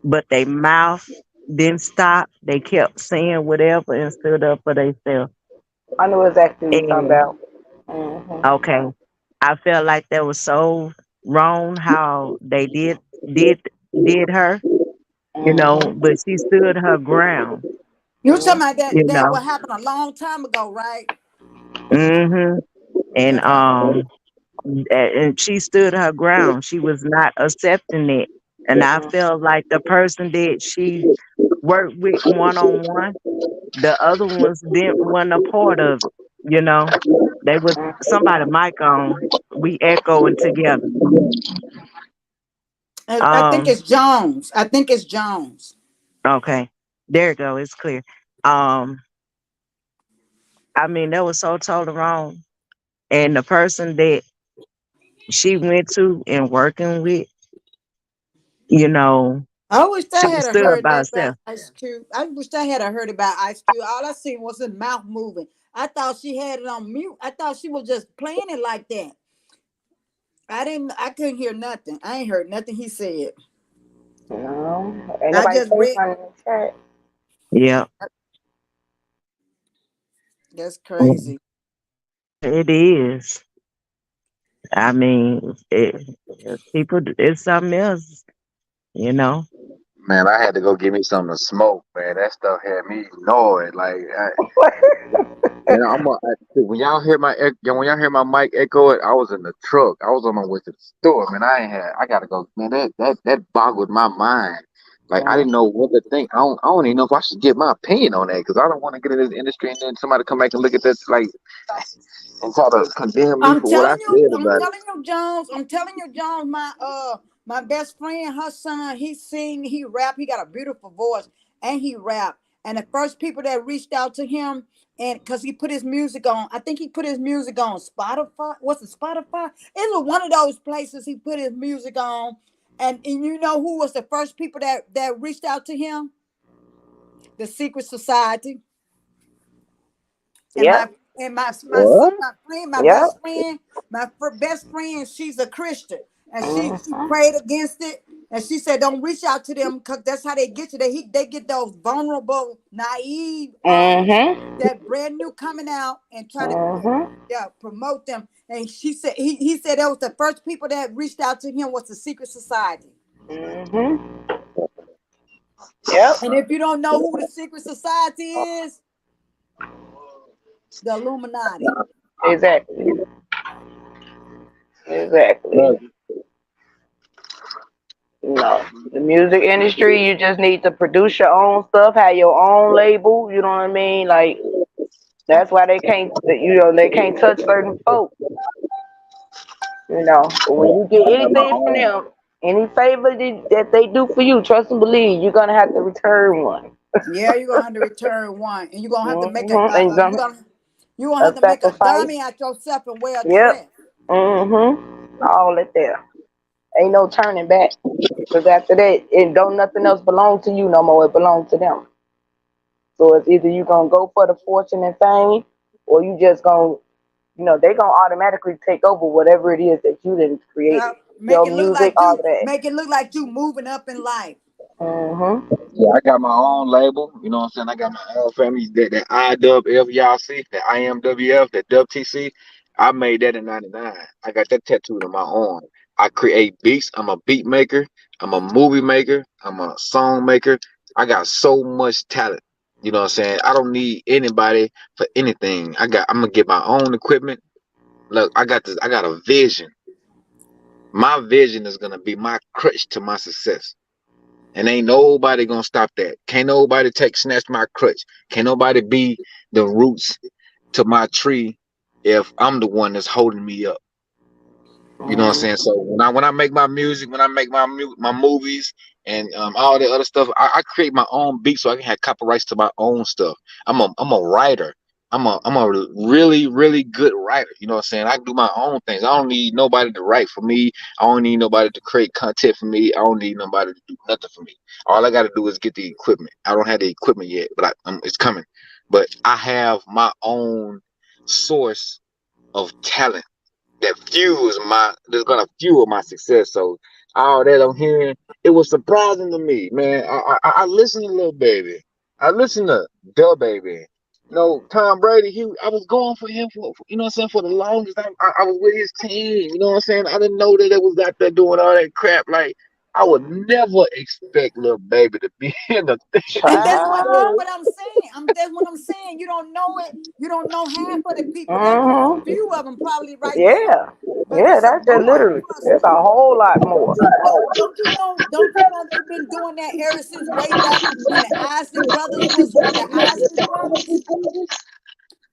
but their mouth didn't stop. They kept saying whatever and stood up for themselves. I know exactly what you're talking about. Okay. I felt like that was so wrong how they did her, you know, but she stood her ground. You talking about You that know. what happened a long time ago, right? And she stood her ground. She was not accepting it. And I felt like the person that she worked with one-on-one, the other ones didn't want a part of it, you know. They was somebody mic on, we echoing together. I think it's Jones. I think it's Jones. Okay. There you go. It's clear. I mean, that was so totally wrong. And the person that she went to and working with, you know, I wish I had heard that herself. about Ice Cube. I wish I had heard about Ice Cube. All I seen was his mouth moving. I thought she had it on mute. I thought she was just playing it like that. I couldn't hear nothing. I ain't heard nothing he said. No, ain't nobody say something in the chat. Yeah. That's crazy. It is. I mean, people, it's something else, you know. Man, I had to go get me something to smoke, man. That stuff had me annoyed. Like, when y'all hear my mic echo it, I was in the truck. I was on my way to the store, man. I gotta go, man. That boggled my mind. Like, I didn't know what to think. I don't even know if I should get my opinion on that, because I don't want to get in this industry and then somebody come back and look at that like and try to condemn me for what I said about it. I'm telling you, Jones, my best friend, her son, he sing, he rap, he got a beautiful voice, and he rap. And the first people that reached out to him, and because he put his music on, I think he put his music on Spotify. What's it, Spotify? It was one of those places he put his music on. And you know who was the first people that reached out to him? The Secret Society. Yeah. And my best friend, she's a Christian, and she prayed against it, and she said, "Don't reach out to them, because that's how they get you. They get those vulnerable, naive, that brand new coming out and trying to promote them." And she said, he said that was the first people that reached out to him was the Secret Society. Yep. And if you don't know who the Secret Society is, the Illuminati. Exactly. Exactly. No, the music industry, you just need to produce your own stuff, have your own label. You know what I mean? Like that's why they can't, they can't touch certain folks. You know, but when you get anything from them, any favor that they do for you, trust and believe, you're gonna have to return one. Yeah, you're gonna have to return one, and you're gonna have to make a you're gonna have to make a dummy out yourself and wear a dress. All that there. Ain't no turning back. Because after that, it don't nothing else belong to you no more. It belongs to them. So it's either you gonna go for the fortune and fame, or you just gonna, they gonna automatically take over whatever it is that you didn't create. Your music, all that. Make it look like you moving up in life. Yeah, I got my own label. You know what I'm saying? I got my own family. That IWF, y'all see, that IMWF, that WTC. I made that in '99. I got that tattooed on my arm. I create beats. I'm a beat maker. I'm a movie maker. I'm a song maker. I got so much talent. You know what I'm saying? I don't need anybody for anything. I'm gonna get my own equipment. Look, I got a vision. My vision is gonna be my crutch to my success. And ain't nobody gonna stop that. Can't nobody snatch my crutch. Can't nobody be the roots to my tree if I'm the one that's holding me up. You know what I'm saying? So when I make my music, when I make my movies and all the other stuff, I create my own beats so I can have copyrights to my own stuff. I'm a writer. I'm a really, really good writer. You know what I'm saying? I do my own things. I don't need nobody to write for me. I don't need nobody to create content for me. I don't need nobody to do nothing for me. All I got to do is get the equipment. I don't have the equipment yet, but it's coming. But I have my own source of talent that's gonna fuel my success. So all that I'm hearing, it was surprising to me, man. I listened to Lil Baby. I listened to Del Baby. Tom Brady, I was going for him for you know what I'm saying, for the longest. I was with his team, you know what I'm saying? I didn't know that it was out there doing all that crap. Like, I would never expect Lil Baby to be in the thing. And that's what I'm saying. That's what I'm saying. You don't know it. You don't know half of the people. A few of them probably right there. Yeah, that's just literally. There's a whole lot more. Don't you know they've been doing that ever since way back when the Isley Brothers was with the Isley Brothers?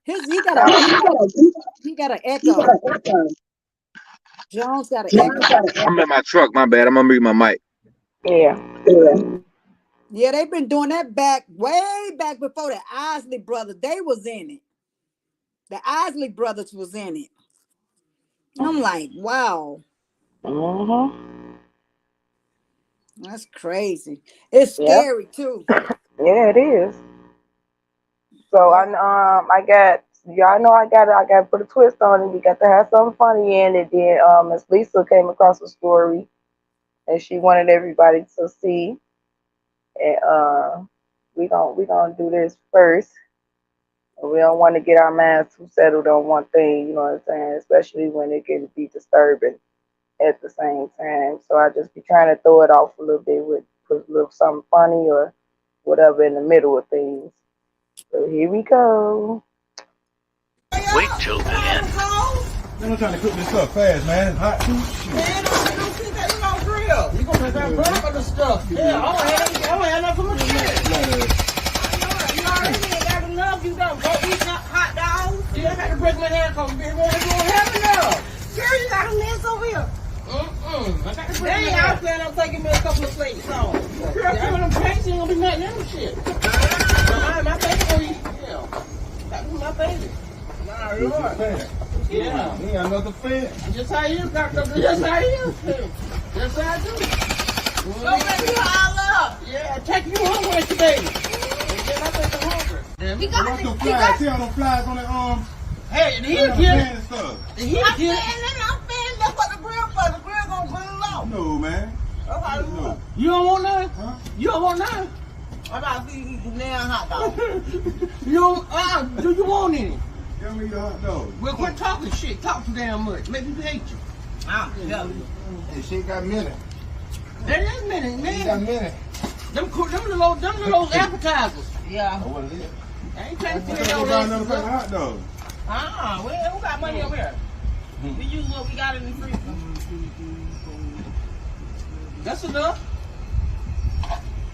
He got an echo. Jones got an echo. I'm in my truck. My bad. I'm gonna mute my mic. Yeah, they've been doing that way back before the Isley Brothers. They was in it. The Isley Brothers was in it. I'm like, wow. That's crazy. It's scary too. Yeah, it is. So I got, y'all know I got to put a twist on it. We got to have something funny in it. Then Miss Lisa came across a story, and she wanted everybody to see. And we gonna do this first. We don't want to get our minds too settled on one thing, you know what I'm saying? Especially when it can be disturbing at the same time. So I just be trying to throw it off a little bit with put a little something funny or whatever in the middle of things. So here we go. Wait till the end. Man, I'm trying to cook this up fast, man. It's hot too. Man, don't keep that on grill. You gonna make that burn the stuff. Yeah, I don't have enough for my kids. You already got enough. You done go eat hot dogs. You ain't got to break my hand because you won't have enough. Girl, you got a mess over here. They ain't out there taking me a couple of plates off. Girl, some of them plates ain't gonna be nothing in them shit. My baby gonna eat. Yeah. That was my baby. My Lord. Yeah. He got another fan. Just how you got the just how you do. Just how I do. Go baby, you all up. Yeah, take you home with you, baby. Get my baby hungry. He got them flies. See all them flies on that arm? Hey, he'll get it. I'm saying, that's what the grill for. The grill gonna grill off. No, man. No. You don't want none? Huh? You don't want none? I'm about to see you now hot dog. You don't, do you want any? Tell me the hot dog. Well, quit talking shit. Talk too damn much. Make people hate you. I'm telling you. Hey, she got minute. There is minute, man. She got minute. Them little appetizers. Yeah. Oh, what is it? I ain't trying to figure out another pack of hot dogs. Well, who got money over here? We use what we got in the freezer. That's enough.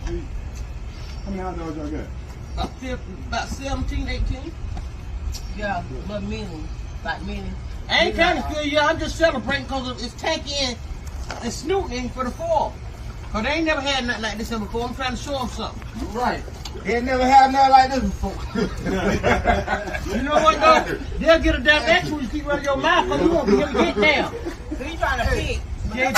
How many hot dogs y'all got? About 17, 18. Yeah, but many. Like many. I ain't trying to kill you. I'm just celebrating because it's taking and snooting for the 4th. Because they ain't never had nothing like this before. I'm trying to show them something. Right. They ain't never had nothing like this before. You know what, though? They'll get a damn extra when you keep running your mouth because you won't be able to get down. So you trying to pick. Yeah.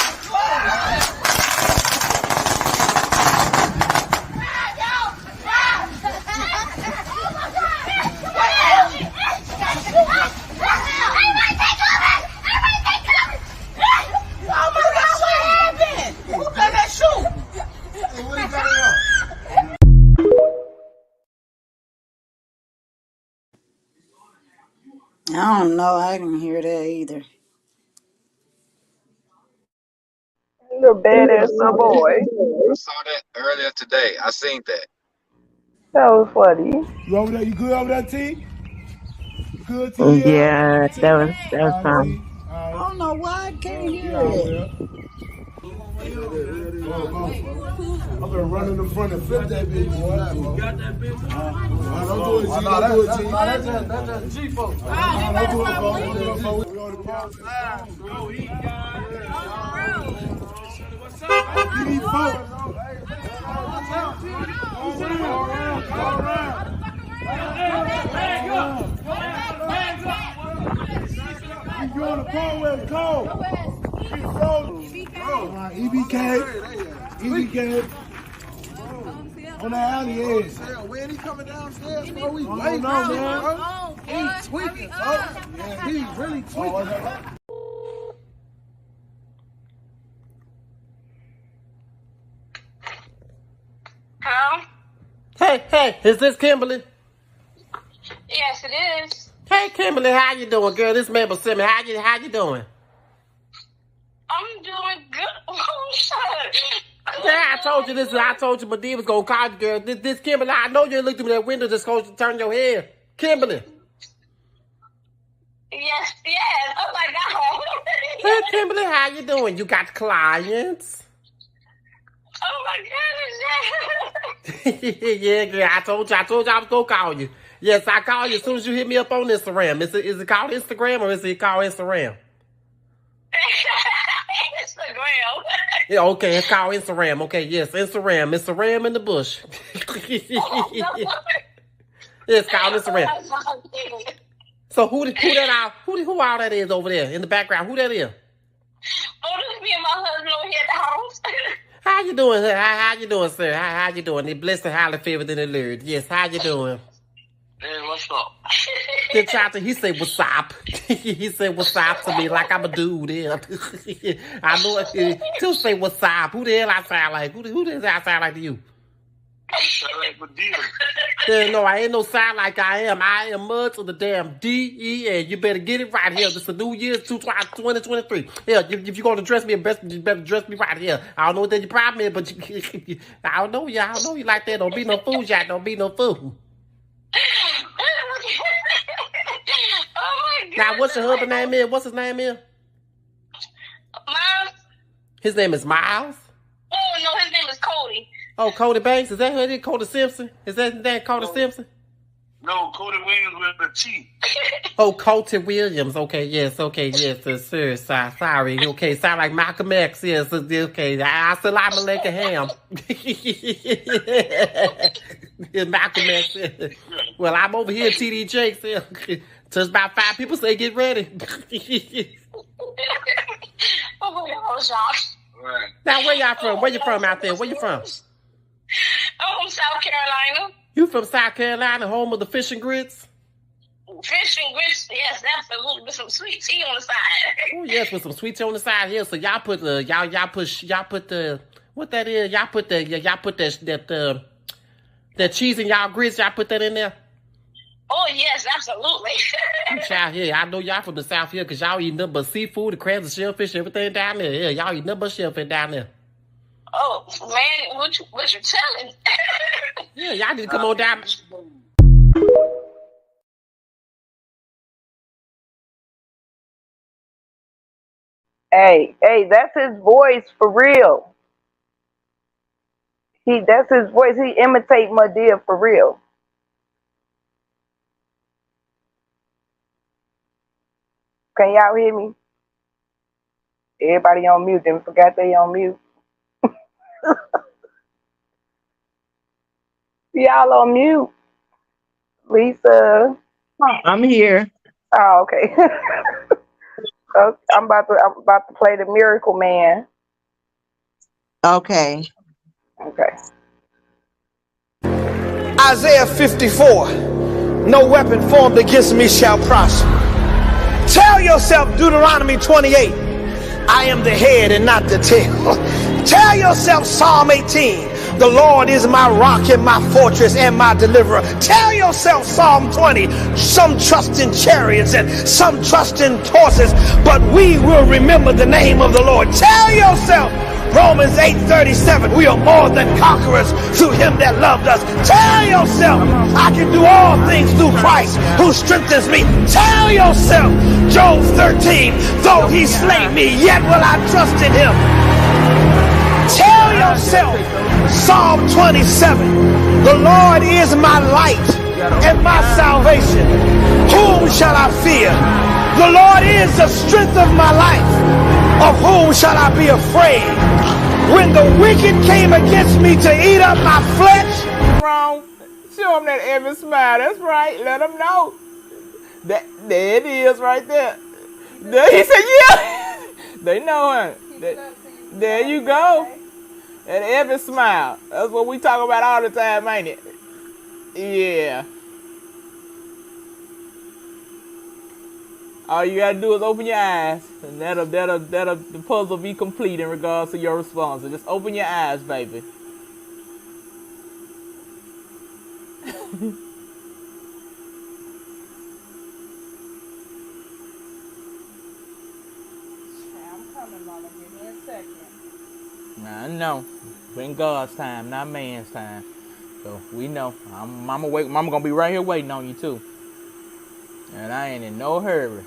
I don't know. I didn't hear that either. Little badass little boy. I saw that earlier today. I seen that. That was funny. You over there? You good over there, T? You good, T? Yeah, that was fun. I don't know why I can't hear it. I'm gonna run in the front and flip that bitch, boy. You got that bitch? Don't do it, G. Don't do it, G. That's G, folks. Don't do it, folks. We on the pause. You need folks. You on the phone where it's cold. EBK. On the alley edge. When he coming downstairs, bro, we waiting, man. He's tweaking, folks. Yeah, he's really tweaking. Hello? Hey, is this Kimberly? Yes, it is. Hey, Kimberly, how you doing, girl? This man sent me. How you doing? I'm doing good. Yeah, I told you this. I told you Medea was gonna call you, girl. This Kimberly, I know you looked through that window just supposed to turn your head. Kimberly. Yes. Oh my God. Hey, Kimberly, how you doing? You got clients? Oh my God. Yeah, girl. I told you I was gonna call you. Yes, I call you as soon as you hit me up on Instagram. Is it called Instagram or is it called Instagram? Instagram. Yeah, okay, it's called Instagram. Okay, yes, Instagram. It's Instagram in the bush. It's called Instagram. So who all that is over there in the background? Who that is? Oh, this is me and my husband over here at the house. How you doing, sir? How you doing, sir? How you doing? The blessed and highly favored in the Lord. Yes, how you doing? Hey, what's up? Good child, he said, what's up? He said, what's up to me like I'm a dude. Yeah. I know it. To say what's up. Who the hell I sound like? Who the hell I sound like to you? Sound like Medea. Yeah, no, I ain't no sound like I am. I am much of the damn D-E-N. You better get it right here. This is a new year, 2023. Yeah, if you're going to dress me, you better dress me right here. I don't know what your problem is, but I don't know you. I don't know you like that. Don't be no fool, Jack. Don't be no fool. Oh my God. Now, what's your husband's name is? What's his name is? Miles? His name is Miles? Oh, no, his name is Cody. Oh, Cody Banks? Is that who it is? Cody Simpson? Is that his name, Cody Simpson? No, Cody Williams with the T. Oh, Cody Williams. Okay, yes, sir. Sorry. Okay, sound like Malcolm X. Yes, okay. Assalamu alaikum ham. Yeah, Malcolm X. Well, I'm over here, TD Jakes. Just about 5 people say get ready. Oh my God, Josh. Right. Now, where y'all from? Where you from out there? Where you from? I'm from South Carolina. You from South Carolina, home of the fish and grits? Fish and grits, yes, absolutely. With some sweet tea on the side. Oh yes, with some sweet tea on the side here. So y'all put the what that is? Y'all put that cheese in y'all grits. Y'all put that in there. Oh yes, absolutely. Child, yeah, I know y'all from the South here because y'all eat nothing but seafood, the crabs, the shellfish, everything down there. Yeah, y'all eat nothing but shellfish down there. Oh man, what you telling? Yeah, y'all need to come on down. Hey, that's his voice for real. That's his voice. He imitate Madea for real. Can y'all hear me? Everybody on mute. Them forgot they on mute. Y'all on mute. Lisa. I'm here. Oh, okay. So I'm about to play the Miracle Man. Okay. Okay. Isaiah 54. No weapon formed against me shall prosper. Tell yourself, Deuteronomy 28. I am the head and not the tail. Tell yourself, Psalm 18. The Lord is my rock and my fortress and my deliverer. Tell yourself, Psalm 20. Some trust in chariots and some trust in horses, but we will remember the name of the Lord. Tell yourself, Romans 8:37. We are more than conquerors through him that loved us. Tell yourself, I can do all things through Christ who strengthens me. Tell yourself, Job 13. Though he slay me, yet will I trust in him. Tell yourself, Psalm 27. The Lord is my light and my salvation. Whom shall I fear? The Lord is the strength of my life. Of whom shall I be afraid? When the wicked came against me to eat up my flesh. Wrong. Show them that every smile. That's right. Let them know. There it is right there. He said, yeah. They know it. There you go. And every smile. That's what we talk about all the time, ain't it? Yeah. All you gotta do is open your eyes, and that'll the puzzle be complete in regards to your response. So just open your eyes, baby. I'm coming, Mama. Give me a second. I know. When God's time, not man's time. So we know. Mama gonna be right here waiting on you too. And I ain't in no hurry.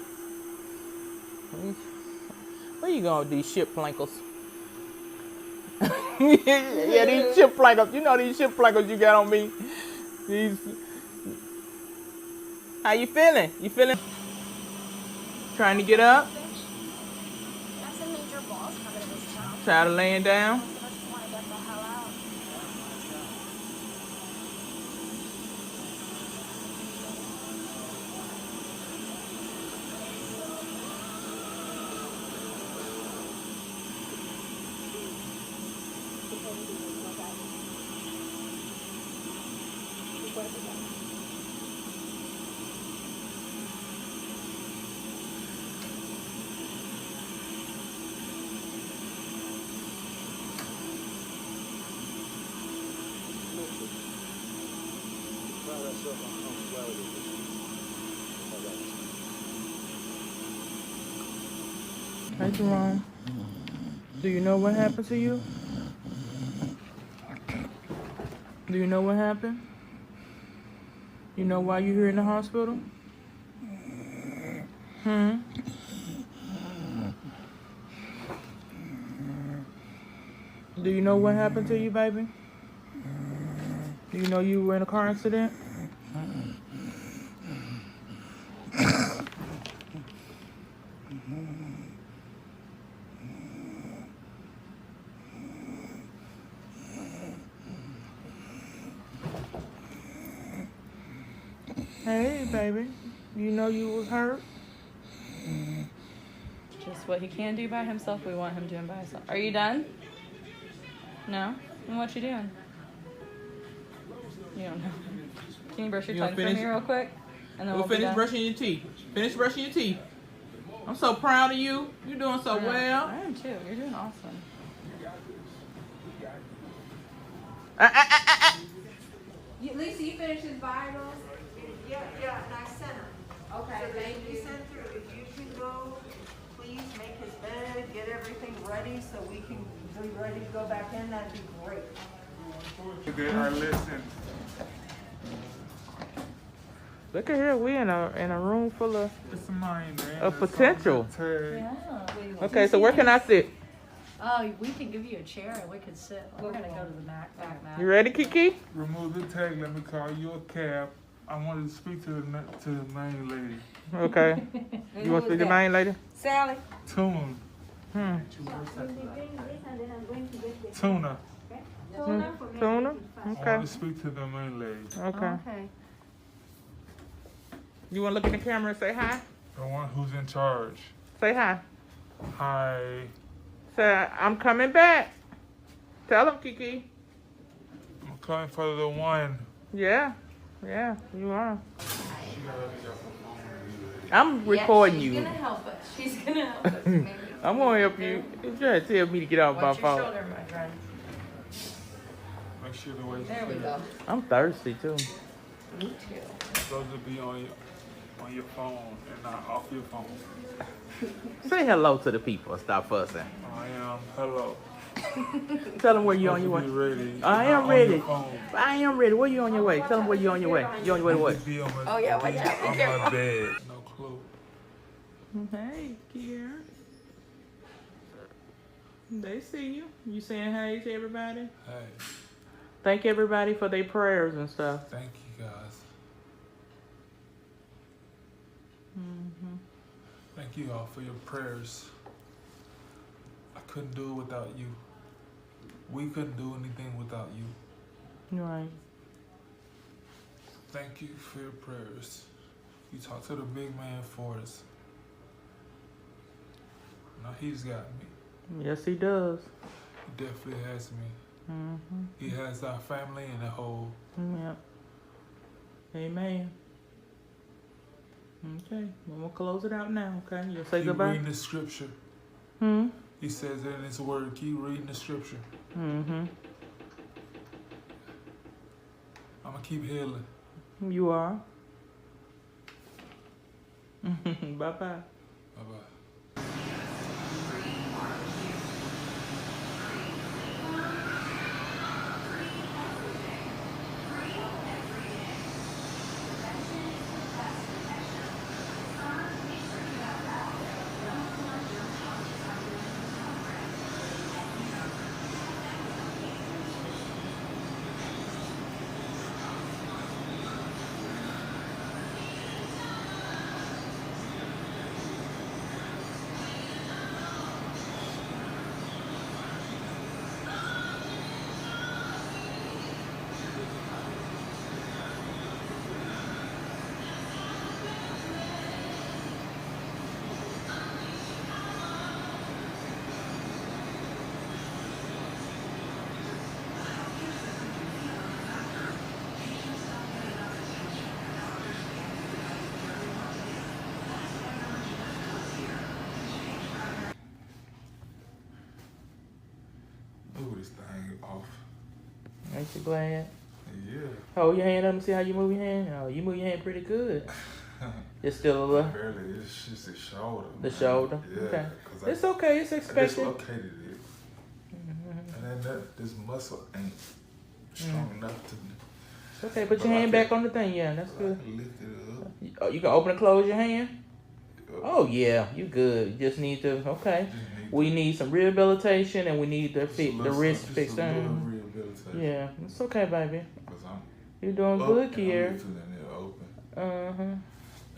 Where you going with these ship plankers? Yeah, these ship plankers. You know these ship plankers you got on me. These. How you feeling? You feeling? Trying to get up? Try to laying down? Hey, Jerome. Do you know what happened to you? Do you know what happened? You know why you're here in the hospital? Do you know what happened to you, baby? Do you know you were in a car accident? Hey, baby. You know you was hurt? Just what he can do by himself, we want him doing by himself. Are you done? No? Then what you doing? You don't know. Can you brush your teeth for me real quick? And then we'll finish brushing your teeth. Finish brushing your teeth. I'm so proud of you. You're doing so well. I am too. You're doing awesome. Lisa, you finished his Bible? Yeah, and I sent him. Okay, so thank you. Sent through. If you can go, please make his bed, get everything ready so we can be ready to go back in. That'd be great. They are listening. Look at here, we in a room full of it's mine, man. potential. Yeah, we Okay, so where can I sit? Oh, we can give you a chair and we can sit. We're gonna go to the back mat. You ready, Kiki? Remove the tag. Let me call you a cab. I wanted to speak to the main lady. Okay. You want to speak to the main lady? Sally. Tuna. Hmm. Tuna. Tuna? I Okay. want to speak to the main lady. Okay. You want to look in the camera and say hi? The one who's in charge. Say hi. Hi. Say, I'm coming back. Tell him, Kiki. I'm coming for the one. Yeah, you are. I'm recording you. She's gonna help us. She's gonna help us. I'm gonna help you. You're trying to tell me to get off my Watch your phone. shoulder, my friend. Make sure the way. There we go. I'm thirsty too. Me too. It's supposed to be on your phone and not off your phone. Say hello to the people. Stop fussing. I am. Hello. Tell them where you on your way. Be ready. I Not am on ready. your phone. I am ready. Where you on your way? Tell them where you on your way. You on your way to what? Be on my, Oh, yeah, watch out. Be on careful. my bed. No clue. Hey, Kiera. They see you. You saying hey to everybody? Hey, Thank everybody for their prayers and stuff. thank you guys. Mm-hmm. Thank you all for your prayers. I couldn't do it without you. We couldn't do anything without you. Right. Thank you for your prayers. You talked to the big man for us. Now he's got me. Yes, he does. He definitely has me. Mm-hmm. He has our family in the whole. Yep. Amen. Okay, I'm gonna close it out now. Okay, you'll say Keep goodbye. reading the scripture. Hmm. He says it in his word. Keep reading the scripture. Mm-hmm. I'm gonna keep healing. You are. Bye-bye. Bye-bye. Ooh, this thing off. Ain't you glad? Yeah. Hold your hand up and see how you move your hand. Oh, you move your hand pretty good. It's still a little. Barely. It's just the shoulder. The man. shoulder? Yeah. Okay. 'Cause It's okay. It's I expected. dislocated it. And then this muscle ain't strong enough to. It's okay. Put But your I hand can- back on the thing. Yeah, that's I good. can lift it up. Oh, you can open and close your hand? Oh, yeah. You good. You just need to. Okay. We need some rehabilitation and we need to fix the wrist fixed. Yeah, it's okay, baby. Because You're doing up good, and I'm Kiera. lifting and they're open. Uh-huh.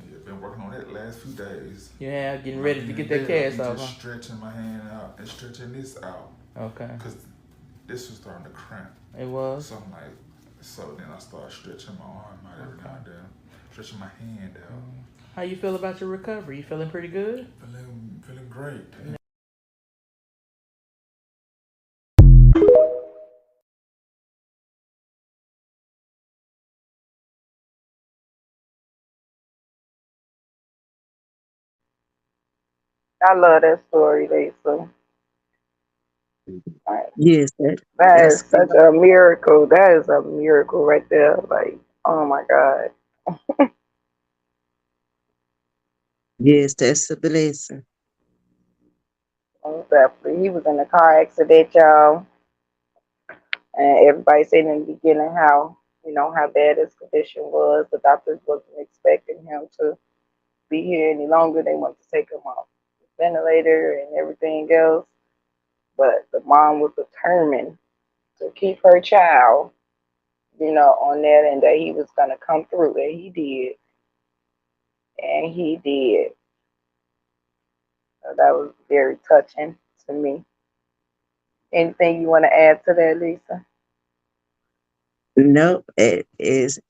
I've been working on that last few days. Yeah, getting ready to get that There, cast I off, be huh? just stretching my hand out and stretching this out. Okay. Because this was starting to cramp. It was? So I'm like, so then I started stretching my arm out every now and then. Stretching my hand out. How you feel about your recovery? You feeling pretty good? Feeling great. I love that story, Lisa. Like, Yes, that that's is such a miracle. That is a miracle right there. Like, oh my God. yes, that's a blessing. Exactly. He was in a car accident, y'all. And everybody said in the beginning how, how bad his condition was. The doctors wasn't expecting him to be here any longer. They wanted to take him off. ventilator and everything else. But the mom was determined to keep her child, on that, and that he was going to come through, and he did. And he did. So that was very touching to me. Anything you want to add to that, Lisa? Nope, it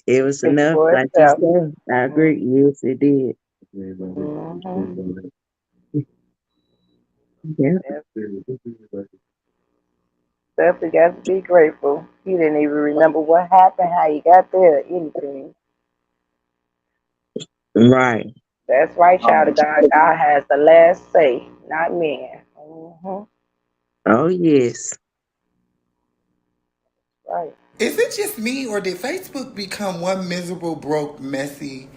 was enough. Like you said, I agree. Yes, it did. Mm-hmm. Yeah. Definitely got to be grateful. He didn't even remember what happened, how he got there, anything. Right. That's right, child of God. God has the last say, not men. Mm-hmm. Oh, yes. Right. Is it just me, or did Facebook become one miserable, broke, messy,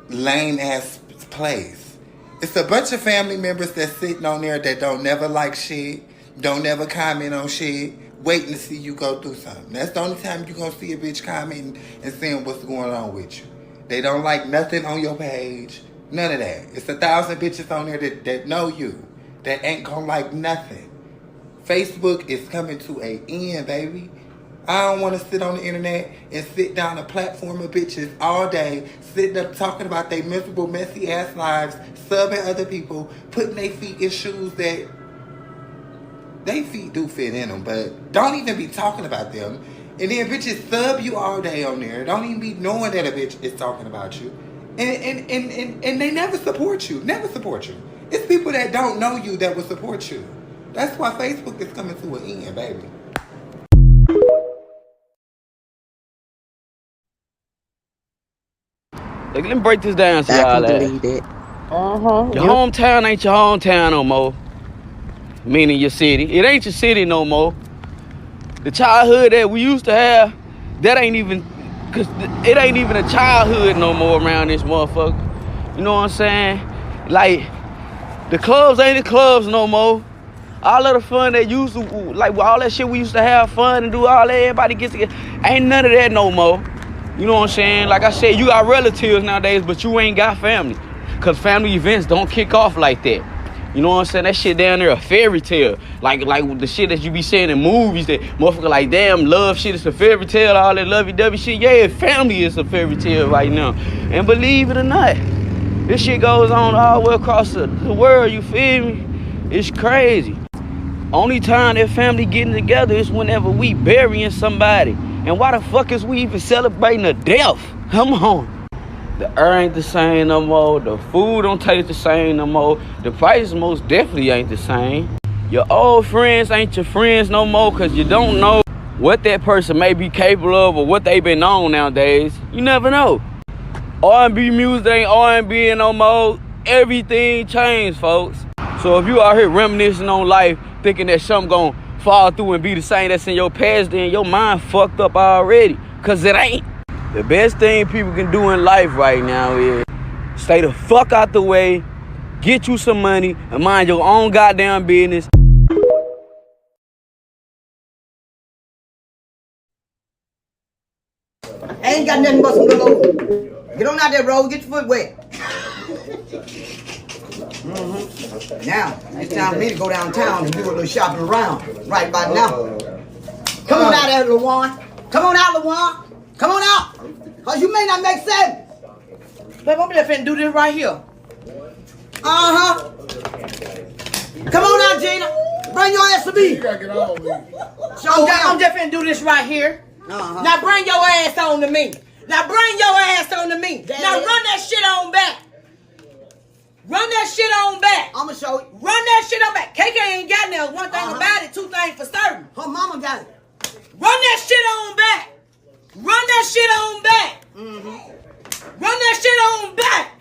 lame-ass place? It's a bunch of family members that's sitting on there that don't never like shit, don't never comment on shit, waiting to see you go through something. That's the only time you're going to see a bitch commenting and seeing what's going on with you. They don't like nothing on your page. None of that. It's 1,000 bitches on there that know you, that ain't going to like nothing. Facebook is coming to an end, baby. I don't want to sit on the internet and sit down a platform of bitches all day, sitting up talking about their miserable, messy ass lives, subbing other people, putting their feet in shoes that they feet do fit in them, but don't even be talking about them. And then bitches sub you all day on there. Don't even be knowing that a bitch is talking about you. And they never support you. Never support you. It's people that don't know you that will support you. That's why Facebook is coming to an end, baby. Like, let me break this down to y'all. Your hometown ain't your hometown no more. Meaning your city. It ain't your city no more. The childhood that we used to have, that ain't even, cause it ain't even a childhood no more around this motherfucker. You know what I'm saying? Like, the clubs ain't the clubs no more. All of the fun that used to, like all that shit we used to have fun and do all that, everybody gets together. Ain't none of that no more. You know what I'm saying? Like I said, you got relatives nowadays, but you ain't got family. Cause family events don't kick off like that. You know what I'm saying? That shit down there a fairy tale. Like the shit that you be seeing in movies that motherfucker like, damn, love shit is a fairy tale, all that lovey-dovey shit. Yeah, family is a fairy tale right now. And believe it or not, this shit goes on all the way across the world, you feel me? It's crazy. Only time that family getting together is whenever we burying somebody. And why the fuck is we even celebrating a death? Come on. The air ain't the same no more. The food don't taste the same no more. The prices most definitely ain't the same. Your old friends ain't your friends no more because you don't know what that person may be capable of or what they been on nowadays. You never know. R&B music ain't R&B no more. Everything changed, folks. So if you out here reminiscing on life, thinking that something gonna fall through and be the same that's in your past, then your mind fucked up already. Cause it ain't. The best thing people can do in life right now is stay the fuck out the way, get you some money, and mind your own goddamn business. I ain't got nothing but some little old. Get on out that road, get your foot wet. Now, it's time for me to go downtown and do a little shopping around right about now. Come on out there, LaJuan. Come on out, LaJuan. Come on out. Cause you may not make sense. But I'm just finna do this right here. Uh-huh. Come on out, Gina. Bring your ass to me. I'm just finna do this right here. Now bring your ass on to me. Now bring your ass on to me. Now run that shit on back. Run that shit on back. I'ma show you. Run that shit on back. KK ain't got there. One thing about it, two things for certain. Her mama got it. Run that shit on back. Run that shit on back. Run that shit on back.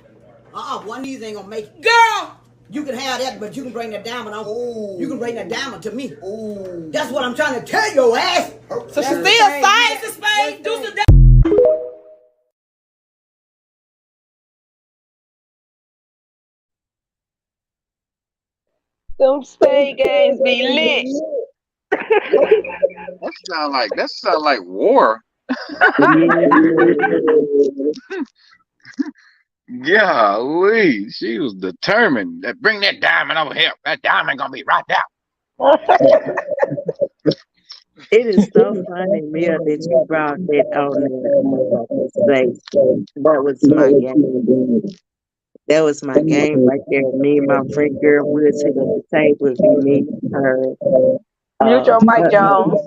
One of these ain't gonna make it. Girl, you can have that, but you can bring that diamond on. Ooh. You can bring that diamond to me. Ooh. That's what I'm trying to tell your ass. So she still size the spade. Do some Them spade games be lit. That sound like war. Golly, she was determined. Bring that diamond over here. That diamond gonna be right there. It is so funny, Mia, that you brought that on the space. That was my game. That was my game right there. Me and my friend girl would sit at the table. It'd be me, her. Mute your mic, Jones.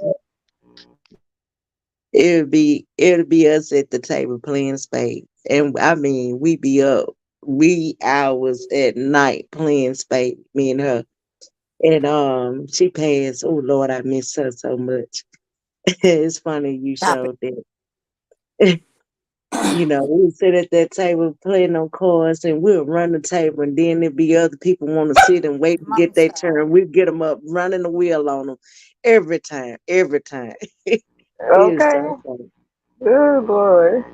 It'd be us at the table playing spades. And I mean, we be up wee hours at night playing spades, me and her. And she passed. Oh Lord, I miss her so much. It's funny you showed that. You know, we would sit at that table playing on cards, and we'll run the table, and then there'd be other people want to sit and wait to get their turn. We'd get them up, running the wheel on them every time. Okay. So Good boy.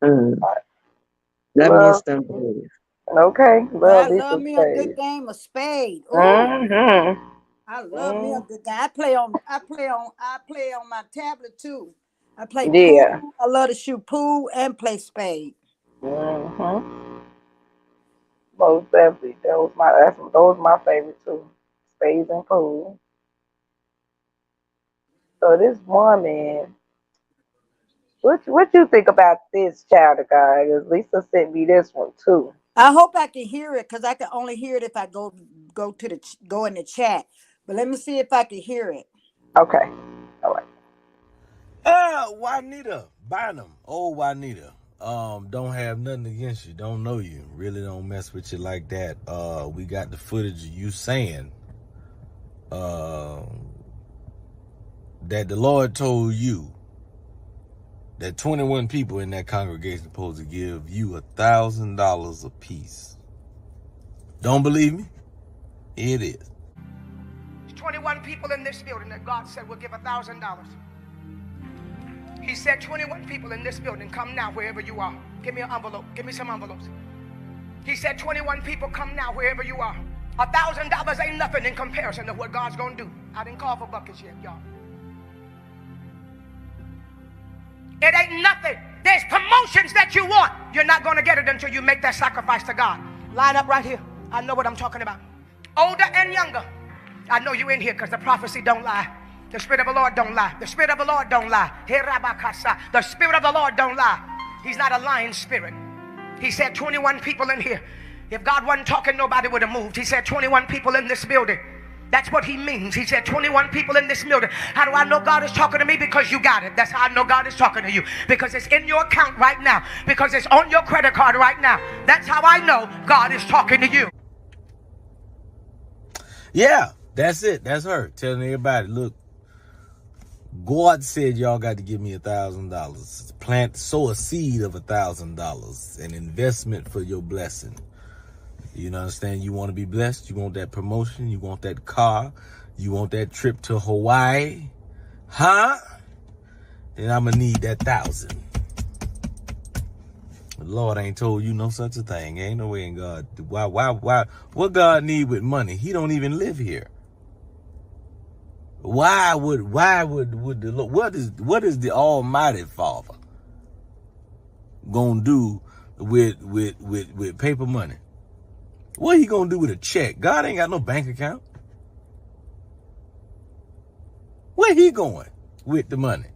I miss them days. Okay. I love me a good game of spade. Mm-hmm. I love me a good game. I play on my tablet too. I play Yeah. pool. I love to shoot pool and play spade. Mm-hmm. Most definitely. Those my favorite too. Spades and pool. So this woman, what you think about this, child of God? Because Lisa sent me this one too. I hope I can hear it because I can only hear it if I go in the chat. But let me see if I can hear it. Okay. All right. Juanita Bynum. Oh, Juanita. Don't have nothing against you. Don't know you. Really don't mess with you like that. We got the footage of you saying that the Lord told you that 21 people in that congregation supposed to give you $1,000 a piece. Don't believe me? It is. There's 21 people in this building that God said will give $1,000. He said 21 people in this building, come now wherever you are. Give me an envelope. Give me some envelopes. He said 21 people, come now wherever you are. $1,000 ain't nothing in comparison to what God's going to do. I didn't call for buckets yet, y'all. It ain't nothing. There's promotions that you want. You're not going to get it until you make that sacrifice to God. Line up right here. I know what I'm talking about. Older and younger. I know you in here because the prophecy don't lie. The Spirit of the Lord don't lie. The Spirit of the Lord don't lie. The Spirit of the Lord don't lie. He's not a lying spirit. He said 21 people in here. If God wasn't talking, nobody would have moved. He said 21 people in this building. That's what he means. He said 21 people in this building. How do I know God is talking to me? Because you got it. That's how I know God is talking to you. Because it's in your account right now. Because it's on your credit card right now. That's how I know God is talking to you. Yeah, that's it. That's her telling everybody, look, God said y'all got to give me $1,000. Sow a seed of $1,000, an investment for your blessing. You understand? You want to be blessed. You want that promotion. You want that car. You want that trip to Hawaii. Huh? Then I'm going to need that 1,000. The Lord ain't told you no such a thing. Ain't no way in God. Why? What God need with money? He don't even live here. Why would the Lord, what is the Almighty Father gonna do with paper money? What he gonna do with a check? God ain't got no bank account. Where he going with the money?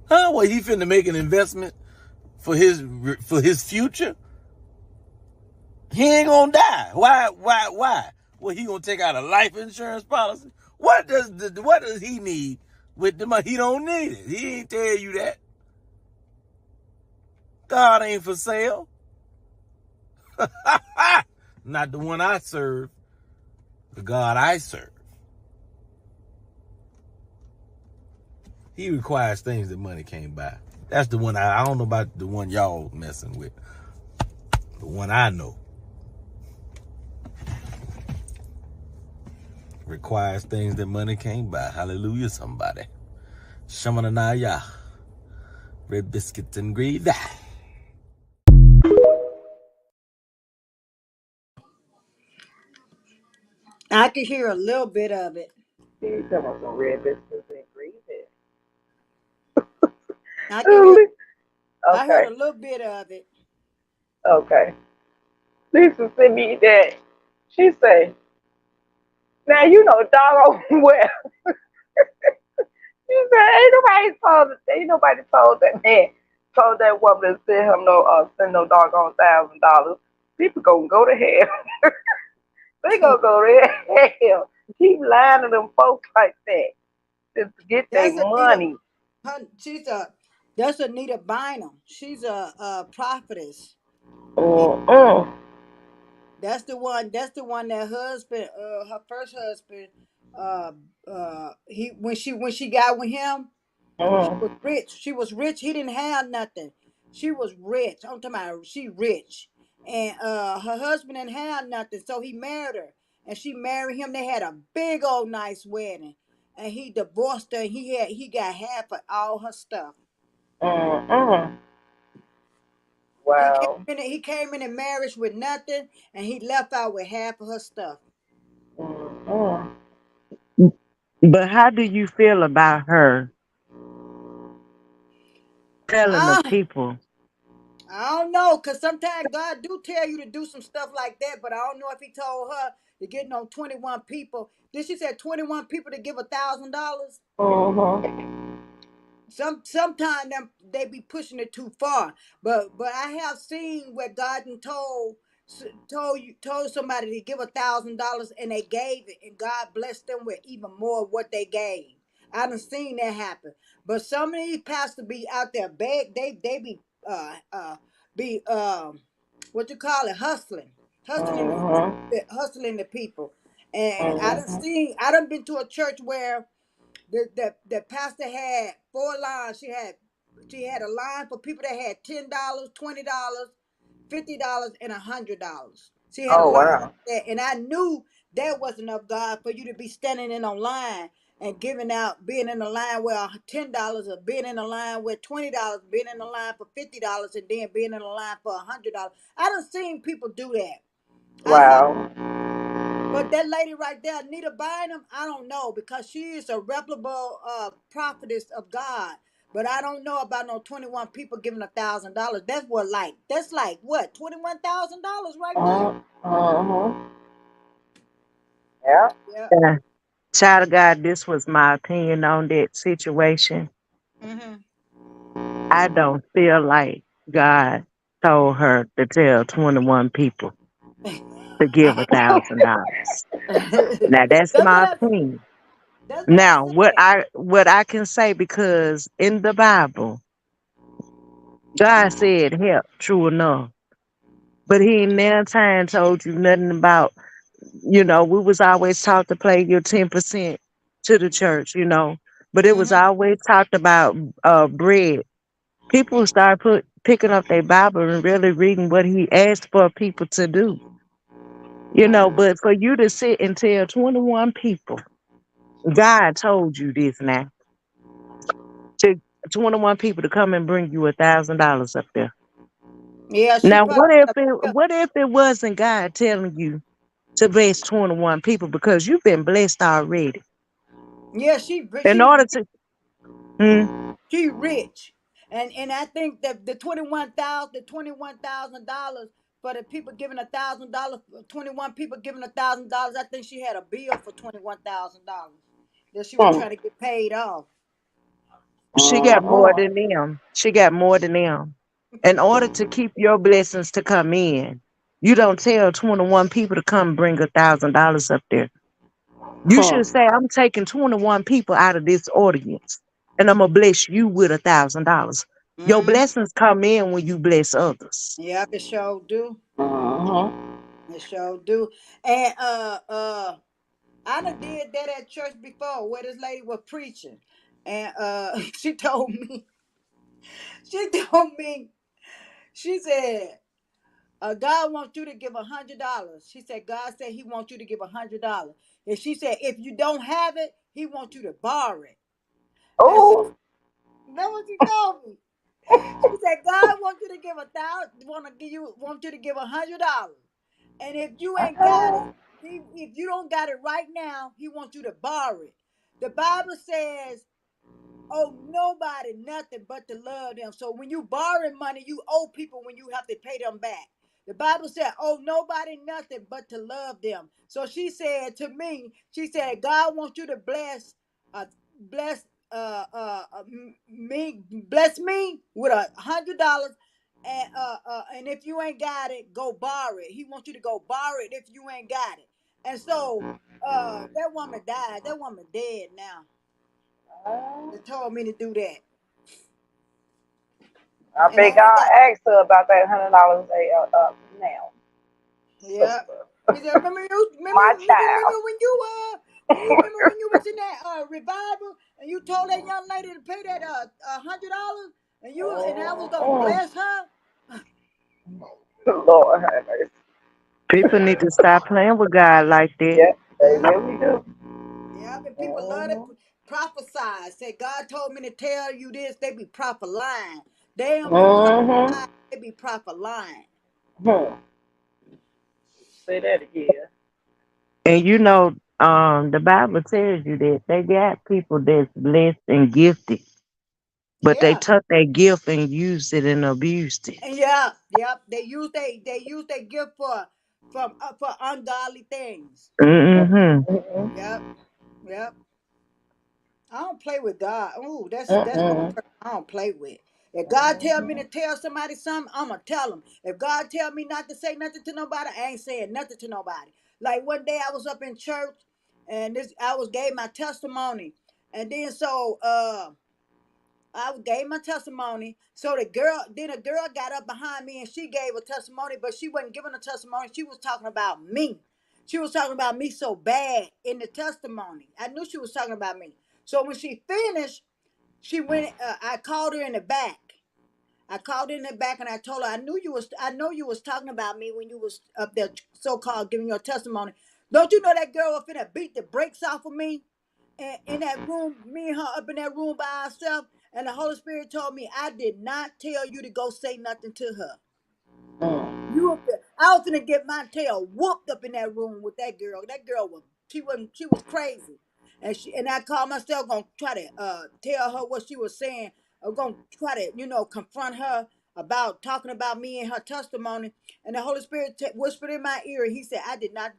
Huh? Well, he finna make an investment for his future? He ain't gonna die. Why? Well, he gonna take out a life insurance policy? What does he need with the money? He don't need it. He ain't tell you that. God ain't for sale. Not the one I serve. The God I serve. He requires things that money can't buy. That's the one I don't know about the one y'all messing with. The one I know. Requires things that money can't buy. Hallelujah, somebody. Shamananaya. Red biscuits and gravy. I could hear a little bit of it. He's talking about some red biscuits and gravy. I can hear. I heard Okay. a little bit of it. Okay. Lisa sent me that. She say, now you know doggone well. She said, ain't nobody told that man, told that woman to send him send no doggone $1,000. People gonna go to hell. They gonna go to hell. Keep lying to them folks like that just to get their That's Anita. money. That's Anita Bynum. She's a prophetess. That's the one. That's the one that husband, her first husband, when she got with him, she was rich. She was rich. He didn't have nothing. She was rich. I'm talking about she rich, and her husband didn't have nothing, so he married her, and she married him. They had a big old nice wedding, and he divorced her. And he got half of all her stuff. Wow. He came in a marriage with nothing, and he left out with half of her stuff. But how do you feel about her telling the people? I don't know, cause sometimes God do tell you to do some stuff like that, but I don't know if He told her to get on 21 people. Did she say 21 people to give $1,000? Sometimes they be pushing it too far, but I have seen where God told somebody to give $1,000 and they gave it, and God blessed them with even more of what they gave. I done seen that happen. But some of these pastors be out there beg. They be what you call it, hustling the people. And I done been to a church where the pastor had 4 lines. She had a line for people that had $10, $20, $50, and $100. She had a line like that, and I knew that wasn't of God for you to be standing in a line and giving out, being in a line with $10, or being in a line with $20, being in a line for $50, and then being in a line for $100. I done seen people do that. Wow. But that lady right there, Anita Bynum, I don't know, because she is a reputable prophetess of God. But I don't know about no 21 people giving $1,000. That's like what, $21,000 right there. Yeah. Child of God, this was my opinion on that situation. I don't feel like God told her to tell 21 people to give $1,000. Now that's my opinion. Now what I can say, because in the Bible, God said help, true enough. But He ain't never time told you nothing about, we was always taught to play your 10% to the church, But it was always talked about bread. People start picking up their Bible and really reading what He asked for people to do. But for you to sit and tell 21 people, God told you this now. To 21 people to come and bring you $1,000 up there. Yeah. Now, what if it wasn't God telling you to bless 21 people, because you've been blessed already? Yeah, she rich, and I think that the $21,000 for the people giving $1,000, 21 people giving $1,000. I think she had a bill for $21,000 that she was trying to get paid off. She got more than them. She got more than them. In order to keep your blessings to come in, you don't tell 21 people to come bring $1,000 up there. You should say, I'm taking 21 people out of this audience, and I'm gonna bless you with $1,000. Your blessings come in when you bless others. Yeah, it sure do. It sure do. And I done did that at church before, where this lady was preaching, and she told me, she said, God wants you to give $100. She said, God said He wants you to give $100. And she said, if you don't have it, He wants you to borrow it. Oh, that's what she told me. She said, God wants you to give $1,000. Want you to give $100. And if you ain't got it, if you don't got it right now, He wants you to borrow it. The Bible says owe nobody nothing but to love them. So when you borrow money, you owe people when you have to pay them back. The Bible said, owe nobody nothing but to love them. So she said to me, she said, God wants you to bless, bless bless me with $100. And if you ain't got it, go borrow it. He wants you to go borrow it if you ain't got it. And so that woman died. That woman dead now. They told me to do that. I bet God asked her about that $100 now. Yeah. He said, remember when you was in that revival and you told that young lady to pay that $100 and I was gonna bless her? Lord have mercy. People need to stop playing with God like that. Yeah, they really do. Yeah, but people love to prophesy. Say, God told me to tell you this. They be prophet lying. They don't be prophet, they be prophet lying. Say that again. And you know, the Bible tells you that they got people that's blessed and gifted, but they took their gift and used it and abused it. Yeah. They use their gift for ungodly things. Mm-hmm. Yep. I don't play with God. Oh, that's one person I don't play with. If God tell me to tell somebody something, I'ma tell them. If God tell me not to say nothing to nobody, I ain't saying nothing to nobody. Like one day I was up in church and gave my testimony. And then I gave my testimony. So a girl got up behind me and she gave a testimony, but she wasn't giving a testimony. She was talking about me. She was talking about me so bad in the testimony. I knew she was talking about me. So when she finished, she went. I called her in the back. I called her in the back and I told her, I know you was talking about me when you was up there so-called giving your testimony. Don't you know that girl was finna beat the brakes off of me? And in that room, me and her up in that room by ourselves. And the Holy Spirit told me, I did not tell you to go say nothing to her. I was gonna get my tail whooped up in that room with that girl. That girl she was crazy. And I called myself gonna try to tell her what she was saying. I'm gonna try to, confront her about talking about me and her testimony. And the Holy Spirit whispered in my ear. He said, I did not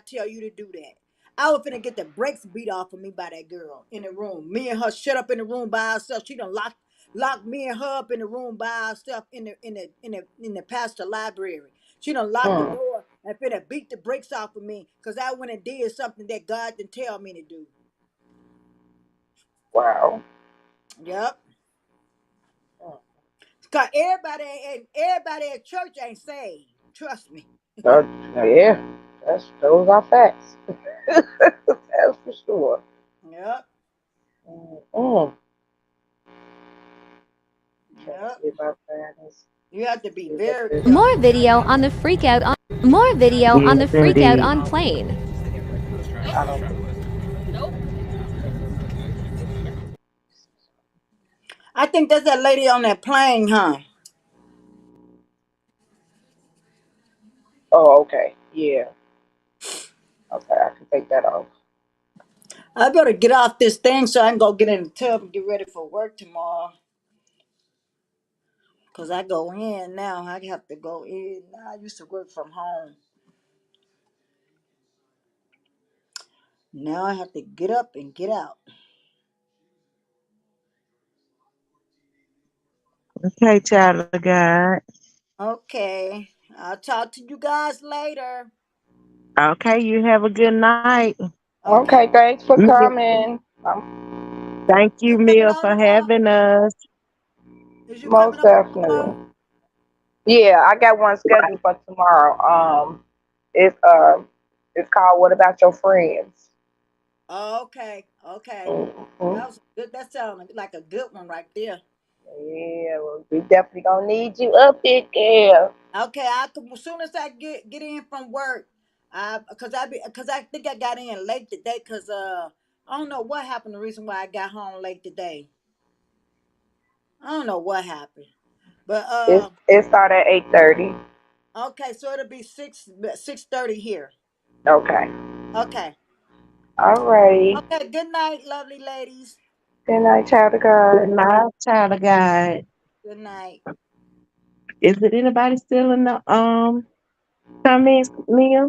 tell you to do that. I was finna get the brakes beat off of me by that girl in the room. Me and her shut up in the room by ourselves. She done locked me and her up in the room by ourselves in the pastor library. She done locked the door and finna beat the brakes off of me because I went and did something that God didn't tell me to do. Wow. Yep. Cause everybody at church ain't saved. Trust me. Yeah, those are facts. That's for sure. Yep. Yep. You have to be very careful. More video on the freak out on plane. I think that's that lady on that plane, huh? Oh, okay. Yeah. Okay, I can take that off. I better get off this thing so I can go get in the tub and get ready for work tomorrow. Because I go in now. I have to go in. I used to work from home. Now I have to get up and get out. Okay, child of God. Okay. I'll talk to you guys later. Okay, you have a good night. Okay, thanks for coming. Thank you, Mia, for having us. Most definitely. Yeah, I got one scheduled for tomorrow. It's called "What About Your Friends?" Okay. That sounds like a good one right there. Yeah, well, we definitely gonna need you up here, girl. Okay, as soon as I get in from work, because I think I got in late today because I don't know what happened. The reason why I got home late today, I don't know what happened, but it started at 8:30. Okay, so it'll be 6:30 here. Okay. Okay. All right. Okay. Good night, lovely ladies. Good night, child of Good God. night, child of God. Good night. Is it anybody still in the comments, Mia?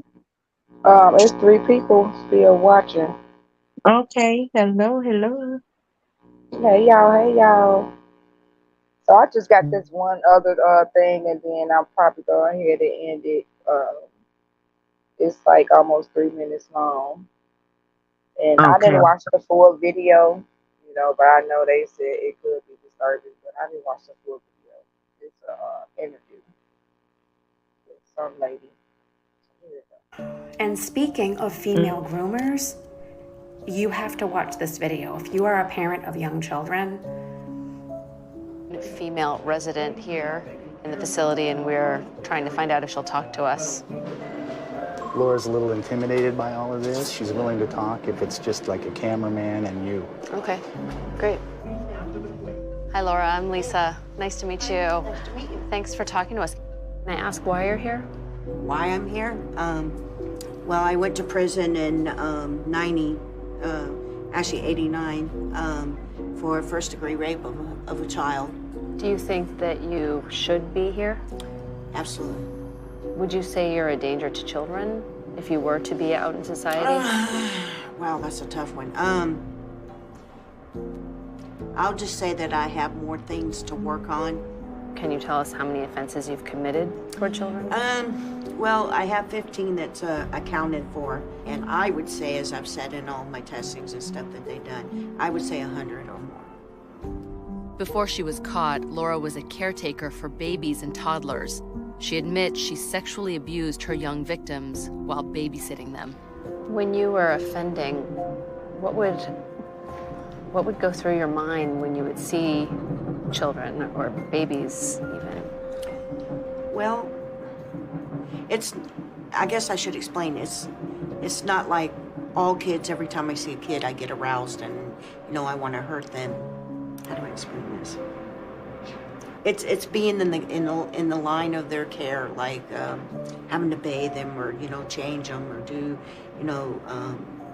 It's 3 people still watching. Okay. Hello, hello. Hey y'all. So I just got this one other thing, and then I'm probably going ahead and end it. It's like almost 3 minutes long, and I Okay. didn't watch the full video, but I know they said it could be disturbing, but I didn't watch the full video. It's a interview with some lady. And speaking of female groomers, you have to watch this video. If you are a parent of young children, female resident here in the facility, and we're trying to find out if she'll talk to us. Laura's a little intimidated by all of this. She's willing to talk if it's just like a cameraman and you. Okay, great. Hi, Laura. I'm Lisa. Nice to meet you. Nice to meet you. Thanks for talking to us. Can I ask why you're here? Why I'm here? Well, I went to prison in 89, for first-degree rape of a child. Do you think that you should be here? Absolutely. Would you say you're a danger to children if you were to be out in society? Wow, that's a tough one. I'll just say that I have more things to work on. Can you tell us how many offenses you've committed toward children? Well, I have 15 that's accounted for, and I would say, as I've said in all my testings and stuff that they've done, I would say 100 or more. Before she was caught, Laura was a caretaker for babies and toddlers. She admits she sexually abused her young victims while babysitting them. When you were offending, what would go through your mind when you would see children or babies even? Well, I guess I should explain, it's not like all kids, every time I see a kid, I get aroused and, I want to hurt them. How do I explain this? It's being in the line of their care, like having to bathe them or, change them or do,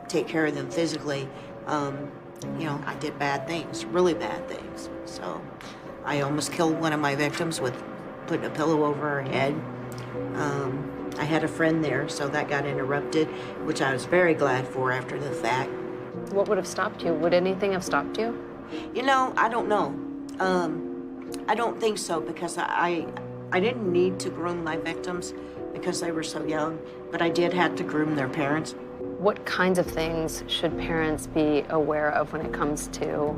take care of them physically. I did bad things, really bad things. So I almost killed one of my victims with putting a pillow over her head. I had a friend there, so that got interrupted, which I was very glad for after the fact. What would have stopped you? Would anything have stopped you? I don't know. I don't think so, because I didn't need to groom my victims because they were so young, but I did have to groom their parents. What kinds of things should parents be aware of when it comes to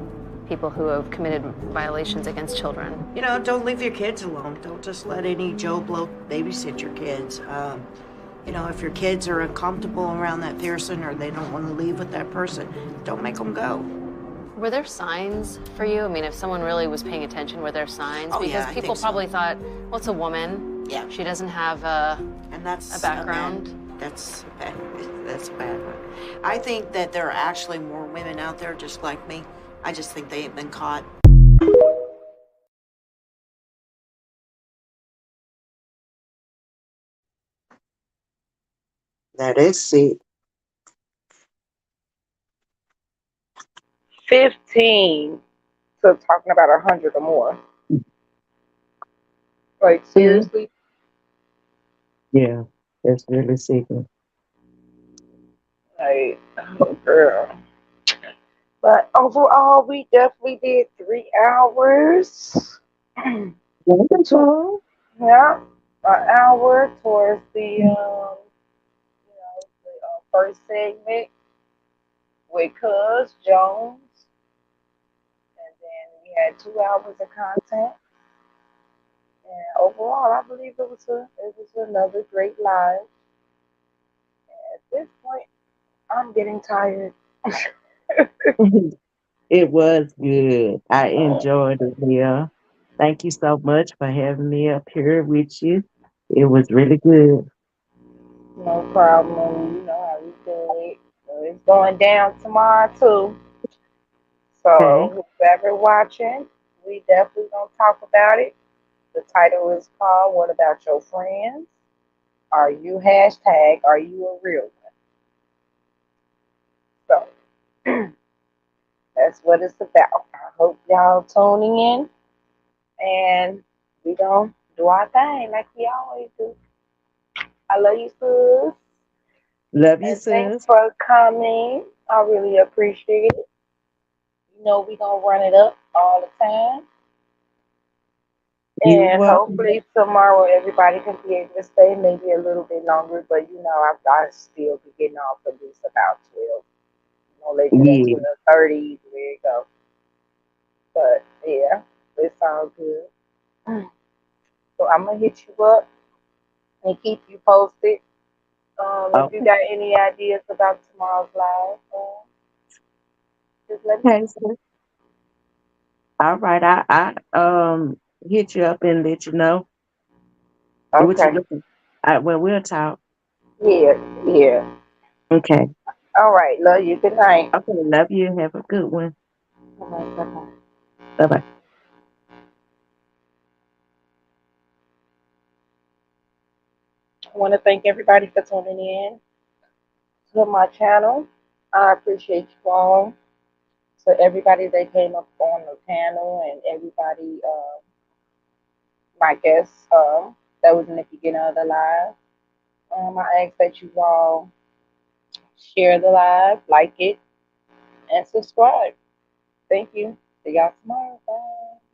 people who have committed violations against children? Don't leave your kids alone. Don't just let any Joe Blow babysit your kids. If your kids are uncomfortable around that person or they don't want to leave with that person, don't make them go. Were there signs for you? I mean, if someone really was paying attention, were there signs? Oh, because yeah, I people think probably so. thought, well, it's a woman. Yeah. She doesn't have a background. That's a bad one. I think that there are actually more women out there just like me. I just think they ain't been caught. That is it. 15 to talking about 100 or more. Like, seriously? Yeah, that's really secret. Like, oh, girl. But overall, we definitely did 3 hours. Wonderful. Yeah, an hour towards the first segment with Cuz Jones, and then we had 2 hours of content. And overall, I believe it was another great live. And at this point, I'm getting tired. It was good. I enjoyed it, Mia. Thank you so much for having me up here with you. It was really good. No problem. You know how we do it. So it's going down tomorrow too. So whoever watching, we definitely gonna talk about it. The title is called "What About Your Friends? Are you #Are you a real one?" So That's what it's about. I hope y'all tuning in, and we gonna do our thing like we always do. I love you, sis. Love you, And thanks sis. for coming. I really appreciate it. You know we gonna run it up all the time. You And welcome. hopefully tomorrow everybody can be able to stay maybe a little bit longer, but I still be getting off at least about 12. No later than Yeah. 12:30. There you go. But yeah, it sounds good. So I'm gonna hit you up and keep you posted. If you Okay. got any ideas about tomorrow's live, just let me Okay, sis. All right. I hit you up and let you know know. what you Okay. looking. Well, we'll talk. Yeah, yeah. Okay. All right. Love you. Good night. Okay. Love you. Have a good one. Bye-bye. Bye bye. I want to thank everybody for tuning in to my channel. I appreciate you all. So everybody that came up on the panel and everybody, my guests, that was in the beginning of the live. I ask that you all share the live, like it, and subscribe. Thank you. See y'all tomorrow. Bye.